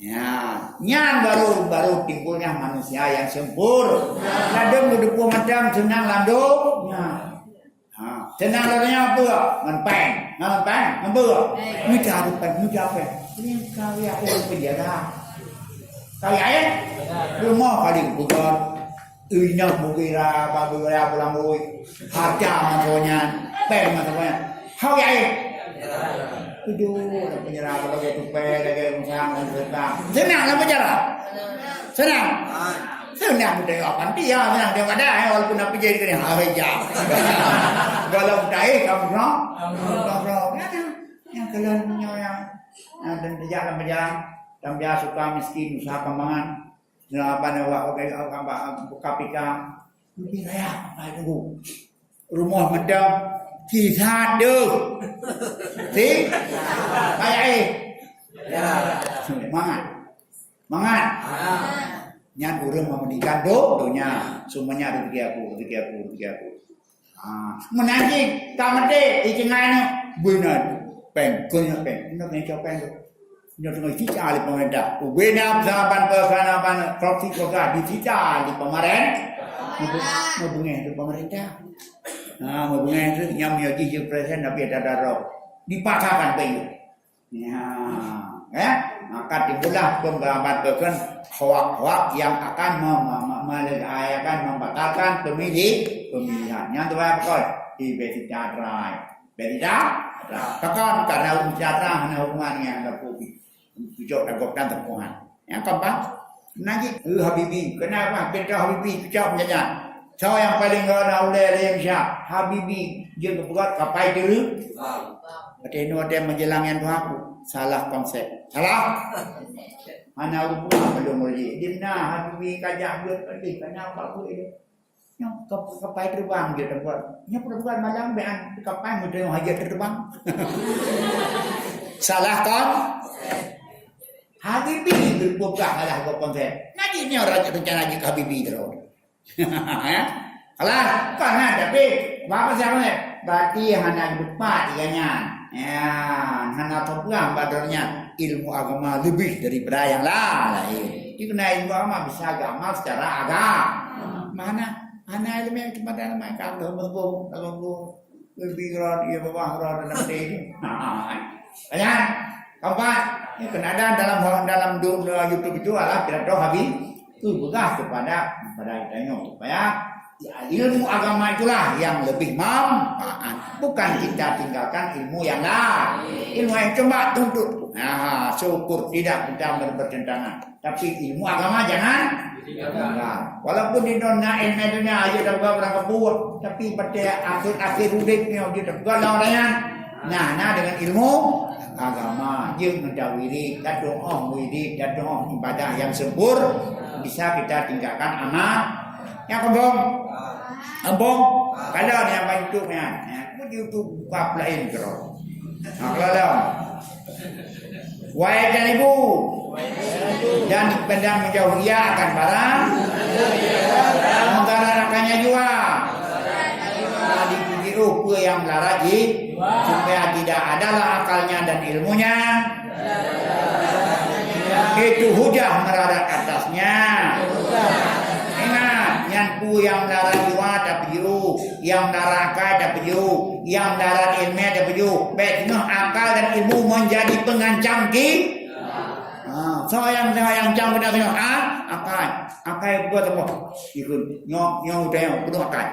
Ya, nyan baru timbulnya manusia yang sempurna. Ladang berdepu macam senang landung. Senang landungnya apa? Menpeng. Apa? Mudah depan, mudah apa? Ini kali aku berpenjara. Kali ayat. Rumah kali bukan. Inyak mukira, babura pulang boy. Harga maksudnya, peng maksudnya. How ya? Aduh, penjara kalau gitu peng, lagi musang dan sebagainya. Senang lah penjara. Senang. Senang betul apa? Dia senang dia ada. Walaupun apa jadi kena harga. Kalau dah kamu no, yang kalian punya yang dan kerja dalam berjalan, dan dia suka miskin, usaha kembangan. Apa nak buka pika, mungkin saya tunggu rumah medam kita deh, si kayak mangat, nyan urang memenikah donya, semuanya rezeki aku. Menanti kamade ijengan benar, pengkon, nak coba tu. Yang tengah cita di pemerintah. Ubena sahabat perkhidmatan properti kota di cita di pemerintah. Hubungan di pemerintah. Hubungan itu yang menjadi presiden tapi ada roh. Dipaksakan bayu. Maka timbullah pembahasan berken hoak-hoak yang akan membatalkan pemilihan. Yang terbaik di Betidadrai. Tekan karena sejahtera hanya hubungan yang terpuji. Tujuh dagokan terpuhan. Yang keempat, nanti Habibi. Kenapa? Beda Habibi kecap menyanyi. Saya yang paling gana oleh yang syah. Habibi dia berbuat kapai dulu. Bertemu ada menjelang yang aku. Salah konsep. Salah. Mana hubungan belum mulai. Dimana Habibi kajak berpedih. Kenapa aku ini? Yang kapai terbang dia terbuat. Yang perempuan malam bean kapai muda yang hajat terbang. Salah kan? Habibi berbuka kalah konsep. Nanti ni orang rencana lagi Habibi terus. Ya? Kalah kan tapi apa siapa ni? Berarti hanya lupa diganya. Ya, hanya terpulang badarnya ilmu agama lebih daripada yang lain. Itu kena ilmu agama bisa agama secara agama. Mana? Anak ilmu yang kepada mereka kalau lebih ron ia bawa ron dalam ini. Banyak keempat ini kenada dalam YouTube itu adalah tidak tahu habis itu begas kepada kita supaya ilmu agama itulah yang lebih manfaat. Bukan kita tinggalkan ilmu yang lain. Ilmu yang coba tuntut. Syukur tidak kita bertentangan. Tapi ilmu agama jangan. Walaupun di dunia aja dah berang kebur, tapi pada akhir hidupnya dia dah galau dengan. Nah dengan ilmu agama yang mendawiri dan doa ibadah yang sempurna bisa kita tinggalkan amal yang kembang. Kalau yang bentuknya, YouTube buka lain terus. Kalau wahai dan ibu dan dipandang menjauh ia akan barang sementara rakannya juga dipuji rupa yang melarat supaya tidak adalah akalnya dan ilmunya itu hujah meradat atasnya. Ingat yang melarat jiwa tak perlu, yang melarat akal tak perlu, yang melarat ilmu tak perlu. Baik akal dan ilmu menjadi pengancam kita. Sayang jam kita tengok akal buat apa? Ikut nyong udah penuh akal.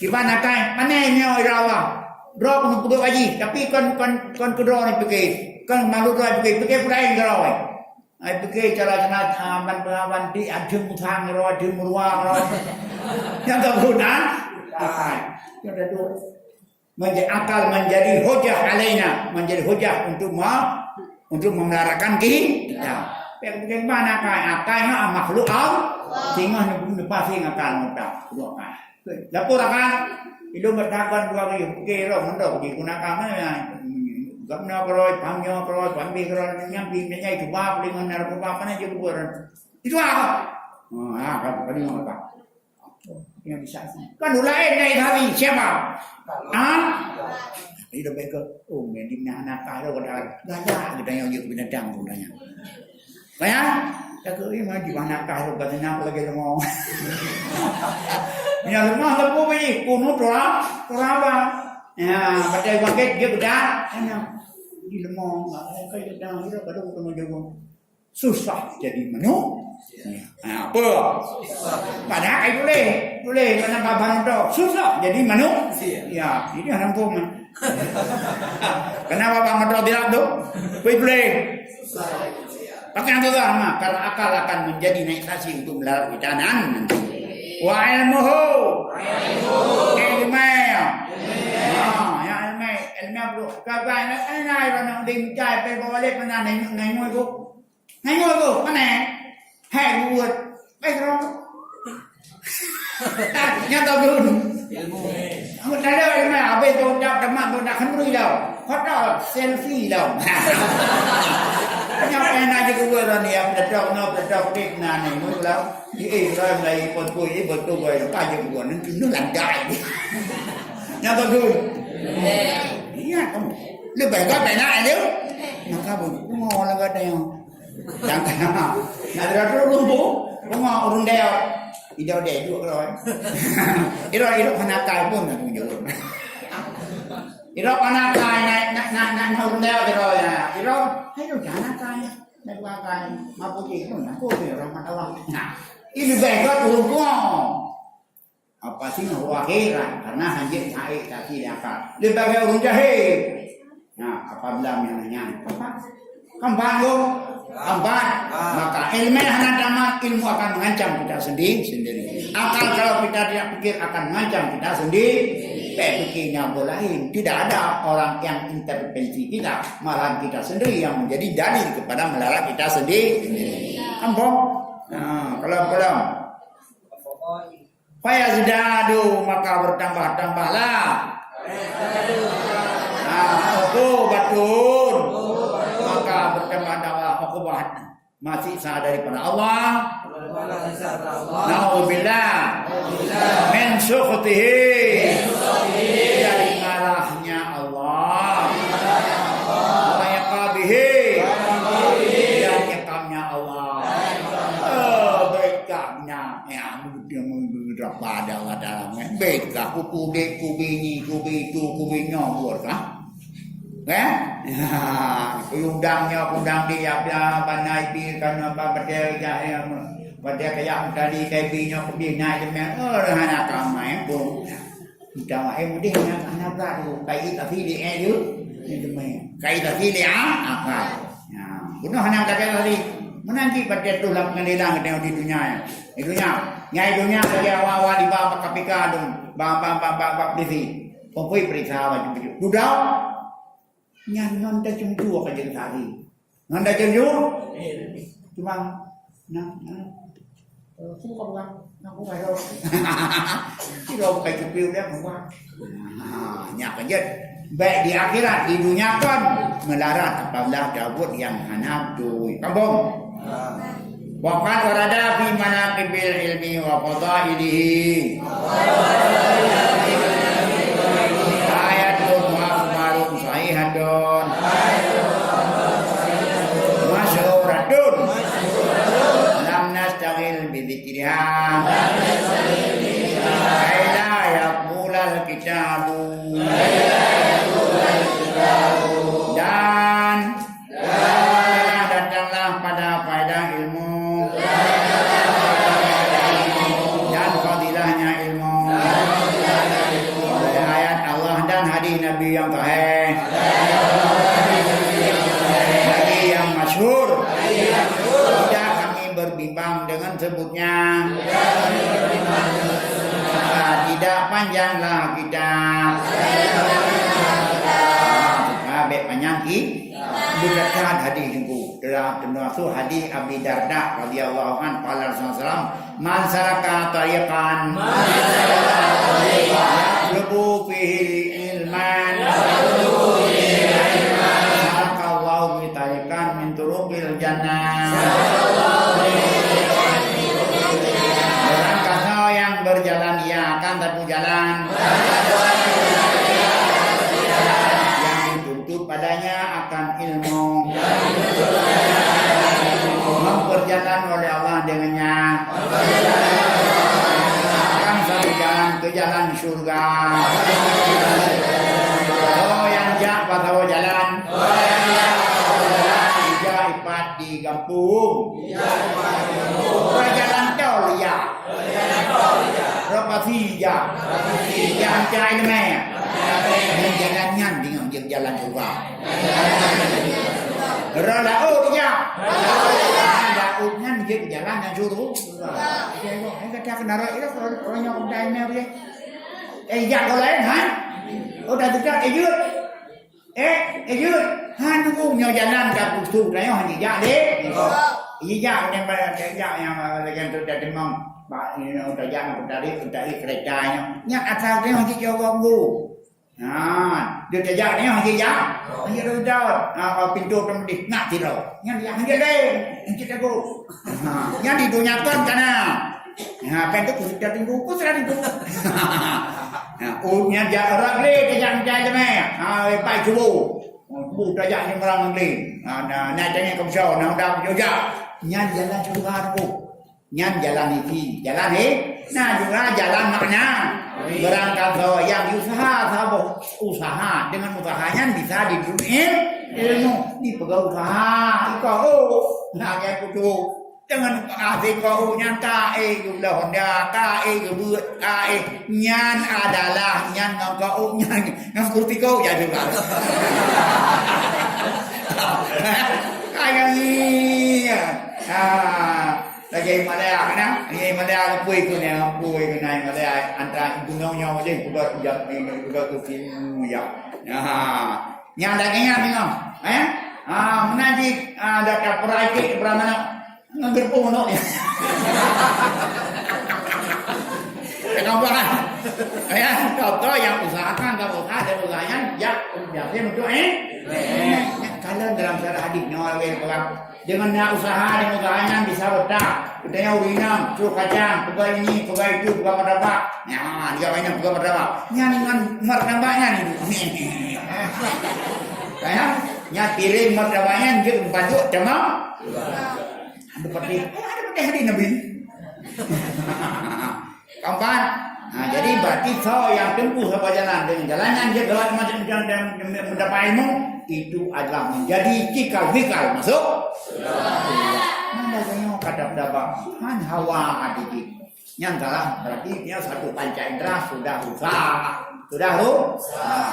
Gimana akal? Mana nyong irawa? Draw penuh lagi. Tapi kon kedua ni pergi. Kon malu dua pergi pulai draw. Ai pergi cara pengawan di adem thang draw adem ruang. Yang tak guna. Yang dah tu. akal menjadi hujah alaina, menjadi hujah untuk memeliharakan kita. Bagaimana akal makhluk tinggal pasti akal mudah akal. Lapor akal itu bertahan dua kilo untuk digunakan mana? Gamna keroi, pamnya keroi, pambi keroi, nyambi menyai kebab dengan narkoba mana je bukan? Itu apa? Kan apa? Yang bisa. Kan lain dari kami siapa? Itu mereka, ini anak kalau ada kita yang juga binatang pulanya. Kaya, aku ini mah di mana kalau katanya lagi lemong. Ini lemong lepo begini, kuno tora apa? Ya, baca bangkit dia bedak, di lemong, kayak dah kita kadang ketemu jago. Susah jadi menu. Apa? Padahal boleh karena babang itu susah jadi menu. Ya, ini orang pun. Kenapa babang itu tidak tu? Boleh. Pakai yang tu sama, karena akal akan menjadi naik kasih untuk melalui kanan. Wa ilmuhu, ilmu. Ya ilmu bro. Kapan ini orang dim cai pe boleh mana nai ngoi bu. Nai ngoi bu mana? Hai buat, baik dong. Nyata belum. Ilmu. Aku tak ada ilmu. Habis tu dah teman tu dah kenduri dah. Kau dah selfie dah. Kenapa nak jadi gua ni? Yang betul dik nani mula. Orang lagi pun kui betul gua itu kaji gua nanti nu landai. Nyata belum. Iya kamu. Lebih kau benar ada. Nak kamu mau lagi ada yang. Jangan nak. Nak ada rumbu. Rumah urun dia. Idau dia juga rồi. Iro panakai pun nak tunjuk. Iro panakai nak urun dia rồi ya. Iro jangan kai. Nak kai. Mampu je pun aku ni orang matawang. Nah, ini baiklah turunku. Apa sih wakira karena hanya cai kaki dia akal. Lebih baik urun jahit. Nah, apabila nanya, kembang maka ilmu ilmu akan mengancam kita sendiri. Akal kalau kita tidak pikir akan mengancam kita sendiri. Pikirnya lain. Tidak ada orang yang intervensi kita, malah kita sendiri yang menjadi dalil kepada melarang kita sendiri. Kampung. Kalau fayazidadu maka bertambah-tambahlah. Betul. Maka bertambah-tambah masih sah daripada Allah. Nauzubillah min sukhtihi, dari marahnya Allah. Wa yaqabihi, dan iqamnya Allah. Baiknya ya mudah pada dalamnya. Baiklah kubi kubinya buat kah? Undang dia panai pi kan apa pada kayak tadi kayak kopi naik je hana kamai pun kita mudi hana tu kayak tapi dia je kayak tapi dia apa guna hana kata tadi menanti pada tulang ngelilang di dunia nyai dunia saja awal di bawah KPK dong bang polisi pokoi periksa wajib dudau nyan dah cemju akan jadi tadi. Nanda cemju? Cuma aku baru. Tidak pakai kepil dia buat. Nyak aja. Baik di akhirat, di dunia kan melarat apabila Daud yang hanap tu. Kampung. Waqad warada fi manaqibil ilmi wa fadailihi. Masyhuratun lam nastagil bidzikriha aila yaqulal kitabu dan datanglah pada faedah ilmu dan fadilahnya ilmu ayat Allah dan hadis Nabi yang sahih yang masyhur. Tidak kami berbimbang dengan sebutnya. Tidak panjanglah kita. Berdasarkan hadis jumpu dalam termasuk hadis Abi Darda radhiyallahu anhu qala Rasulullah man saraka tariqan yatlubu fihi ilman sarakallahu bi tariqan min turuqil jannah. Orang kata yang berjalan ia akan tempuh jalan padanya akan ilmu memperjalan oleh Allah dengannya akan satu jalan ke jalan surga. Oh yang jak pada jalan ija ipat di kampung jalan tol ya rapati ya yang cai me jalannya dengan jalan surga. Rada ya. Ada utnya dia jalan yang surga. Dia kata kenara itu orang yang udah ini dia. Jak kau lain han. Udah dekat ejut. Ejut. Han tu nyo jalan kat pusuk dah hanya jak deh. Jak yang tu dah demam. Pak ini udah jak dari keretanya. Yang asal dia hanya jawab bu. Nah, dia tajak ni hanya jak. Hanya dah pintu pemedih nak tirau. Yang hanya deh, yang kita go. Yang didunyakan kana. Ha, pintu sudah tinggu, sudah tinggu. Nah, nya jak rak le tajak je me. Ha, pai cubu. Bu tajak ni orang ni. Nah, tanya kau show, nak dah juga. Nya jalan surga tu. Nya jalan ini, jalan ni. Nah, juga jalan makna. Berangkat yang usaha dengan usahanya bisa didunia ilmu di pegawai usaha kau nak yang kudu dengan asing kau nyata gula Honda gebut nyan adalah nyan kau nyan kurti kau ya juga kayak ni lagi Malaya kan? Ini Malaya pui ku ni, Malaya antara gunung-gunung je buat buat tu film ya. Yang dagingnya tengok, menaji dekat perakit berapa ngambil punuk ya. Kenapa? Kau yang usahakan, kau usaha dan usahanya, ya biasa untuk kalau dalam syarah hadis nyawa dengan usaha dan usahanya bisa berdak. Katanya urinam, suruh kacang, pegawai ini, pegawai itu, pegawai martabak. Ya, dia banyak pegawai martabak. Yang dengan martabaknya ni. Kayak, yang piring martabaknya dia bantu demam. Ada peti hari Nabi. Kawan, jadi berarti so yang tempuh sebuah jalan dengan jalan yang dia gelap macam dan mendapat ilmu itu adalah menjadi cikal bakal masuk. Mana yang kata dapat han hawa adiki. Yang salah berarti dia satu panca indera sudah rusak. Sudah rusak.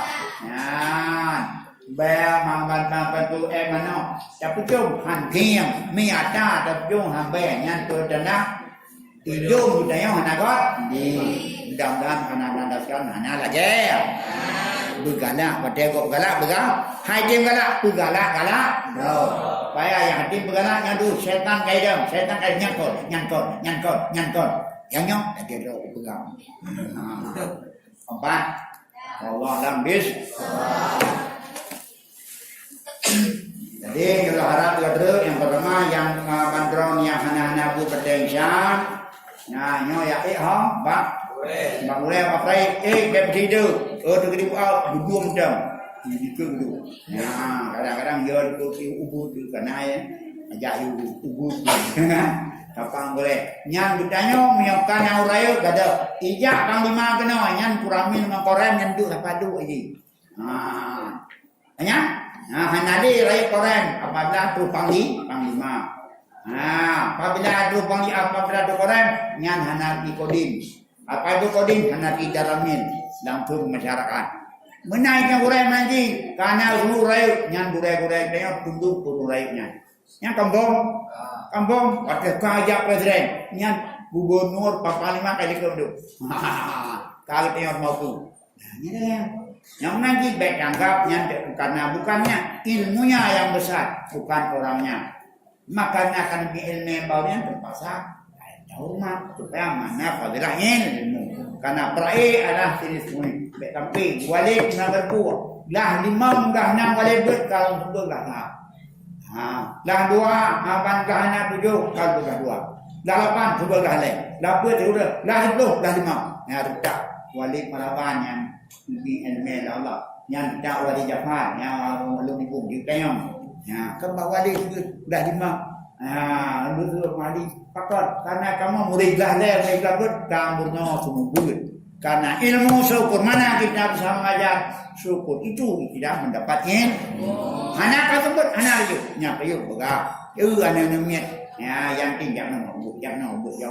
Bea mamban tu mana? Tapi jom han kiam mi ada tapi jom han bea yang tu dana. Hidung budaya mana kot? Di mudah-mudahan anak-anak sekalian hanya lagi. Bergalak, pada kau bergalak, hai tim galak, bergalak. Supaya yang tim bergalak ngadu setan kaidam, setan kaid nyangkut. Yang nyok, dia tu bergalak. Empat, Allah lambis. Jadi kalau harap yang pertama yang bandron yang hana-hana bu berdensyam. Nah, nyo ya bak. Bak boleh apa beb tidur. Tu kena buat dua macam. Ini ke dulu. Nah, kadang-kadang dia ubud tu kena ajak ubud. Tapang boleh. Nyang ditanya menyokan yang uraya gada. Ijak panglima kena nyang kuramin mengkoren yang duk padu aje. Anya? Hanadi raya koren apabila tu panglima. Apabila tu koren nyan hanat kodim. Apa itu kodim? Hanat dalamin langsung masyarakat. Menaikkan urai lagi karena urai nyan urai dia tunduk urainya. Yang kampung ada kajak presiden nyan gubernur 45 kali kedua. Kalau dia mau tu. Ini Yang mengaji baik anggapnya karena bukannya ilmunya yang besar, bukan orangnya. Makanya akan lebih ilmu baunya terpaksa hormat supaya mana fadilah ilmu. Karena perai adalah jenis ini. Baik tapi walik nak berbuat. Lah 5 dah 6 walik ber kalau sebut dah. Lah 2 aban dah 7 kalau dah 2. Dah 8 sebut dah lain. Dah 10 sudah. Dah 10 dah 5. Ya tak walik melawan yang lebih ilmu Allah. Yang tak walik Jafar yang belum dibuat di tayang. Ya, kembali wali dah 5. Betul wali pakar karena kamu muridlah le mereka berkamburnya semua buat. Karena ilmu syukur mana kita bisa mengajar syukur itu tidak mendapatkan. Anak tersebut anak itu nyapa yuk begah. Anak namanya ya yang tinggal nombor yang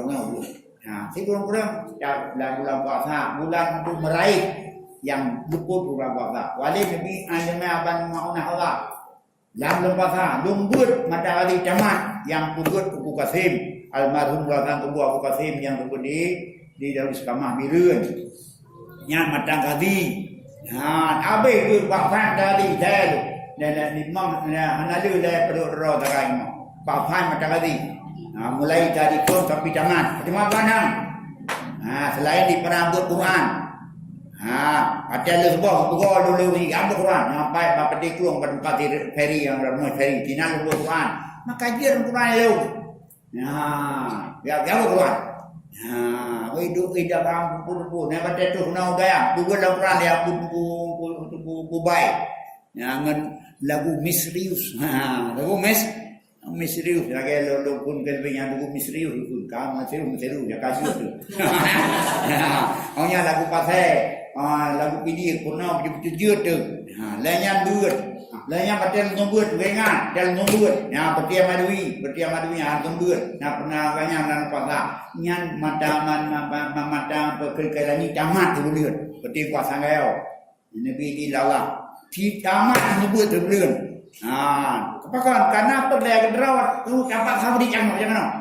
nombor. Nah, si kurang-kurang bulan puasa bulan untuk meraih yang luput bulan puasa. Wali Nabi ajamnya abang maunah Allah. Dalam puasa lumbut matahari camat yang kubur Abu Qasim almarhum belakang kubur Abu Qasim yang kubur di Darus Kamah Mirun yang matang kadi. Abe tu bapak dari dah dan imam analu dah perlu roh terang bapak matang kadi. Mulai dari kon sampai camat cuma panang. Selain di perambut Quran. Ada lebah gol dulu ni ambil Quran sampai bapa dia keluar berempat feri yang ramai feri tina lebah Quran maka dia Quran lu ya Quran hidup ida bang pun ne pada tu nau gaya buku Quran dia buku baik jangan lagu misterius misterius lagi lo pun kelbinya lagu misterius pun kamu misterius ya kasih tu hanya lagu pasai lagu pilih purna betul-betul tu. Lainnya buat. Lainnya betul nombor dengan dalam nombor. Ya betul madui yang nombor. Nah pernah banyak dan puasa. Yang mata pekerjaan ini tamat tu bulan. Betul puasa gaya. Nabi di lawa. Ti tamat nombor tu bulan. Kepakan karena apa dia kerawat tu dapat sabri jangan jangan.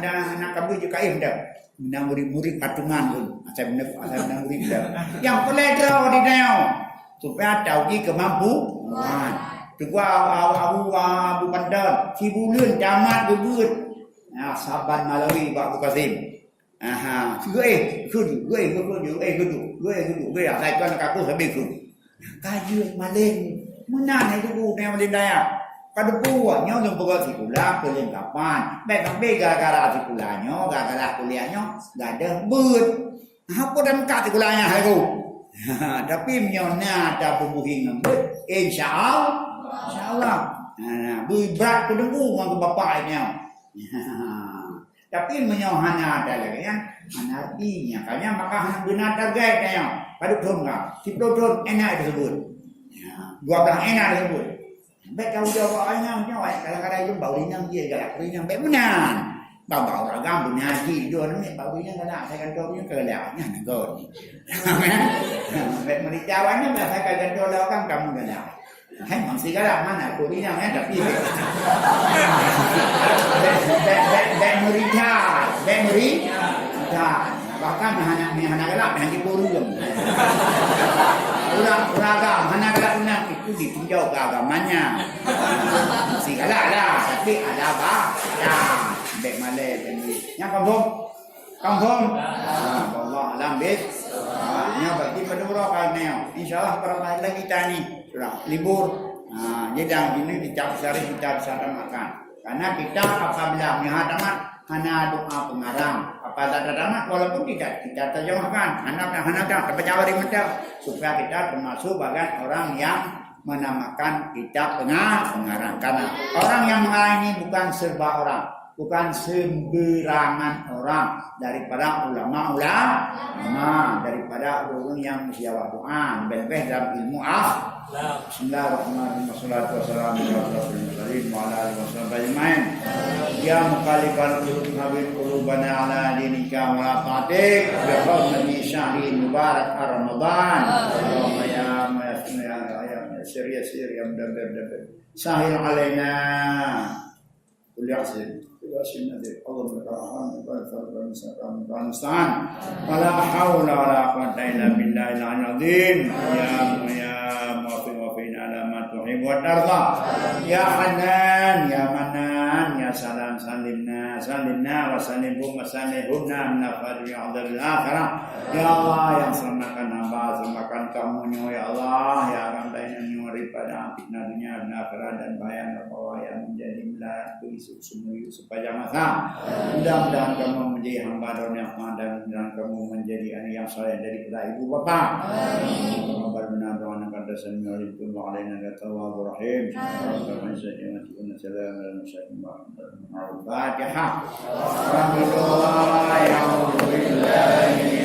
Dah anak kabur juga dah. Murid-murid patungan pun asal murid dah. Yang pelajar di dalam supaya tahu kemampuan. Juga abu pandang si bulan camat bebut. Saban Malawi Pak Qasim. Gue saya kan kaku habis tu. Kajian Maleng. Mana itu yang di dalam kada buatnya untuk berat sekolah perlengkapan. Baik gara-gara sekolahnya, gara-gara kuliahnya, gak ada but. Apa dan kat sekolahnya hari tapi menyonya ada pembuhin ngembut. Insyaallah. Berat tu dulu dengan bapaknya. Tapi menyohana ada lagi yang anarkinya. Kayaknya maka benar target yang pada tahun enggak. 10 tahun enak tersebut. 12 enak tersebut. Baik tahu jawabannya kadang-kadang itu bau rinang dia galak rinang baik benar. Bau ragam punya haji dua ni bau rinang galak saya kantornya kelaknya negor ni. Baik mericawannya saya kantor lawan kamu galak. Hai masih galak mana aku rinang tapi baik merica. Bahkan hanya galak hanya burung. Ragam mana galak benar itu ditinjau ke agamanya. Si galak lah tapi ada apa? Ya, baik malai ini. Yang kampung. Allah alam bis. Nya bagi penduduk kami. Insyaallah para lagi kita ni sudah libur. Jadi ini dicap sehari kita bisa makan. Karena kita apabila menghadamat hanya doa pengarang. Apa tamat walaupun tidak kita terjemahkan anak terbaca di mental supaya kita termasuk bagian orang yang menamakan kitab pengarang. Karena orang yang mengarang ini bukan serba orang, bukan sembarangan orang daripada ulama daripada orang yang menjawab doa lebih dalam ilmu Bismillahirrahmanirrahim. Wassalamualaikum warahmatullahi wabarakatuh. Ya muqallibal qulub thabbit qulubana ala dinika wa la ta'tik bi hurmati syahri mubarak Ramadan. Allahumma ya sir ya mudabbir sahil alaina kulli asr. Allahumma ta'ala wa la hawla wa la quwwata illa billahil azim. Ya muwaffiq wa fi alamat tuhib wa tarda. Ya Hanan, ya Manan, ya Salam salimna wa salimhum wa salihumna min afadil adzabil akhirah. Ya Allah yang selamatkan hamba, selamatkan kamu ya Allah, ya ramainya nyuri pada fitnah dunia dan akhirat dan bahaya neraka yang menjadi melatu isu semua supaya masa. Mudah-mudahan kamu menjadi hamba yang dan kamu menjadi anak yang saleh daripada ibu bapa. Amin. Rabbana doana pada sami'alaikum wa alaina tawwabur rahim. Rabbana sajina wa salam ala mursalin al-Fatihah. Alhamdulillah ya rabbil alamin.